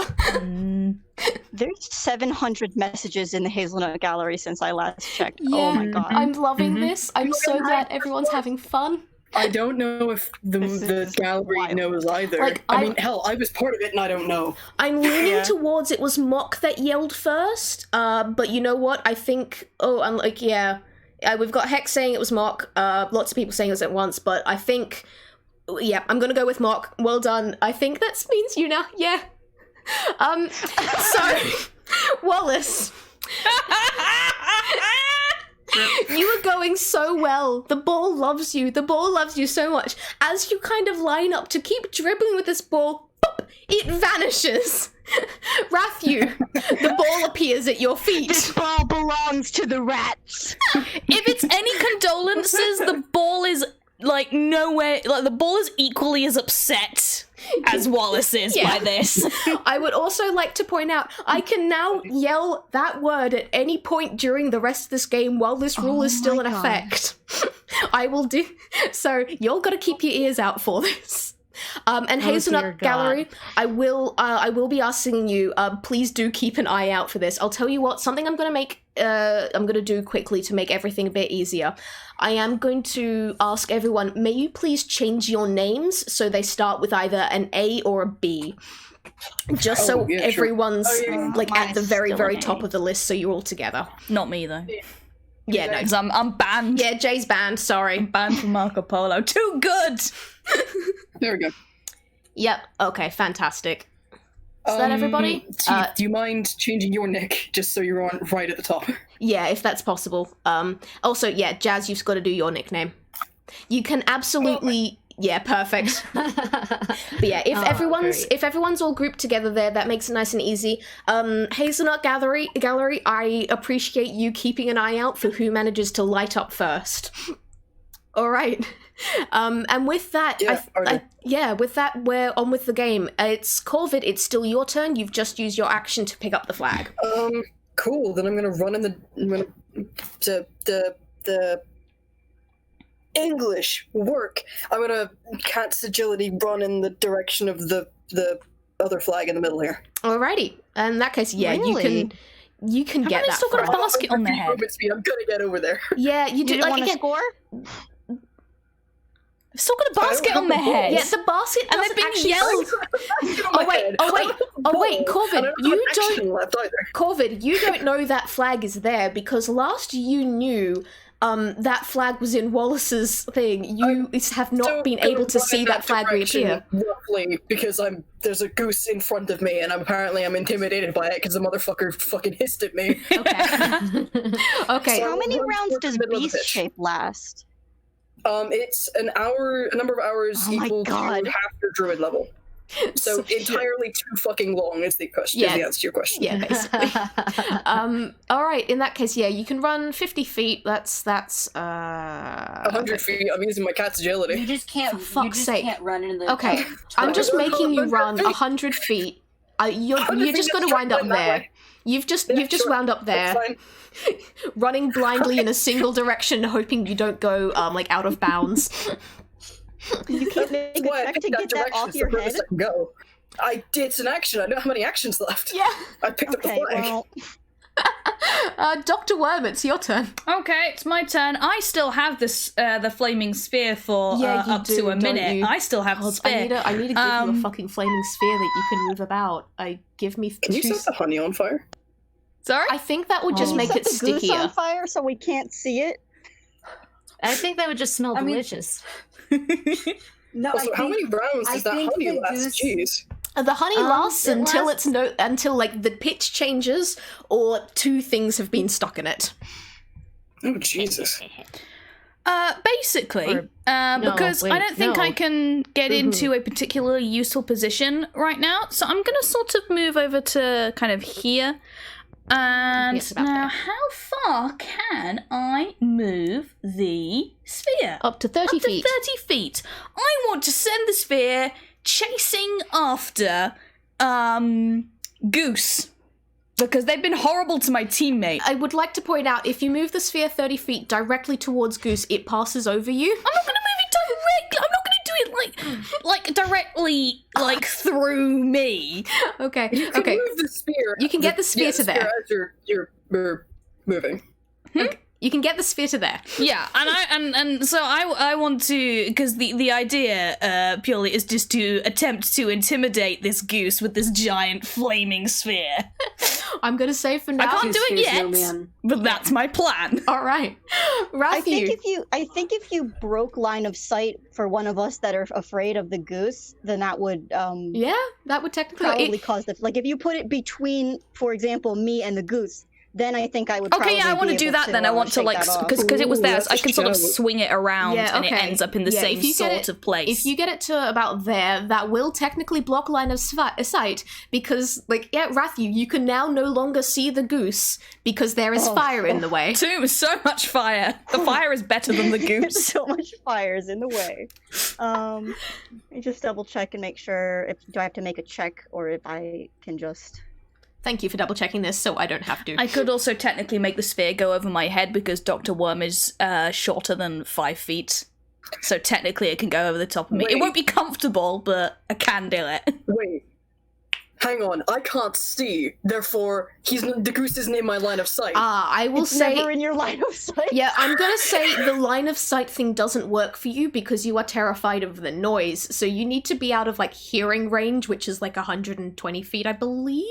There's 700 messages in the Hazelnut Gallery since I last checked. Yeah, Oh my god. I'm loving this. I'm so glad everyone's having fun. I don't know if the gallery wild. knows either. Like, I mean, hell, I was part of it and I don't know. I'm leaning towards it was Mock that yelled first, but you know what? I think, I'm like, yeah. We've got Hex saying it was Mock, lots of people saying it was at once, but I think, yeah, I'm gonna go with Mock. Well done. I think that means you now, yeah. So, Wallace. You are going so well. The ball loves you. The ball loves you so much. As you kind of line up to keep dribbling with this ball, pop, it vanishes. Ratthew, the ball appears at your feet. This ball belongs to the rats. If it's any condolences, the ball is like nowhere. Like the ball is equally as upset as Wallace is by this. I would also like to point out, I can now yell that word at any point during the rest of this game while this rule is still in effect. I will do. So you're gonna keep your ears out for this. And Hazelnut Gallery, I will be asking you, please do keep an eye out for this. I'll tell you what, something I'm gonna do quickly to make everything a bit easier. I am going to ask everyone, may you please change your names so they start with either an A or a B. Just so everyone's like at the very, very top of the list, so you're all together. Not me though. Yeah, no. Because I'm banned. Yeah, Jay's banned, sorry. I'm banned from Marco Polo. Too good! There we go. Yep, okay, fantastic. Is that everybody? Do you mind changing your nick just so you're on right at the top? Yeah, if that's possible. Also, yeah, Jazz, you've got to do your nickname. You can absolutely... Yeah, perfect. But yeah, if everyone's all grouped together there, that makes it nice and easy. Hazelnut Gallery, I appreciate you keeping an eye out for who manages to light up first. All right. And with that, with that, we're on with the game. It's Corvid, it's still your turn. You've just used your action to pick up the flag. Cool. Then I'm gonna run in the English, work. I'm gonna cat's agility run in the direction of the other flag in the middle here. Alrighty. In that case, yeah, Really? you can get Haven't they that still got a flag. basket on their head? Movement speed, I'm gonna get over there. Yeah, you do. Do you Like want to again, score? They've still got a basket have on their the ball. head. yeah, the basket And doesn't they've been actually. yelled. Oh wait, Corvid, you don't. left either. Corvid, you don't know that flag is there because last you knew that flag was in Wallace's thing. You have not So been gonna able to run see in that flag direction, reappear. roughly, because there's a goose in front of me, and apparently I'm intimidated by it because the motherfucker fucking hissed at me. Okay. Okay. How many we're rounds towards does the middle of the Beast pitch. Shape last? It's a number of hours Oh my equal God. to half your druid level. So entirely too fucking long is the question. Yeah. Is the answer to your question. Yeah, basically. All right. In that case, yeah, you can run 50 feet. That's 100 feet. I'm using my cat's agility. You just can't. For You fuck's just sake. can't run into the. Okay. I'm just making you run 100 feet. You're just going to wind up there. You've just wound up That's there, fine. running blindly in a single direction, hoping you don't go like out of bounds. You can't make That's why a I check picked to that get that direction. off It's the your head. furthest I can go. It's an action. I don't have any actions left. Yeah. I picked Okay, up the flag. well, Dr. Worm, it's your turn. Okay, it's my turn. I still have this the flaming sphere for Yeah, you up do, to a don't minute. you? I still have the I sphere. need to give you a fucking flaming sphere that you can move about. Give me Can you two. set the honey on fire? Sorry? I think that would just can you make set it the goose stickier. on fire so we can't see it. I think that would just smell I mean- delicious. No, Also, how many rounds I does that think honey the last? goose- Jeez. The honey lasts it until lasts- until like the pitch changes or two things have been stuck in it. Oh, Jesus. Basically, no, because I wait, don't think no. I can get into a particularly useful position right now, so I'm going to sort of move over to kind of here. And Yes, about now, there. how far can I move the sphere? Up to 30 Up to feet. 30 feet. I want to send the sphere chasing after Goose, because they've been horrible to my teammate. I would like to point out, if you move the sphere 30 feet directly towards Goose, it passes over you. I'm not going to move it directly. I'm not going to do it like directly like through me. Okay, You can okay. move the spear. You can get the spear to there. As you're moving. You can get the sphere to there. Yeah, and so I want to, because the idea purely is just to attempt to intimidate this goose with this giant flaming sphere. I'm gonna say for now. I can't do it Goose fears no yet, man. but that's my plan. All right, I think Ratthew. if you broke line of sight for one of us that are afraid of the goose, then that would Yeah, that would technically. probably cause the like if you put it between, for example, me and the goose, then I think I would. Okay, yeah, I want to do that then. I want to like because it was there, so I can sort of swing it around, Yeah, and it okay. ends up in the Yeah, same if you get sort it- of place. If you get it to about there, that will technically block line of sight because, like, yeah, Ratthew, you can now no longer see the goose because there is fire in the way. so much fire. The fire is better than the goose. so much fires in the way. Let me just double check and make sure if do I have to make a check or if I can just. Thank you for double checking this, so I don't have to. I could also technically make the sphere go over my head because Dr. Worm is shorter than 5 feet. So technically it can go over the top of me. It Wait. won't be comfortable, but I can do it. Wait. Hang on. I can't see. Therefore, the goose isn't in my line of sight. I will It's say. never in your line of sight. Yeah, I'm gonna say the line of sight thing doesn't work for you because you are terrified of the noise. So you need to be out of like hearing range, which is like 120 feet, I believe.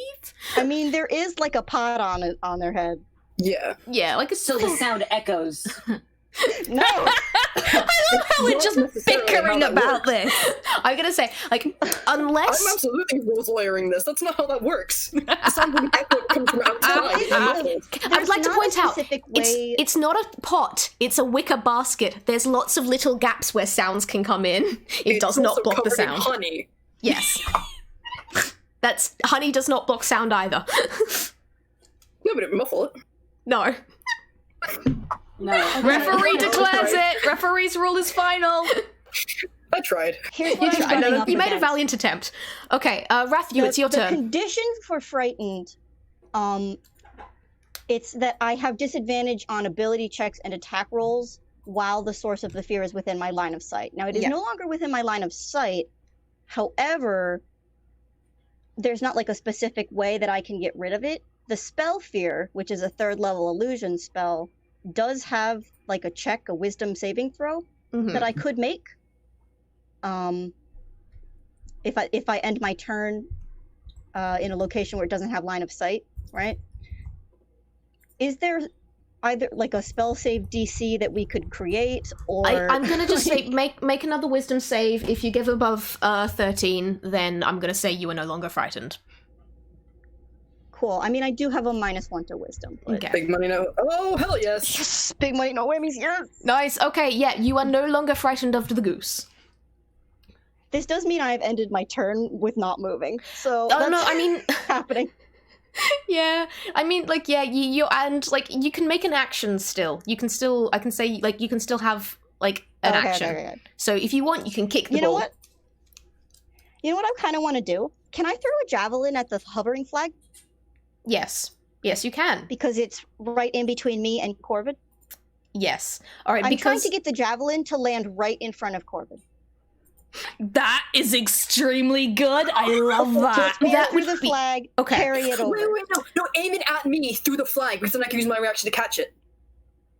I mean, there is like a pot on their head. Yeah. Yeah, like a So the sound echoes. No, I love how we're Not just necessarily bickering how that about works. this. I'm gonna say, like, I'm unless absolutely rules lawyering this. That's not how that works. The sound of an echo comes from outside. and muffled. I'd like to not a point out, specific way- it's not a pot, it's a wicker basket. There's lots of little gaps where sounds can come in. It It's does not also block the covered in sound. honey. Yes. Honey does not block sound either. No, but it muffle it. No. No. Referee declares it. Referee's rule is final. I tried. here's what I'm I know, running up you made a against. valiant attempt. Okay, Ratthew, it's your the turn. condition for frightened, it's that I have disadvantage on ability checks and attack rolls while the source of the fear is within my line of sight. Now, it is Yeah. no longer within my line of sight. However, there's not like a specific way that I can get rid of it. The spell fear, which is a 3rd level illusion spell, does have like a wisdom saving throw Mhm. that I could make. If I end my turn in a location where it doesn't have line of sight, right? Is there either like a spell save DC that we could create, or I'm gonna just say make another wisdom save. If you give above 13, then I'm gonna say you are no longer frightened. Cool. I mean, I do have a -1 to wisdom. But... Okay. Big money, no. Oh, hell yes. Yes, big money, no whammies. Yes. Nice. Okay. Yeah, you are no longer frightened of the goose. This does mean I've ended my turn with not moving. So Oh that's no, I mean. happening. Yeah, I mean, like, yeah, you and like you can make an action still. You can still, I can say, like, you can still have like an action. Okay. So if you want, you can kick the You know ball. what? You know what I kind of want to do? Can I throw a javelin at the hovering flag? Yes, yes, you can. Because it's right in between me and Corvid. Yes. All right. I'm trying because to get the javelin to land right in front of Corvid. That is extremely good. I love that. Just aim that through would the be- flag, okay. carry it over. Wait, no, aim it at me through the flag, because then I can use my reaction to catch it.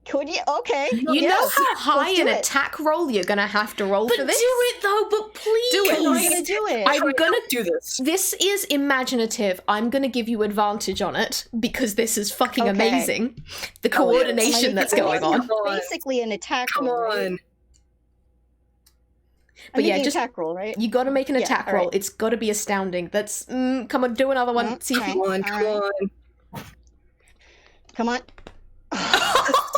Could you? Okay. you know yes. how high Let's an do it. attack roll you're gonna have to roll But for do this. it though, but please. Do it. I'm gonna do it. I'm gonna do this. This is imaginative. I'm gonna give you advantage on it because this is fucking Okay. amazing. The Oh, yeah. coordination that's going on. Come on. Basically an attack Come roll. Right? on. But I'm yeah, making just- attack roll, right? You gotta make an Yeah, attack all right. roll. It's gotta be astounding. That's come on, do another one. Mm, See if okay. you Come on, come Alright. on. Come on.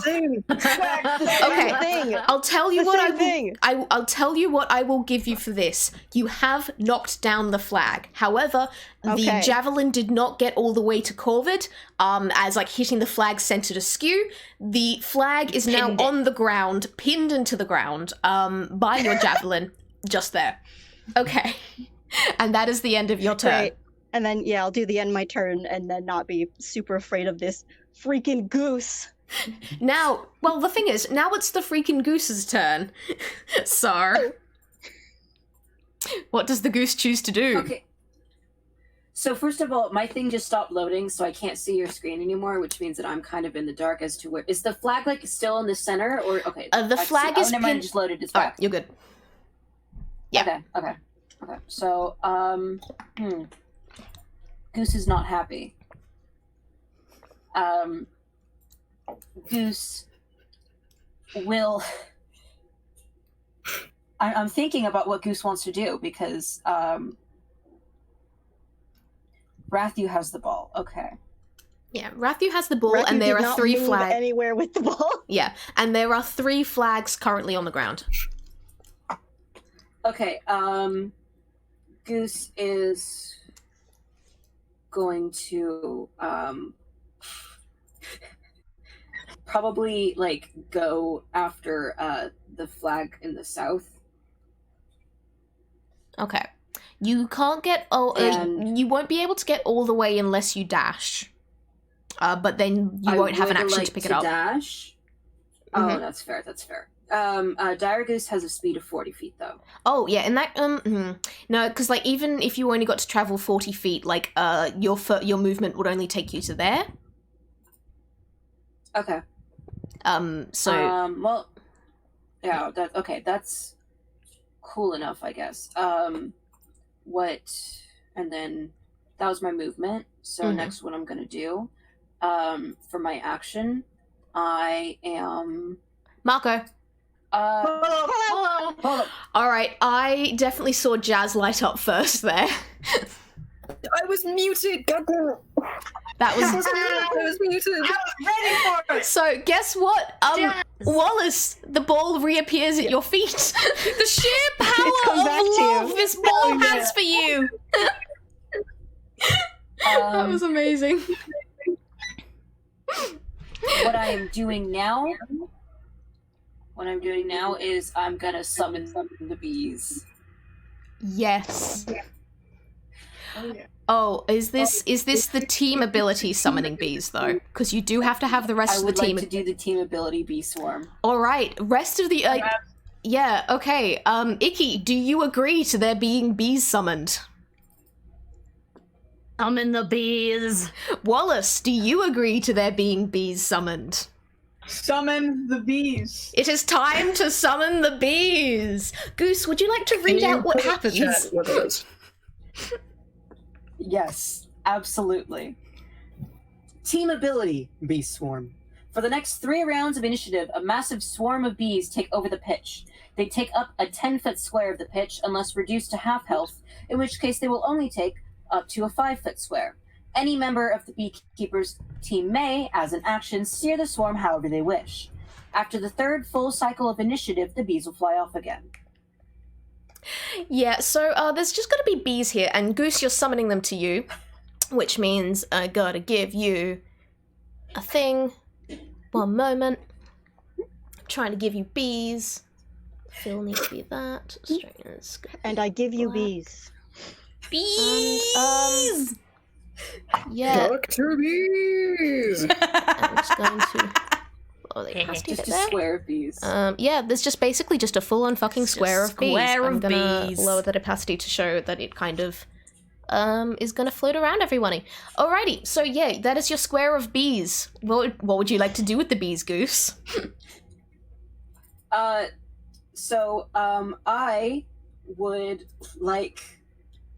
Same. Okay. Thing. I'll tell you The what same thing. I'll tell you what I will give you for this. You have knocked down the flag. However, the Okay. javelin did not get all the way to Corvid, as like hitting the flag centered askew. The flag is now Pinned it. on the ground, pinned into the ground, by your javelin, just there. Okay. And that is the end of your turn. Great. And then, yeah, I'll do the end of my turn and then not be super afraid of this freaking goose. Now, well, the thing is, now it's the freaking goose's turn. So, what does the goose choose to do? Okay. So first of all, my thing just stopped loading, so I can't see your screen anymore, which means that I'm kind of in the dark as to where is the flag like still in the center or okay? The I see. flag Oh, is never mind, pinned. it just loaded as All well. right, you're good. Yeah. Okay. So Goose is not happy. Goose will. I'm thinking about what Goose wants to do because Ratthew has the ball. Okay. Yeah, Ratthew has the ball, Ratthew and there did are not 3 move flags. anywhere with the ball. Yeah, and there are 3 flags currently on the ground. Okay. Goose is going to probably like go after the flag in the south. Okay. You can't get And- you won't be able to get all the way unless you dash. But then you I won't have an would action like to pick it up. Dash. Mhm. Oh, that's fair. Dire Goose has a speed of 40 feet, though. Oh yeah, and that no, because like even if you only got to travel 40 feet, like your movement would only take you to there. Okay. So Well, yeah. That's cool enough, I guess. And then that was my movement. So Mhm. next, what I'm gonna do, for my action, I am. Marco. Hold up. All right, I definitely saw Jazz light up first there. I was muted. Goddamn. That I was was muted. Ready for it. so. Guess what? Wallace, the ball reappears at your feet. The sheer power come back of to you. love this ball has for you. That was amazing. What I am doing now. What I'm doing now is I'm gonna summon the bees. Yes. Oh, yeah. Oh, is this the team ability summoning bees though? Because you do have to have the rest I of would the team. like to do the team ability bee swarm. All right, rest of the yeah, okay. Icky, do you agree to there being bees summoned? Summon the bees. Wallace, do you agree to there being bees summoned? Summon the bees. It is time to summon the bees. Goose, would you like to read out what happens? Chat what it is. Yes, absolutely. Team ability, bee swarm. For the next 3 rounds of initiative, a massive swarm of bees take over the pitch. They take up a 10-foot square of the pitch unless reduced to half health, in which case they will only take up to a 5-foot square. Any member of the Beekeepers team may, as an action, steer the swarm however they wish. After the 3rd full cycle of initiative, the bees will fly off again. Yeah, so there's just gonna be bees here, and Goose, you're summoning them to you, which means I gotta give you a thing. One moment. I'm trying to give you bees. Fill needs to be that. Strings. And I give you Black. bees. Bees! Yeah, Dr. Bees! I'm just going to lower the capacity Just a there. square of bees. Yeah, there's just basically just a full-on fucking square of bees. square I'm of gonna bees. lower the opacity to show that it kind of is gonna float around everyone. Alrighty, so yeah, that is your square of bees. What would you like to do with the bees, Goose? I would like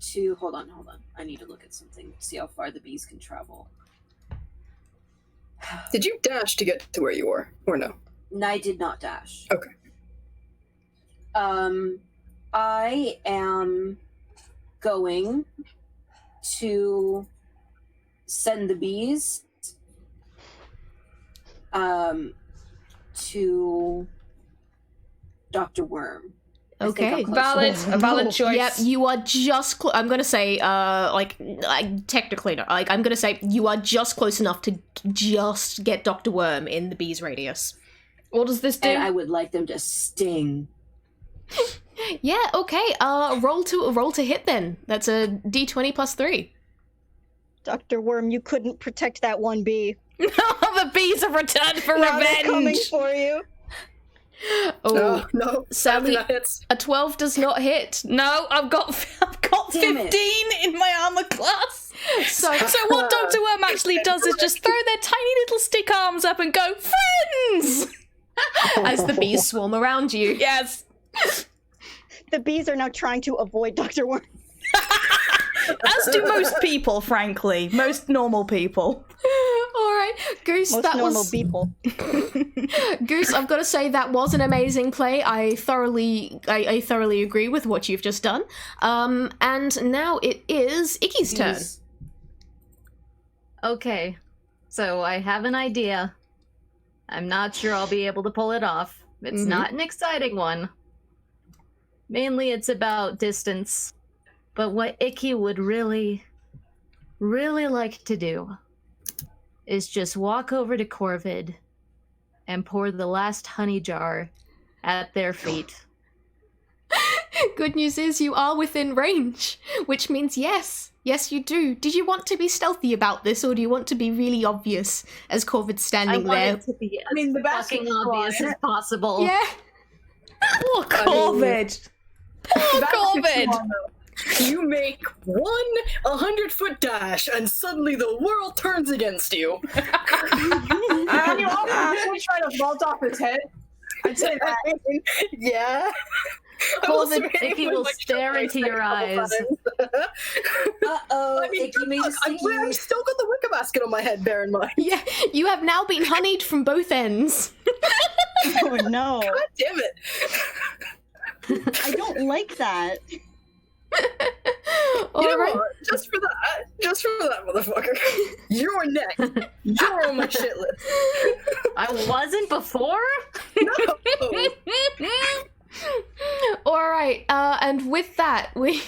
to hold on. I need to look at something. See how far the bees can travel. Did you dash to get to where you were, or no? No, I did not dash. Okay. I am going to send the bees to Dr. Worm. I think Okay. I'm close Valid, enough. a valid choice. Yep, you are just. I'm gonna say, technically, no. Like, I'm gonna say you are just close enough to just get Dr. Worm in the bee's radius. What does this do? And I would like them to sting. Yeah. Okay. Roll to hit then. That's a D20 plus 3. Dr. Worm, you couldn't protect that one bee. The bees have returned for Now they're coming revenge. for you. Oh, No. sadly, That hits. a 12 does not hit. No, I've got Damn 15 it. in my armor class. So, So what Dr. Worm actually does is just throw their tiny little stick arms up and go, friends! as the bees swarm around you. Yes. The bees are now trying to avoid Dr. Worm. As do most people, frankly. Most normal people. All right, Goose. Most that normal was people. Goose. I've got to say that was an amazing play. I thoroughly agree with what you've just done. And now it is Icky's turn. Bees. Okay, so I have an idea. I'm not sure I'll be able to pull it off. It's Mhm. not an exciting one. Mainly it's about distance. But what Icky would really, really like to do is just walk over to Corvid and pour the last honey jar at their feet. Good news is you are within range, which means yes. Yes, you do. Did you want to be stealthy about this, or do you want to be really obvious as Corvid's I standing want there? it to be as mean, the fucking basket's obvious fine. as possible. Yeah. Poor Corvid. Poor Corvid. You make one 100-foot dash, and suddenly the world turns against you. And you also actually try to vault off his head. I'd say that. Yeah. Corvid, Icky will stare into your eyes. Uh-oh, I mean, Icky made a I've stinky. still got the wicker basket on my head, bear in mind. Yeah, you have now been honeyed from both ends. Oh no. God damn it. I don't like that. You know Alright. what? Just for that, motherfucker. You're next. You're on my shit list. I wasn't before? No. Alright, and with that, we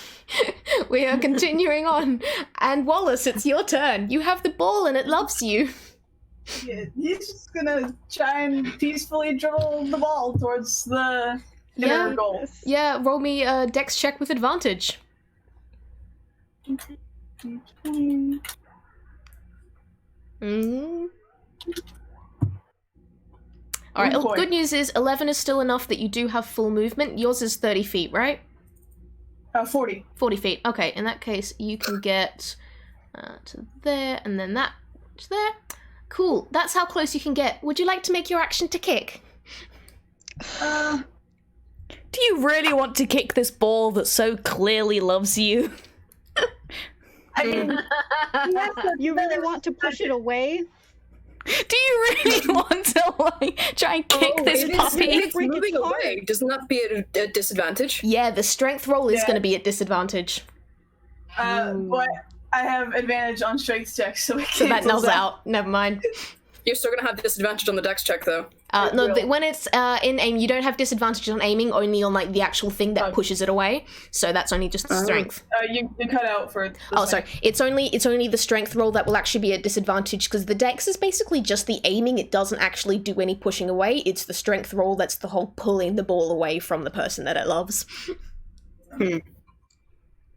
are continuing on. And Wallace, it's your turn. You have the ball and it loves you. Yeah, he's just gonna try and peacefully dribble the ball towards the Yeah. inner goal. Yeah, roll me a dex check with advantage. D20. All right. Oh, boy. Good news is 11 is still enough that you do have full movement. Yours is 30 feet, right? 40. 40 feet. Okay. In that case, you can get to there, and then that to there. Cool. That's how close you can get. Would you like to make your action to kick? Do you really want to kick this ball that so clearly loves you? I mean, You really want to push it away? Do you really want to like try and kick this puppy? It's moving away. Doesn't that be at a disadvantage? Yeah, the strength roll is Yeah. going to be at disadvantage. but I have advantage on strength checks, so it So that cancels nulls out. Never mind. You're still gonna have disadvantage on the dex check, though. No, will. when it's in aim, you don't have disadvantage on aiming, only on like the actual thing that pushes it away. So that's only just the strength. You cut out for. Oh, sorry. It's only the strength roll that will actually be at disadvantage because the dex is basically just the aiming. It doesn't actually do any pushing away. It's the strength roll that's the whole pulling the ball away from the person that it loves.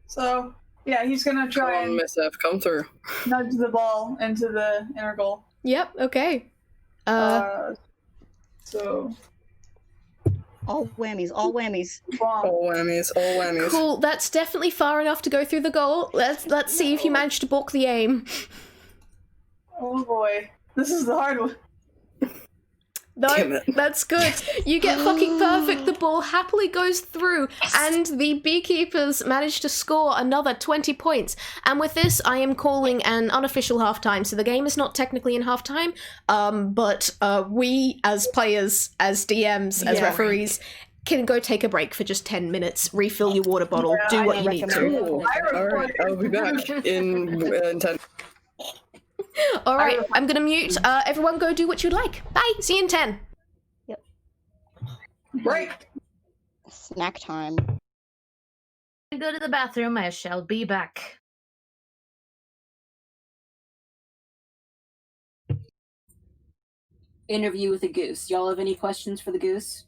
So yeah, he's gonna Come try on, and Miss F, come through. nudge the ball into the inner goal. Yep. Okay. So All whammies, all whammies. bomb. All whammies, all whammies. Cool. That's definitely far enough to go through the goal. Let's see if you manage to balk the aim. Oh boy, this is the hard one. Damn No, it. that's good. You get fucking perfect. The ball happily goes through, and the Beekeepers manage to score another 20 points. And with this, I am calling an unofficial halftime. So the game is not technically in halftime, but we, as players, as DMs, as referees, can go take a break for just 10 minutes, refill your water bottle, do what you need to. Cool. Alright, I'll be back in 10. All right, I'm gonna mute. Everyone go do what you'd like. Bye. See you in 10. Break. Snack time. Go to the bathroom. I shall be back. Interview with a goose. Y'all have any questions for the goose?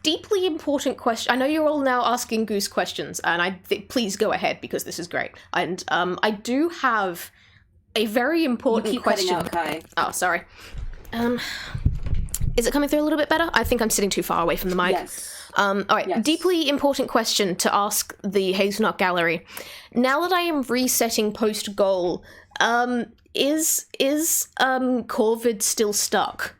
Deeply important question. I know you're all now asking Goose questions, and I think please go ahead because this is great. And I do have a very important You keep question. cutting out, Kai. Oh, sorry. Is it coming through a little bit better? I think I'm sitting too far away from the mic. Yes. All right. Yes. Deeply important question to ask the Hazelnut Gallery. Now that I am resetting post goal, is Corvid still stuck?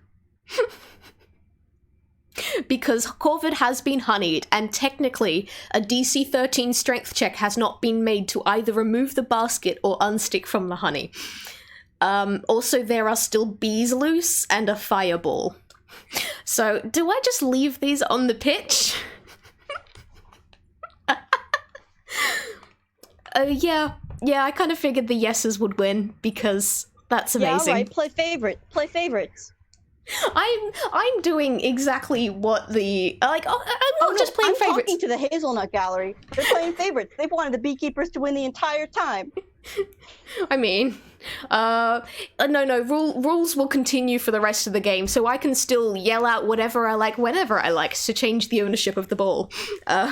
Because Corvid has been honeyed, and technically a DC 13 strength check has not been made to either remove the basket or unstick from the honey. Also, there are still bees loose and a fireball. So, do I just leave these on the pitch? Yeah, I kind of figured the yeses would win because that's amazing. Yeah, right. Play favorites. I'm doing exactly what the I'm not just playing I'm favorites. talking to the Hazelnut Gallery. They're playing favorites. They've wanted the Beekeepers to win the entire time. I mean, no. Rules will continue for the rest of the game, so I can still yell out whatever I like, whenever I like, to change the ownership of the ball. All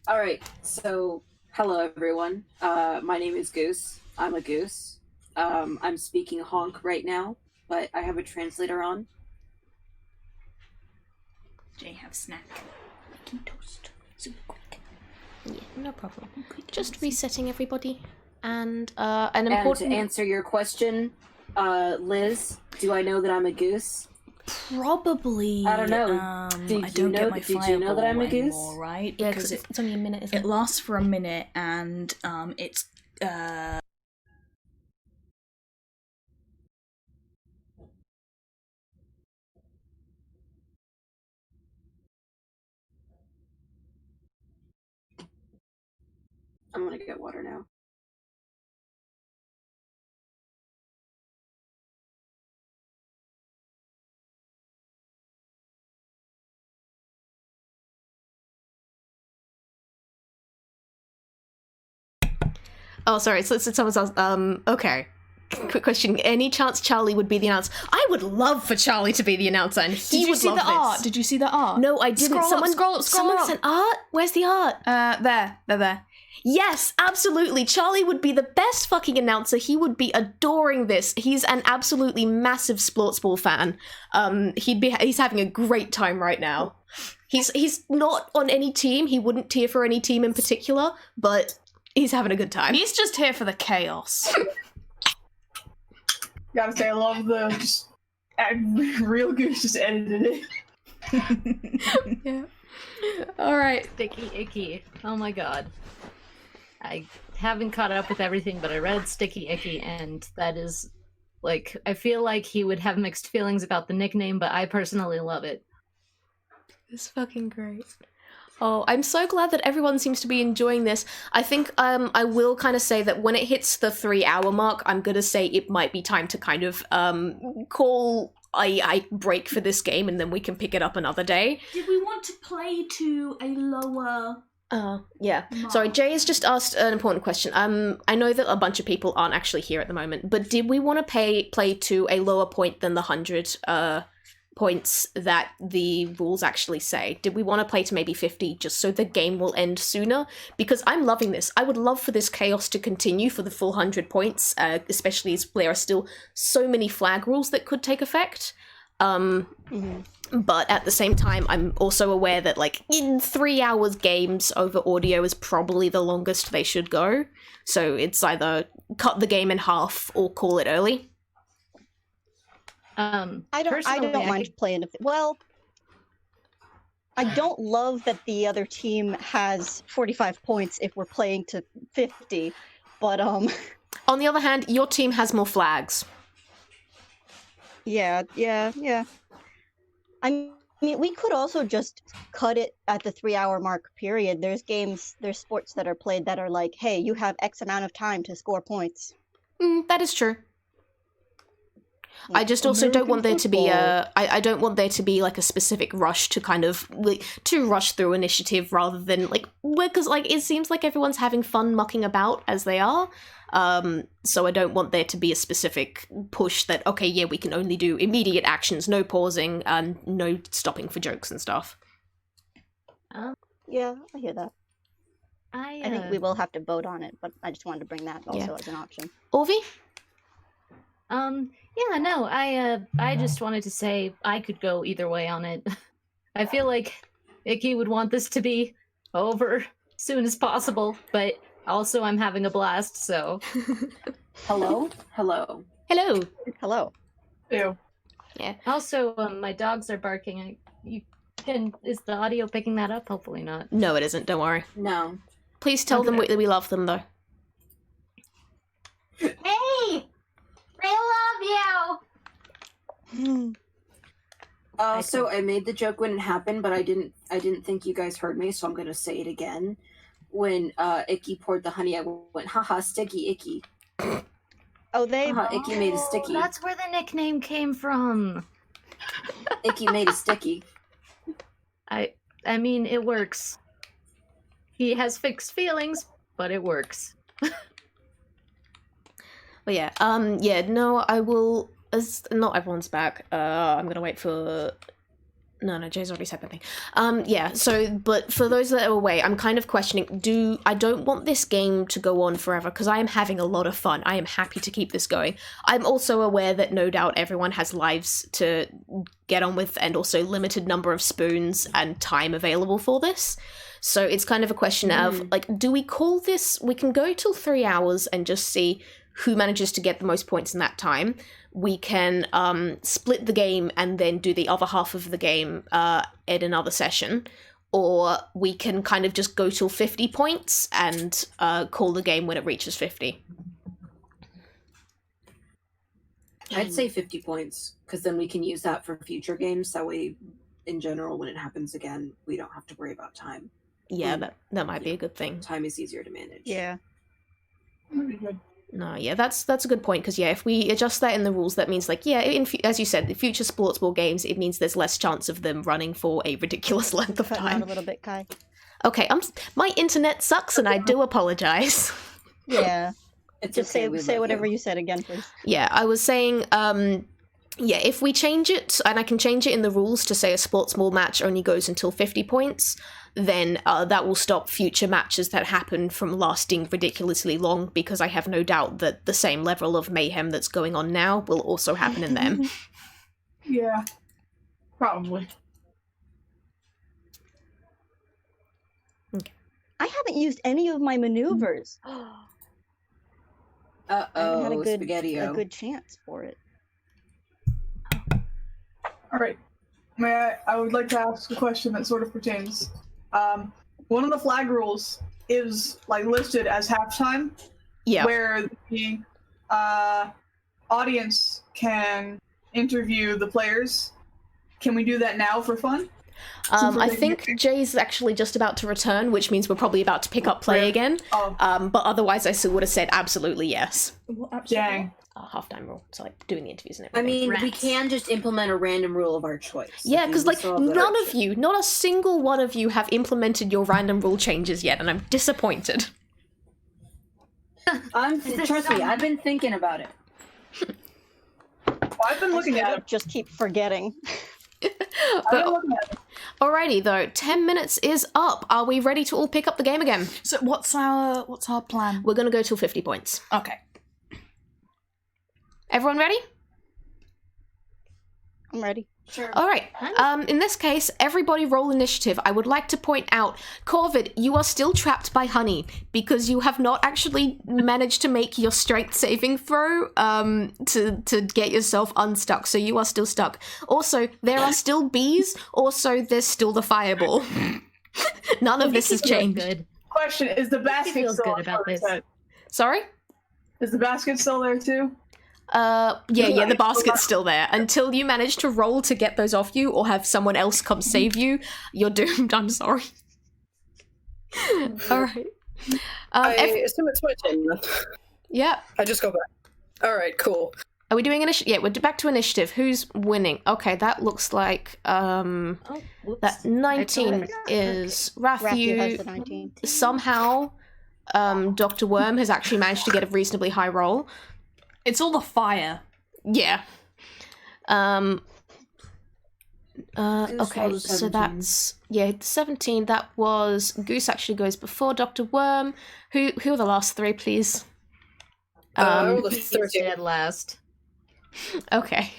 right. So, hello everyone. My name is Goose. I'm a goose. I'm speaking honk right now, but I have a translator on. Jay, have snack. Making toast. Super quick. Yeah, no problem. Just resetting everybody, and an And important. to answer your question, Liz, do I know that I'm a goose? Probably. I don't know. I don't get my did you know that I'm a fireball goose? anymore, right? Yeah, Because because it's only a minute, isn't it lasts for a minute, and it's I'm gonna get water now. Oh, sorry. So someone's asked. Okay. quick question. Any chance Charlie would be the announcer? I would love for Charlie to be the announcer, and he Did you would see love the this. art? Did you see the art? No, I didn't. Scroll up. Someone sent art? Where's the art? They're there. Yes, absolutely. Charlie would be the best fucking announcer. He would be adoring this. He's an absolutely massive Splortsball fan. He's having a great time right now. He's not on any team. He wouldn't tier for any team in particular, but he's having a good time. He's just here for the chaos. Gotta say, I love the real Goose just edited it. Yeah. All right. Sticky Icky. Oh my god. I haven't caught up with everything, but I read Sticky Icky, and that is, like, I feel like he would have mixed feelings about the nickname, but I personally love it. It's fucking great. Oh, I'm so glad that everyone seems to be enjoying this. I think I will kind of say that when it hits the 3-hour mark, I'm gonna say it might be time to kind of call I break for this game, and then we can pick it up another day. Did we want to play to a lower... Yeah. Sorry, Jay has just asked an important question. I know that a bunch of people aren't actually here at the moment, but did we want to play to a lower point than the 100 points that the rules actually say? Did we want to play to maybe 50 just so the game will end sooner? Because I'm loving this. I would love for this chaos to continue for the full 100 points, especially as there are still so many flag rules that could take effect. But at the same time, I'm also aware that, like, in 3 hours games over audio is probably the longest they should go. So it's either cut the game in half or call it early. I don't mind playing. Well, I don't love that the other team has 45 points if we're playing to 50, but On the other hand, your team has more flags. Yeah. I mean, we could also just cut it at the 3-hour mark, period. There's sports that are played that are like, hey, you have X amount of time to score points. That is true. I just also don't want there to be I don't want there to be like a specific rush to kind of like to rush through initiative rather than like, because like it seems like everyone's having fun mucking about as they are. So I don't want there to be a specific push that, okay, yeah, we can only do immediate actions, no pausing and no stopping for jokes and stuff. Yeah, I hear that. I think we will have to vote on it, but I just wanted to bring that also as an option. Auvie? Yeah, no, I just wanted to say I could go either way on it. I feel like Icky would want this to be over soon as possible, but also I'm having a blast, so. Hello? Hello. Ew. Yeah. Also, my dogs are barking. Is the audio picking that up? Hopefully not. No, it isn't, don't worry. No. Please tell them that we love them, though. Hey! I love you! So I made the joke when it happened, but I didn't think you guys heard me, so I'm gonna say it again. When Icky poured the honey, I went, haha, sticky Icky. Oh, Icky made a sticky. That's where the nickname came from. Icky made a sticky. I mean, it works. He has fixed feelings, but it works. But yeah, no, I will, as not everyone's back, I'm gonna wait for, no, Jay's already said that thing. Yeah, so, but for those that are away, I'm kind of questioning, I don't want this game to go on forever, because I am having a lot of fun. I am happy to keep this going. I'm also aware that no doubt everyone has lives to get on with, and also limited number of spoons and time available for this. So it's kind of a question of, like, do we call this, we can go till 3 hours and just see who manages to get the most points in that time. We can split the game and then do the other half of the game in another session, or we can kind of just go till 50 points and call the game when it reaches 50. I'd say 50 points, because then we can use that for future games. That way, in general, when it happens again, we don't have to worry about time. Yeah, that might be a good thing. Time is easier to manage. Yeah. That'd be good. No, yeah, that's a good point, because, yeah, if we adjust that in the rules, that means, like, yeah, as you said, the future Splortsball games, it means there's less chance of them running for a ridiculous length of Cutting time. out a little bit, Kai. Okay, my internet sucks, and I do apologize. Yeah. It's Just okay, we say love whatever you. you said again, please. Yeah, I was saying, yeah, if we change it, and I can change it in the rules to say a Splortsball match only goes until 50 points, then that will stop future matches that happen from lasting ridiculously long, because I have no doubt that the same level of mayhem that's going on now will also happen in them. Yeah. Probably. I haven't used any of my maneuvers. I haven't had Spaghetti-O. a good chance for it. All right. I would like to ask a question that sort of pertains. One of the flag rules is like listed as halftime, Yeah. where the audience can interview the players. Can we do that now for fun? I think Jay's actually just about to return, which means we're probably about to pick up play again. Oh. But otherwise I still would have said absolutely yes. Dang. Halftime rule, so like doing the interviews and I everything. mean, we Rats. can just implement a random rule of our choice. Yeah, because like still have that none of option. you, not a single one of you have implemented your random rule changes yet, and I'm disappointed. Trust me, I've been thinking about it. I've been looking at it. Just keep forgetting. I've But been looking at it. alrighty though, 10 minutes is up. Are we ready to all pick up the game again? So what's our plan? We're gonna go till 50 points. Okay. Everyone ready? I'm ready. Sure. All right. In this case, everybody roll initiative. I would like to point out, Corvid, you are still trapped by honey because you have not actually managed to make your strength saving throw to get yourself unstuck. So you are still stuck. Also, there are still bees. Also, there's still the fireball. None of this has changed. Good. Question: is the basket feels still good on about Corvid's this. head? Sorry? Is the basket still there too? Yeah, the basket's still there. Until you manage to roll to get those off you or have someone else come save you, you're doomed. I'm sorry. All right. I assume it's my turn then. Yeah. I just go back. All right, cool. Are we doing initiative? Yeah, we're back to initiative. Who's winning? Okay, that looks like Oh, whoops. that 19 is Ratthew has the Ratthew. 19. Somehow, Dr. Worm has actually managed to get a reasonably high roll. It's all the fire. Yeah. Okay, was so 17. that's 17. That was Goose. Actually goes before Dr. Worm. Who are the last three, please? I rolled a He's 13. dead last. Okay.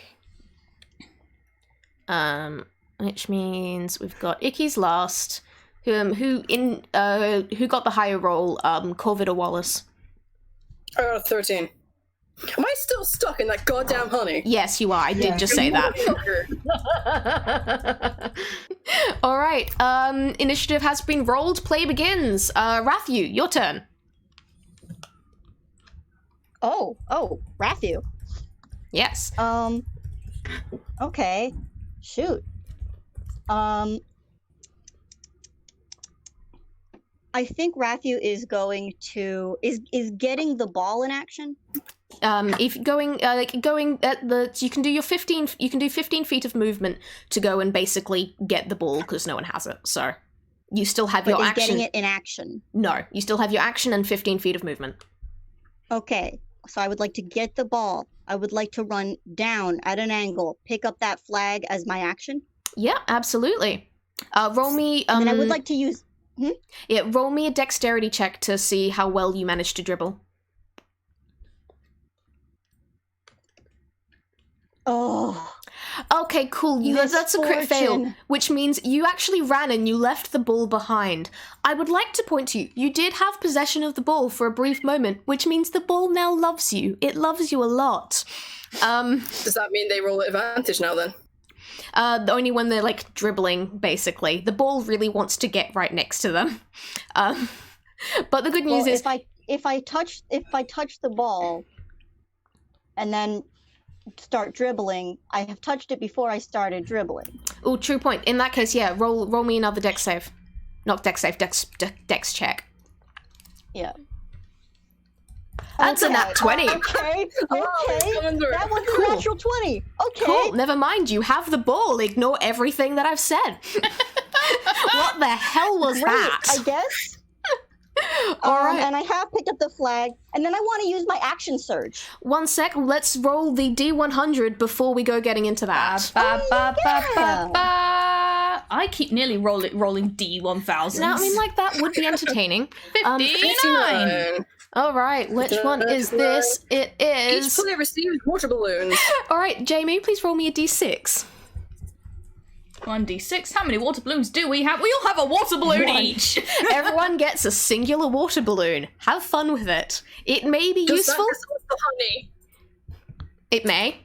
Which means we've got Icky's last. Who got the higher roll? Corvid or Wallace? I got a 13. Am I still stuck in that goddamn honey? Yes, you are. I did just say that. Motherfucker. All right. Initiative has been rolled. Play begins. Ratthew, your turn. Oh, Ratthew. Yes. Okay. Shoot. I think Ratthew is going to is getting the ball in action. If going at the, you can do 15 feet of movement to go and basically get the ball because no one has it. So you still have But your is action. getting it in action. No, you still have your action and 15 feet of movement. Okay. So I would like to get the ball. I would like to run down at an angle, pick up that flag as my action. Yeah, absolutely. Roll me. And then I would like to use. Yeah, roll me a dexterity check to see how well you managed to dribble. Oh. Okay, cool. That's a crit fail, Misfortune. which means you actually ran and you left the ball behind. I would like to point to you. You did have possession of the ball for a brief moment, which means the ball now loves you. It loves you a lot. Does that mean they roll at advantage now then? Only when they're like dribbling, basically. The ball really wants to get right next to them. But the good news Well, is, if I touch the ball, and then start dribbling, I have touched it before I started dribbling. oh, true point. In that case, yeah, roll me another dex save. Not dex save, dex check. Yeah. That's a nat 20. Okay. That was a Cool. natural 20. Okay. Cool, never mind, you have the ball. Ignore everything that I've said. What the hell was Great, that? I guess. Alright. And I have picked up the flag, and then I want to use my action surge. 1 sec, let's roll the D100 before we go getting into that. I keep nearly rolling D1000s. Now, I mean, like, that would be entertaining. 59! Alright, which one is this? It Each is... player receives water balloons. Alright, Jamie, please roll me a D6. 1d6. How many water balloons do we have? We all have a water balloon each. Everyone gets a singular water balloon. Have fun with it. It may be Does that useful. dissolve the honey? It may.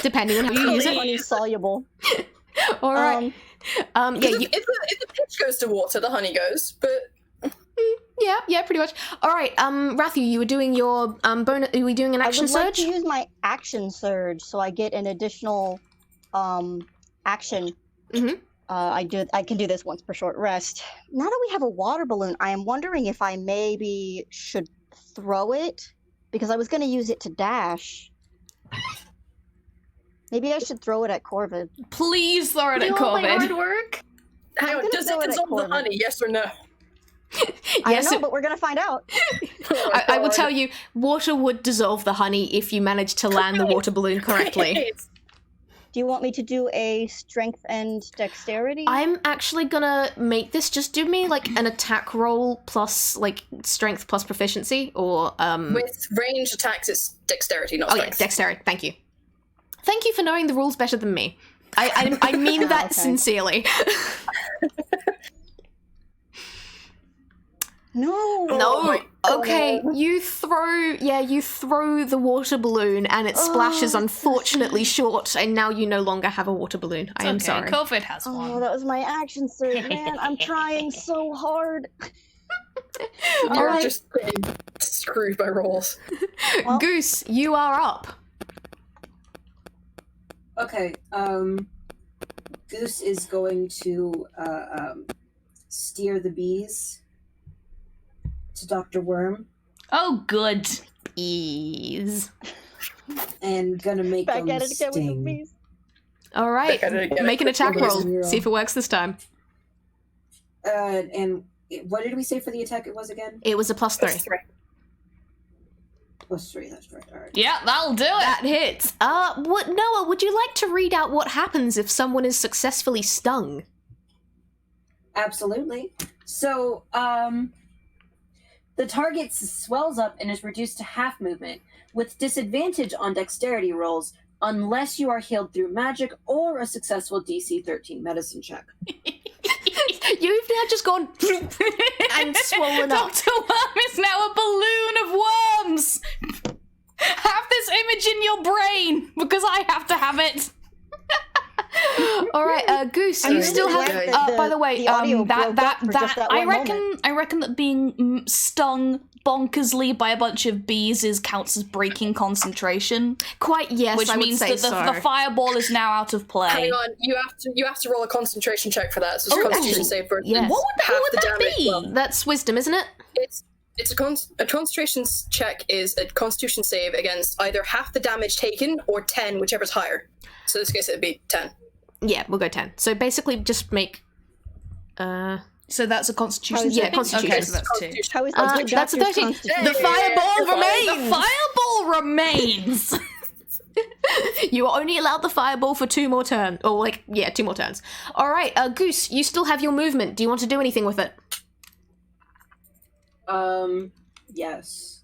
Depending on how you use it. Honey soluble. Alright. Yeah, you... If the pitch goes to water, the honey goes, but... Yeah, pretty much. Alright, Ratthew, you were doing your bonus. Are we doing an action I would like surge? to use my action surge, so I get an additional action. Mhm. I can do this once per short rest. Now that we have a water balloon, I am wondering if I maybe should throw it, because I was going to use it to dash. Maybe I should throw it at Corvid. Please throw it at Do all my hard Corvid. work. Hang on, gonna does throw it it at dissolve the Corvid. honey, yes or no? I Yes, don't know, it- but we're going to find out. I will tell you, water would dissolve the honey if you managed to land the water balloon correctly. Do you want me to do a strength and dexterity? I'm actually gonna make this. Just do me like an attack roll plus like strength plus proficiency, or With ranged attacks, it's dexterity, not oh yeah, strength. dexterity. Thank you. Thank you for knowing the rules better than me. I mean that Okay. sincerely. No. No. my Okay, you throw the water balloon and it splashes unfortunately short, and now you no longer have a water balloon. I am Okay, sorry. Corvid has Oh, one. that was my action surge, man. I'm trying so hard. You're Alright. just getting screwed by rolls. Well- Goose, you are up. Okay, Goose is going to steer the bees to Dr. Worm Oh, good. Ease. and gonna make Back them at it again with the sting. bees. All right, Back at it again. make an attack roll. Zero. See if it works this time. And what did we say for the attack it was again? It was a +3. +3, that's right. All right. Yeah, that'll do it. That hits. What, Noah, would you like to read out what happens if someone is successfully stung? Absolutely. So, the target swells up and is reduced to half movement, with disadvantage on dexterity rolls, unless you are healed through magic or a successful DC 13 medicine check. You've now just gone and swollen up. Dr. Worm is now a balloon of worms. Have this image in your brain because I have to have it. All right, Goose, I'm you really still have. glad that By the way, the audio that broke up for just that I one moment. reckon that being stung bonkersly by a bunch of bees counts as breaking concentration, quite yes, which I would means say that the fireball is now out of play. Hang on, you have to roll a concentration check for that. So it's Oh, a Constitution actually, save for yes. What would that damage. be? Well, That's wisdom, isn't it? it's a concentration check is a Constitution save against either half the damage taken or 10, whichever's higher. So in this case, it'd be 10. Yeah, we'll go 10. So basically, just make. So that's a constitution. Yeah, saving? constitution. Okay, so that's 2. Constitution. How is the good That's a doctor's 13. constitution? The fireball The remains. fireball remains. You are only allowed the fireball for 2 more turns. Or 2 more turns. All right, Goose, you still have your movement. Do you want to do anything with it? Yes.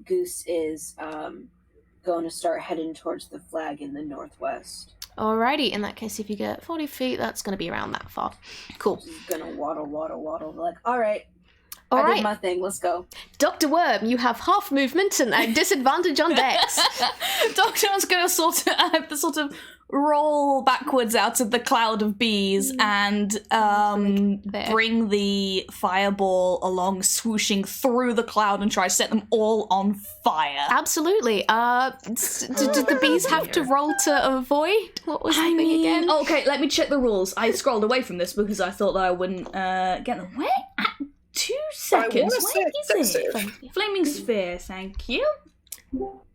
Goose is going to start heading towards the flag in the northwest. Alrighty, in that case, if you get 40 feet, that's going to be around that far. Cool. She's gonna waddle, like, all right, All I did right, my thing. Let's go. Dr. Worm, you have half movement and a disadvantage on dex. Doctor's gonna sort of roll backwards out of the cloud of bees and there. bring the fireball along, swooshing through the cloud, and try to set them all on fire. Absolutely. Did the bees have to roll to avoid? What was the I thing mean, again? okay, let me check the rules. I scrolled away from this because I thought that I wouldn't get them. Where? 2 seconds. wanna say Where it's is it? dex save. Flaming sphere, thank you.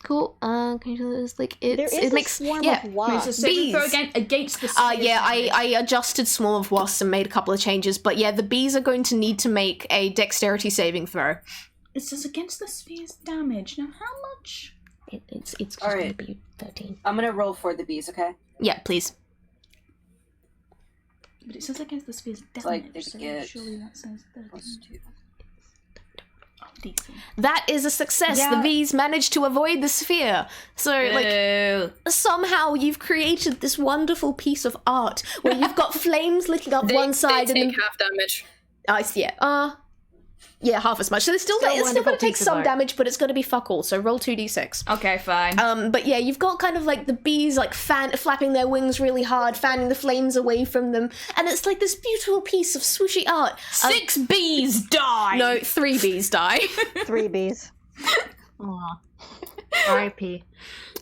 Cool. Can you do this? Like There it's is it makes a swarm yeah. of It's a wasps. saving throw Bees. against the sphere's Yeah, damage. I adjusted Swarm of Wasps and made a couple of changes, but yeah, the bees are going to need to make a dexterity saving throw. It says against the sphere's damage. Now, how much? It's just All going right. to be 13. I'm gonna roll for the bees, okay? Yeah, please. But it says against the sphere's damage, like they so get surely that says 13. +2. Oh, decent. That is a success. Yeah. The bees managed to avoid the sphere. So, like, somehow you've created this wonderful piece of art where you've got flames licking up one side they and take then half damage. yeah, half as much. So it's still Still going to wonderful take piece of some art. damage, but it's going to be fuck all. So roll 2d6. Okay, fine. But yeah, you've got kind of like the bees like flapping their wings really hard, fanning the flames away from them, and it's like this beautiful piece of swooshy art. 6 bees die! No, 3 bees die. 3 bees. Aw. R.I.P.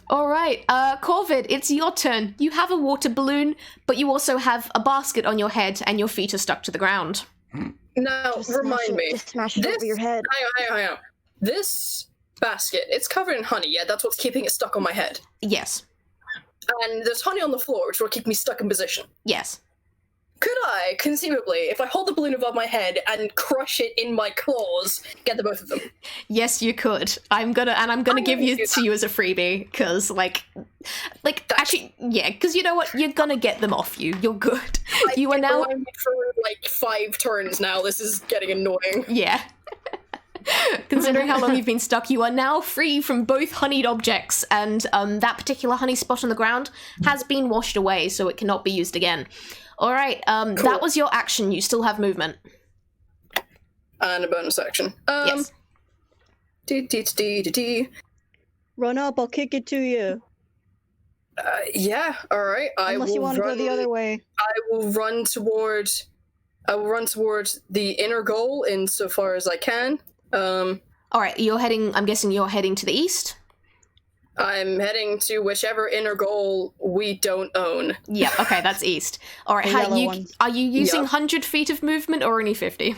All right, Corvid, it's your turn. You have a water balloon, but you also have a basket on your head, and your feet are stuck to the ground. Now, Just smash remind it, me. Just smash it This, over your head. hang on. This basket, it's covered in honey, yeah? That's what's keeping it stuck on my head. Yes, And there's honey on the floor, which will keep me stuck in position. yes. Could I, conceivably, if I hold the balloon above my head and crush it in my claws, get the both of them? Yes, you could. I'm gonna give you to you as a freebie, because actually, yeah, because you know what? You're gonna get them off you. You're good. You are now, I'm for like 5 turns now. This is getting annoying. yeah. Considering how long you've been stuck, you are now free from both honeyed objects, and that particular honey spot on the ground has been washed away, so it cannot be used again. All right, Cool. that was your action. You still have movement. And a bonus action. Yes. Run up, I'll kick it to you. Yeah, alright. Unless you want to go the other way. I will run towards the inner goal insofar as I can. All right, I'm guessing you're heading to the east? I'm heading to whichever inner goal we don't own. Yeah, okay, that's east. All right, The yellow ones. are you using Yeah. 100 feet of movement or only 50?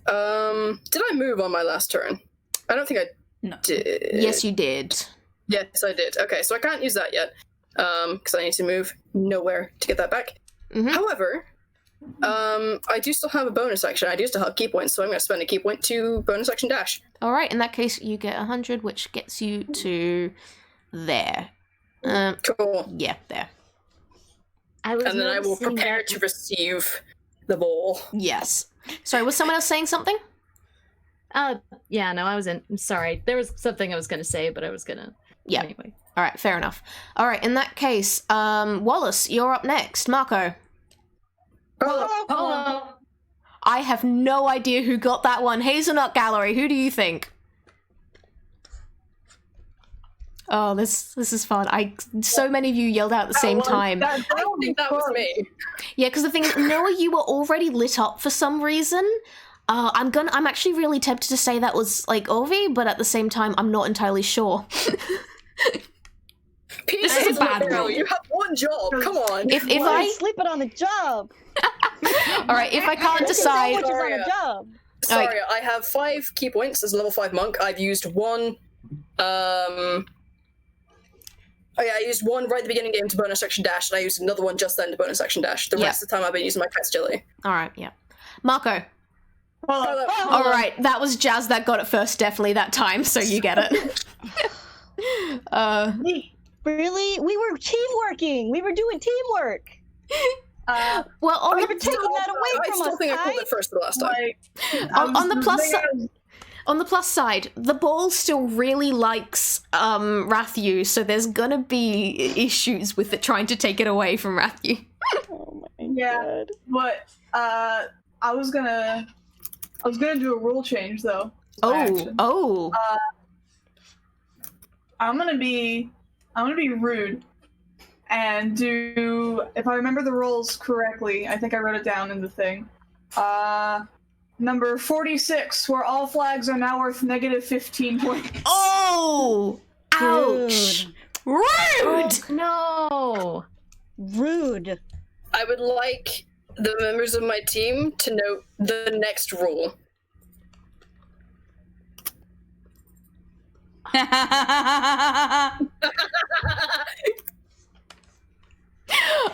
Did I move on my last turn? I don't think I No. did. Yes, you did. Yes, I did. Okay, so I can't use that yet. Because I need to move nowhere to get that back. Mhm. However, I do still have a bonus action. I do still have key points, so I'm going to spend a key point to bonus action dash. All right, in that case, you get 100, which gets you to there. Cool. Yeah, there. I was And then I will noticing prepare that- to receive the ball. Yes. Sorry, was someone else saying something? Yeah, no, I wasn't. I'm sorry. There was something I was going to say, but I was going to. Yeah. Anyway. All right, fair enough. All right, in that case, Wallace, you're up next. Marco. Hello. I have no idea who got that one. Hazelnut Gallery, who do you think? Oh, this is fun. So many of you yelled out at the same time. I think that was me. Yeah, because the thing is, Noah, you were already lit up for some reason. I'm actually really tempted to say that was like Auvie, but at the same time, I'm not entirely sure. Peter, This is a bad Barrow, roll. you have one job. Come on. If Why I, are you sleeping on the job? all right, if I can't decide, Sandwiches on Sorry. the job. Sorry, I have 5 key points as a level 5 monk. I've used one. Oh yeah, I used one right at the beginning of the game to bonus action dash, and I used another one just then to bonus action dash. The Yeah. rest of the time I've been using my cat's jelly. all right, yeah. Marco. Hello. All right, that was Jazz that got it first, definitely that time, so you get it. Really? We were teamworking. We were doing teamwork. Well, on You're the, taking that away I from still us, think I pulled Kai. it first the last time. Like, on the plus side. On the plus side, the ball still really likes Ratthew, so there's gonna be issues with it trying to take it away from Ratthew. Oh my Yeah. god. But I was gonna do a rule change though. Oh, Action. oh. I'm gonna be rude and do, if I remember the rules correctly, I think I wrote it down in the thing. Number 46, where all flags are now worth negative 15 points. Oh! Ouch! Rude! Oh, no. Rude. I would like the members of my team to note the next rule.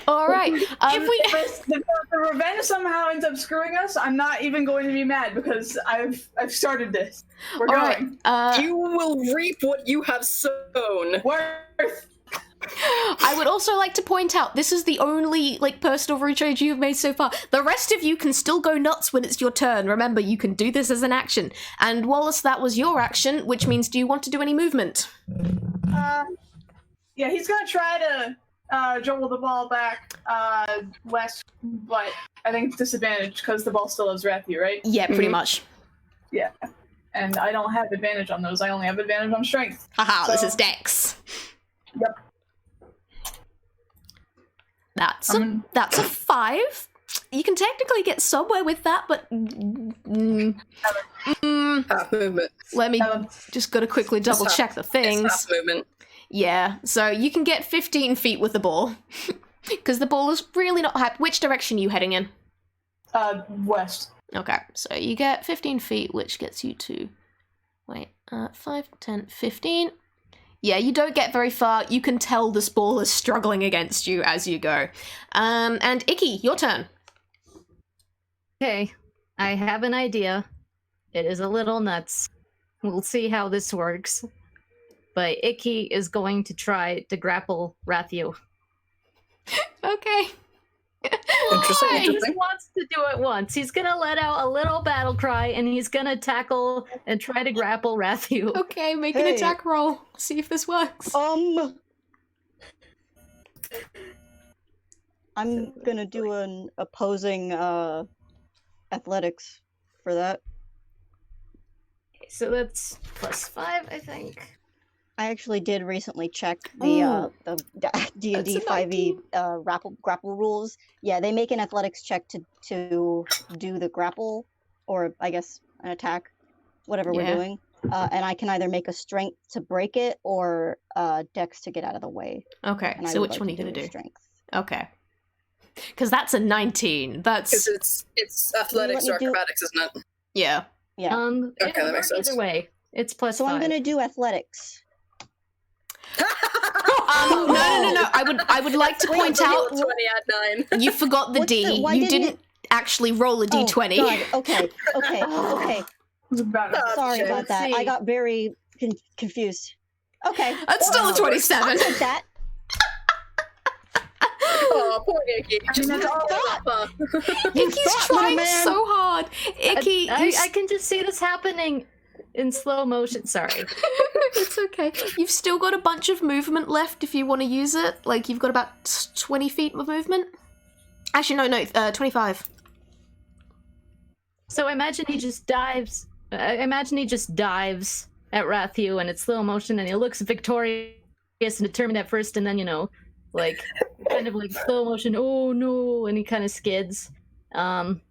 All right. If the revenge somehow ends up screwing us, I'm not even going to be mad because I've started this. We're All going. right. You will reap what you have sown. Worth. I would also like to point out this is the only personal route change you've made so far. The rest of you can still go nuts when it's your turn. Remember, you can do this as an action. And Wallace, that was your action, which means do you want to do any movement? Yeah, he's gonna try to dribble the ball back west, but I think it's disadvantage because the ball still has Ratthew, right? Yeah, pretty much. Yeah. And I don't have advantage on those. I only have advantage on strength. Haha, So- this is Dex. Yep. That's a 5. You can technically get somewhere with that, but Half movement. let me just gotta quickly double check the It's things. half movement. Yeah, so you can get 15 feet with the ball. Because the ball is really not high. Which direction are you heading in? West. Okay, so you get 15 feet, which gets you to... 5, 10, 15. Yeah, you don't get very far. You can tell this ball is struggling against you as you go. And Icky, your turn. Okay, I have an idea. It is a little nuts. We'll see how this works. But Icky is going to try to grapple Ratthew. Okay. Interesting. He just wants to do it once. He's gonna let out a little battle cry, and he's gonna tackle and try to grapple Ratthew. Okay, make an Hey. attack roll. See if this works. I'm gonna do an opposing athletics for that. So that's +5, I think. I actually did recently check the D&D That's a 5e grapple rules. Yeah, they make an athletics check to do the grapple, or I guess an attack, whatever we're Yeah. doing. And I can either make a strength to break it or dex to get out of the way. Okay, And I so would which like one are you to going to do? Strength. Okay. Because that's a 19. Because That's... it's athletics or Let me do- acrobatics, isn't it? Yeah. Yeah. It Okay, that would makes work sense. either way. It's +5. So I'm gonna do athletics. No. I would like to point out 20 add 9. you forgot the What's D. why You didn't didn't actually roll a Oh, D20. God. Okay. It was about it. Sorry about that. see. I got very confused. Okay. That's still a I'll 27. take that. Oh, poor Icky. Just that's all stop. Icky's Stop, trying little man. so hard. Icky, I can just see this happening in slow motion. Sorry. it's okay. You've still got a bunch of movement left if you want to use it. Like, you've got about 20 feet of movement. Actually, no, 25. So imagine he just dives. Imagine he just dives at Ratthew, and it's slow motion, and he looks victorious and determined at first, and then kind of like slow motion. Oh no! And he kind of skids. In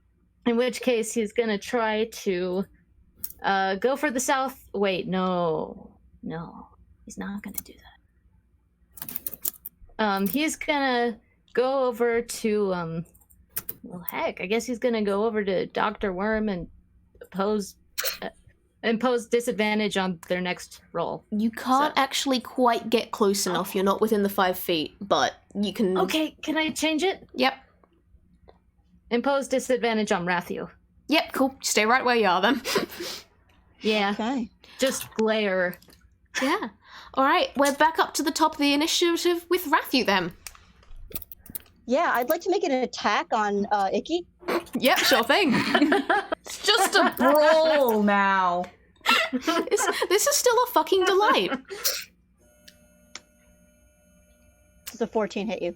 which case he's gonna try to go for the south. Wait, no, he's not gonna do that. He's gonna go over to well, heck, I guess he's gonna go over to Dr. Worm and impose disadvantage on their next roll. You can't actually quite get close enough. You're not within the 5 feet, but you can... Okay, can I change it? Yep. Impose disadvantage on Ratthew. Yep, cool. Stay right where you are, then. Yeah, Okay. just glare. Yeah. All right, we're back up to the top of the initiative with Ratthew, then. Yeah, I'd like to make an attack on Icky. Yep, sure thing. It's just a brawl now. This is still a fucking delight. Does a 14 hit you?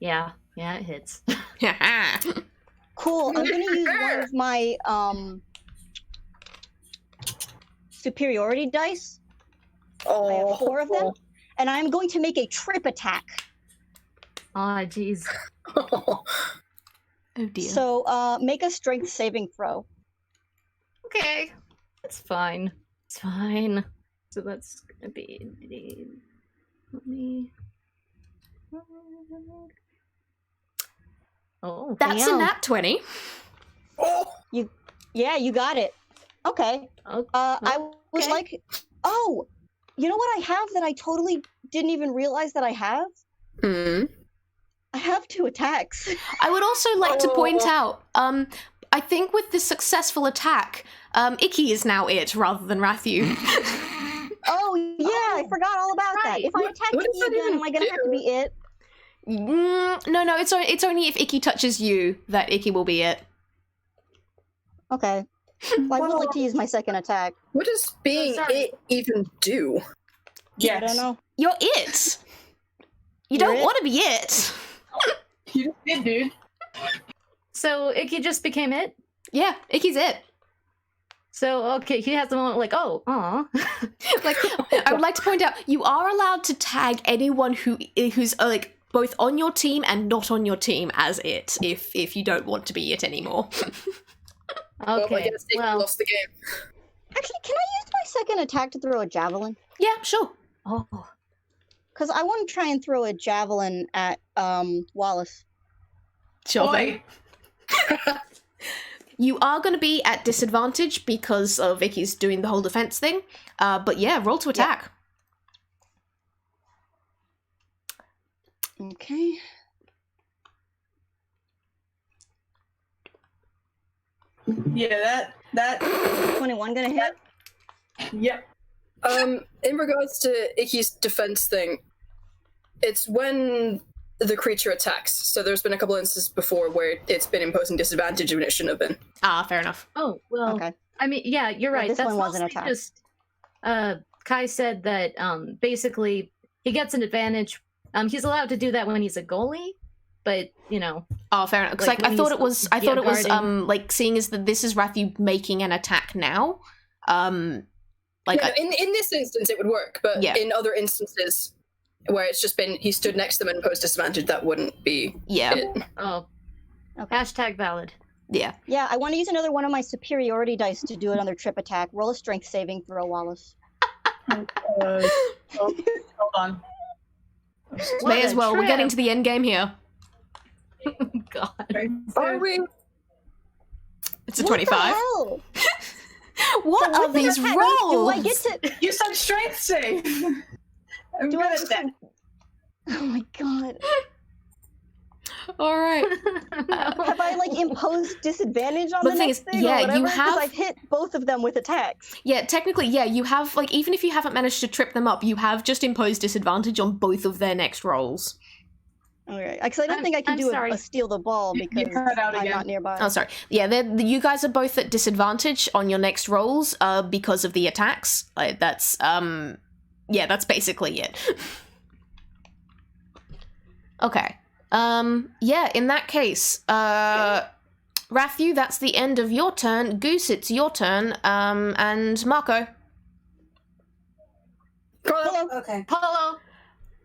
Yeah, it hits. Cool. I'm gonna use one of my superiority dice. I have 4 of them, and I'm going to make a trip attack. Aw, jeez. Oh dear. So, make a strength saving throw. Okay, it's fine. It's fine. So that's gonna be. Let me. Oh, That's a Damn. nat 20. Oh, Yeah, you got it. Okay. I was Okay. like, oh, you know what I have that I totally didn't even realize that I have? Hmm. I have 2 attacks. I would also like to point out, I think with this successful attack, Icky is now it rather than Ratthew. Oh, yeah, I forgot all about that. right. If I attack what does Icky that again, even am I going to have to do? be it? No, it's only if Icky touches you that Icky will be it. Okay. Well, I would like to use my second attack. What does being sorry. it even do? Yes. I don't know. You're it! You You're don't it? want to be it! You just did, dude. So Icky just became it. Yeah, Icky's it. So okay, he has the moment like, oh, aw. Like, I would like to point out, you are allowed to tag anyone who's like both on your team and not on your team as it, if you don't want to be it anymore. Well, I Okay. guess they Well, lost the game. Actually, can I use my second attack to throw a javelin? Yeah, sure. oh, Because I want to try and throw a javelin at Wallace. Sure Oi. thing. You are going to be at disadvantage because of Icky's doing the whole defense thing. But yeah, roll to attack. Okay. Yeah, that. 21 gonna hit? Yep. In regards to Icky's defense thing, it's when the creature attacks. So there's been a couple instances before where it's been imposing disadvantage when it shouldn't have been. Ah, fair enough. oh, well. Okay. I mean, yeah, you're Well, right. this That's one wasn't mostly attacked. just Kai said that basically he gets an advantage. He's allowed to do that when he's a goalie, but you know, Oh, fair enough. 'Cause, Like, like, I when thought he's- it was, yeah, guarding. like, seeing as that this is Ratthew making an attack now, like, Yeah, no, in this instance, it would work, but Yeah. in other instances where it's just been he stood next to them and imposed disadvantage, that wouldn't be yeah, it. oh, Okay. hashtag valid. yeah. Yeah, I want to use another one of my superiority dice to do another trip attack. Roll a strength saving throw, Wallace. Hold on. What May as a well. We're getting trip. to the end game here. God. Are we? It's a What the 25. hell? What So are with this these attack, rolls? Do I get to? You said strength save. I'm Do good I at that. Oh my god. All right. Have I like imposed disadvantage on But the the thing next is, thing? yeah, or you whatever? 'Cause have- I've hit both of them with attacks. Yeah, technically, yeah, you have, like, even if you haven't managed to trip them up, you have just imposed disadvantage on both of their next rolls. Okay, because I don't I'm- think I can I'm do sorry. a steal the ball You because cut out I'm again. not nearby. Oh, sorry. Yeah, you guys are both at disadvantage on your next rolls because of the attacks. That's, yeah, that's basically it. Okay. Yeah, in that case, Ratthew, that's the end of your turn. Goose, it's your turn. And Marco. Hello. Okay. Polo.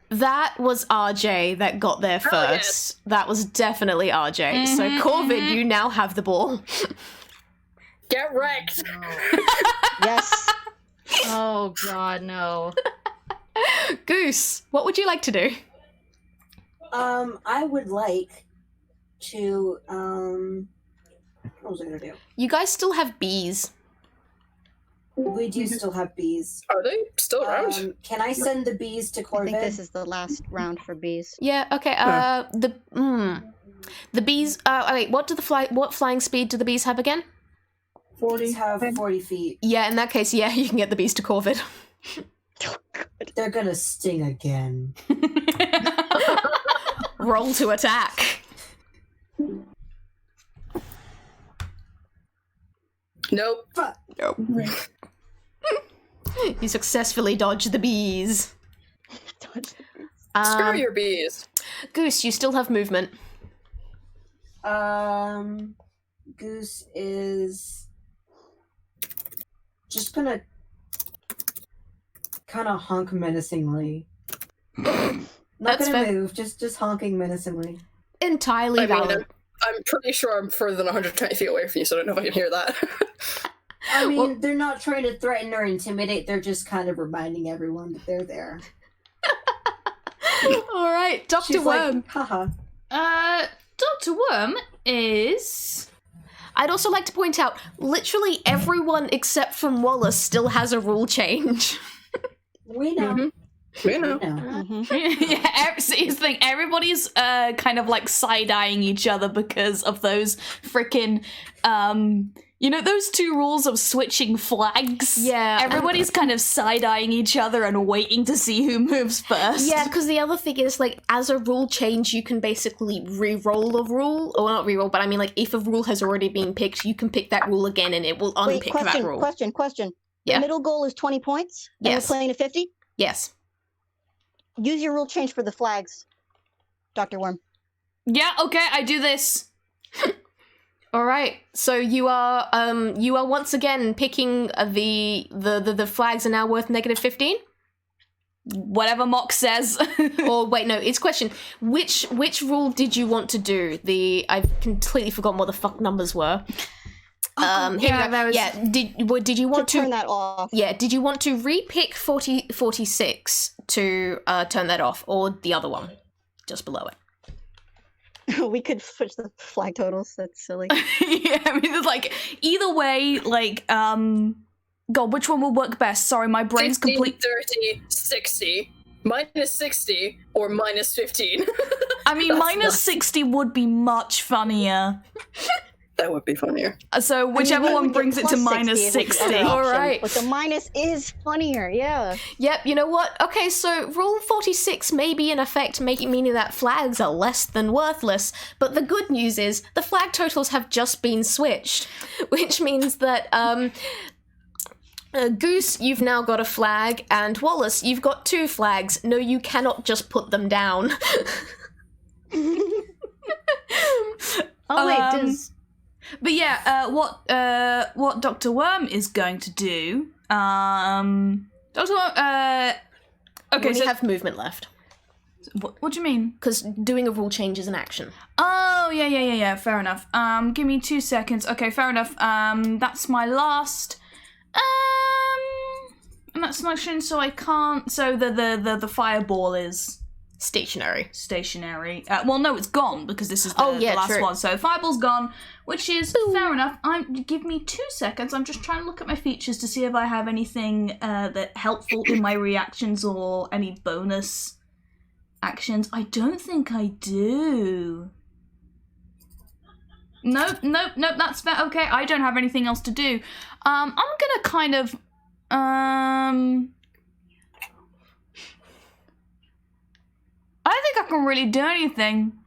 That was RJ that got there first. Oh, yes. That was definitely RJ. So, Corvid, you now have the ball. Get wrecked. Yes. Oh God, no. Goose, what would you like to do? I would like to what was I gonna do? You guys still have bees. We do still have bees. Are they still around? Can I send the bees to I Corvid? think this is the last round for bees. Yeah, okay, the bees, wait, what flying speed do the bees have again? 40. Bees have 40 feet. Yeah, in that case, yeah, you can get the bees to Corvid. They're gonna sting again. Roll to attack. Nope. Nope. You successfully dodge the bees. Screw your bees. Goose, you still have movement. Goose is just gonna kind of honk menacingly. Not That's gonna fair. move, just honking menacingly. Entirely I mean, valid. I'm pretty sure I'm further than 120 feet away from you, so I don't know if I can hear that. I mean, Well- they're not trying to threaten or intimidate, they're just kind of reminding everyone that they're there. All right, Dr. She's Worm. like, haha. Dr. Worm is I'd also like to point out, literally everyone except from Wallace still has a rule change. We know. Mm-hmm. We know. Yeah, see, here's the thing. Everybody's kind of like side-eyeing each other because of those freaking, you know, those 2 rules of switching flags? Yeah. Everybody's kind of side-eyeing each other and waiting to see who moves first. Yeah, because the other thing is, like, as a rule change, you can basically re-roll a rule. Or not re-roll, but I mean, like, if a rule has already been picked, you can pick that rule again and it will unpick that rule. Question. Yeah. The middle goal is 20 points? And Yes. we're playing to 50? Yes. Use your rule change for the flags, Dr. Worm. Yeah, okay, I do this. All right. So you are once again picking the flags are now worth -15. Whatever Mock says. Or wait, no, it's question. Which rule did you want to do? I've completely forgotten what the fuck numbers were. Here we go. Did you want to turn that off? Yeah, did you want to re-pick 46 to turn that off, or the other one just below it? We could switch the flag totals. That's silly. Yeah, I mean, it's like, either way, like, God, which one will work best? Sorry, my brain's 15, complete. 30, 60, -60, or -15. I mean, -60 would be much funnier. That would be funnier. So whichever one brings it to -60. All right. But the minus is funnier, yeah. Yep, you know what? Okay, so rule 46 may be in effect, meaning that flags are less than worthless, but the good news is the flag totals have just been switched, which means that, Goose, you've now got a flag, and Wallace, you've got 2 flags. No, you cannot just put them down. Oh wait, does But yeah, what Dr. Worm is going to do, Dr. Worm, okay, we so have movement left. What do you mean? Because doing a rule change is an action. Oh, yeah, fair enough. Give me 2 seconds. Okay, fair enough. That's my last, and that's an action, so I can't, so the fireball is Stationary. Well, no, it's gone because this is the last true. one. So fireball's gone, which is fair enough. Give me 2 seconds. I'm just trying to look at my features to see if I have anything that helpful in my reactions or any bonus actions. I don't think I do. Nope. That's fair. Okay, I don't have anything else to do. I'm gonna kind of I don't think I can really do anything.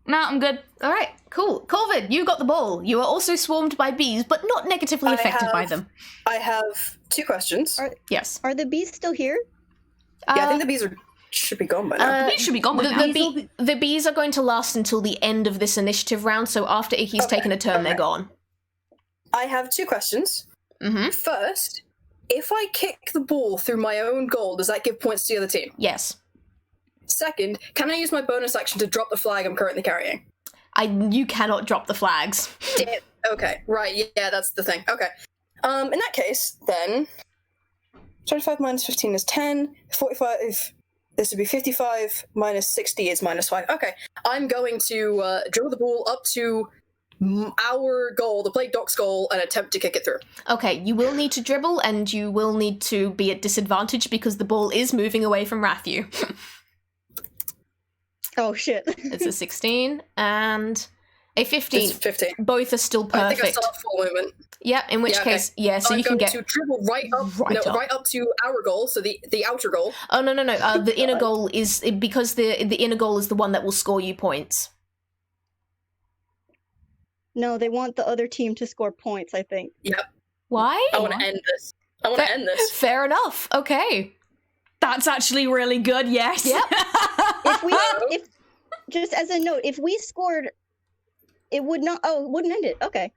No, I'm good. All right, cool. Corvid, you got the ball. You are also swarmed by bees, but not negatively affected by them. I have 2 questions. Yes. Are the bees still here? Yeah, I think the bees should be gone by now. The bees should be gone by now. The bees are going to last until the end of this initiative round, so after Icky's taken a turn, they're gone. I have 2 questions. Mm-hmm. First, if I kick the ball through my own goal, does that give points to the other team? Yes. Second, can I use my bonus action to drop the flag I'm currently carrying? You cannot drop the flags. Okay, right, yeah, that's the thing. Okay. In that case, then, 25 minus 15 is 10, 45, this would be 55, minus 60 is minus 5. Okay, I'm going to dribble the ball up to our goal, the Plague Doc's goal, and attempt to kick it through. Okay, you will need to dribble, and you will need to be at disadvantage because the ball is moving away from Ratthew. Oh, shit. It's a 16 and a 15. It's 15. Both are still perfect. I think I still have full movement. Yeah, in which case, so I'm you can going get to dribble right up to our goal, so the outer goal. Oh no! The inner goal is because the inner goal is the one that will score you points. No, they want the other team to score points, I think. Yep. Why? I want to end this. I want to end this. Fair enough. Okay. That's actually really good, yes. Yep. If just as a note, if we scored, it would not. Oh, it wouldn't end it. Okay.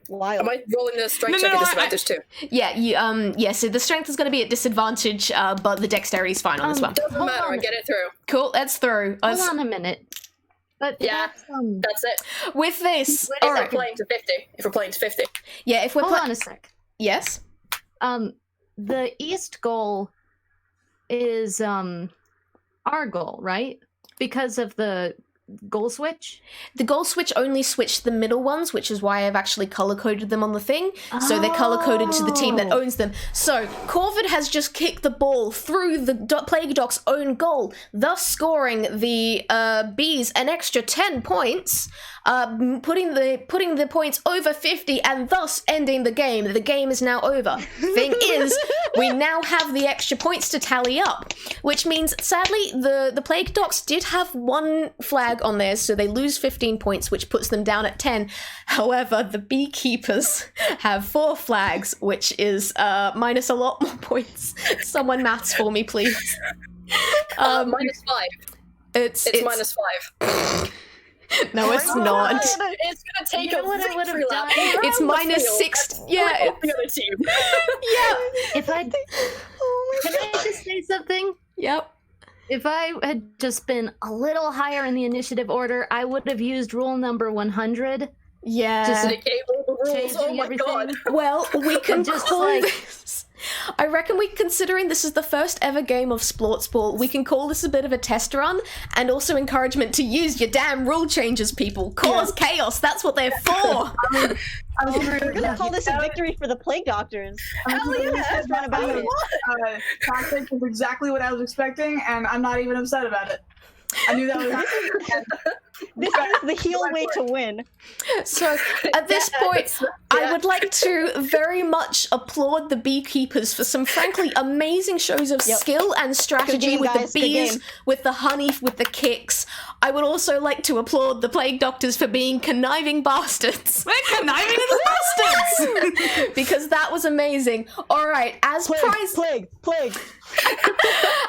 Wild. Am I rolling the strength check at disadvantage too? Yeah. You. So the strength is going to be at disadvantage, but the dexterity is fine on this one. Doesn't matter. I get it through. Cool. That's through. Hold on a minute. But yeah, that's it. With this, if we're playing to 50. If we're playing to 50. Yeah. If we're hold on a sec. Yes. The east goal is our goal, right? Because of the goal switch? The goal switch only switched the middle ones, which is why I've actually color-coded them on the thing. So they're color-coded to the team that owns them. So Corvid has just kicked the ball through the Plague Doc's own goal, thus scoring the bees an extra 10 points, putting the points over 50 and thus ending the game. The game is now over. Thing is, we now have the extra points to tally up, which means, sadly, the Plague Docs did have one flag on theirs, so they lose 15 points, which puts them down at 10. However, the Beekeepers have 4 flags, which is minus a lot more points. Someone maths for me, please. -5. It's -5. No, it's not. It's gonna take You know a what I would have victory lap done? around It's the minus field 6. and Yeah. flip off the other team. Yeah. If I can I just say something? Yep. If I had just been a little higher in the initiative order, I would have used rule number 100. Yeah. Just Enable the rules. changing Oh my everything. god. Well, we can Just call like- this. I reckon considering this is the first ever game of Splortsball, we can call this a bit of a test run, and also encouragement to use your damn rule changes, people. Cause chaos, that's what they're for. We're gonna call this a victory for the Plague Doctors. Hell yeah. Run about it. Tactic is exactly what I was expecting, and I'm not even upset about it. I knew that was This is the heel way to win. So, at this point, I would like to very much applaud the Beekeepers for some frankly amazing shows of skill and strategy game, with guys. the Good bees, game. with the honey, with the kicks. I would also like to applaud the Plague Doctors for being conniving bastards. We're conniving little bastards! Because that was amazing. Alright, as prize Plague.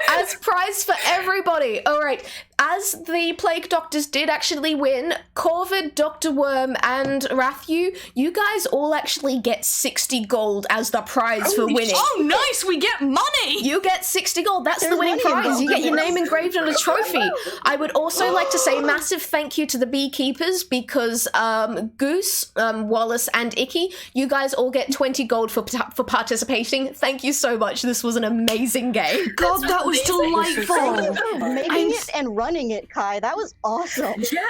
as prize for everybody. Alright, as the Plague Doctors did actually win, Corvid, Dr. Worm, and Ratthew, you guys all actually get 60 gold as the prize for winning. Oh, nice! We get money! You get 60 gold. That's the There's winning money prize. You get your involved. name engraved on a trophy. I would also like to say massive thank you to the Beekeepers because Goose, Wallace, and Icky, you guys all get 20 gold for participating. Thank you so much. This was an amazing game. God, that was delightful! Making it and running it, Kai. That was awesome. Yeah.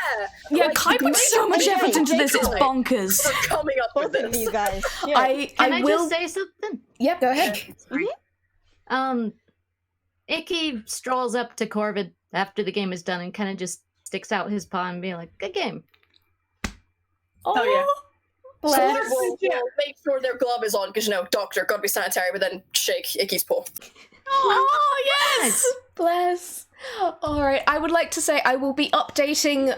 Yeah, Like, Kai put so much great. effort into this, it's Kai. bonkers. For coming up Both with of this. you guys. Yeah. Can I will. just say something? Yep, go ahead. Icky strolls up to Corvid after the game is done and kind of just sticks out his paw and be like, "Good game." Oh, yeah. So Bless. we'll make sure their glove is on, because, doctor, gotta be sanitary, but then shake Icky's paw. Oh, yes! Bless. All right, I would like to say I will be updating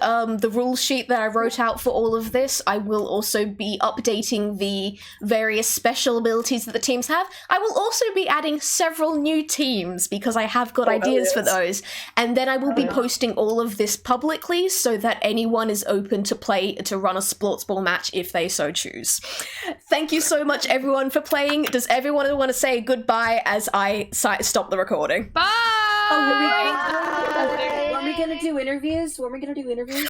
the rule sheet that I wrote out for all of this. I will also be updating the various special abilities that the teams have. I will also be adding several new teams because I have got ideas for those. And then I will be posting all of this publicly so that anyone is open to run a Splortsball match if they so choose. Thank you so much, everyone, for playing. Does everyone want to say goodbye as I stop the recording? Bye! When are we gonna do interviews?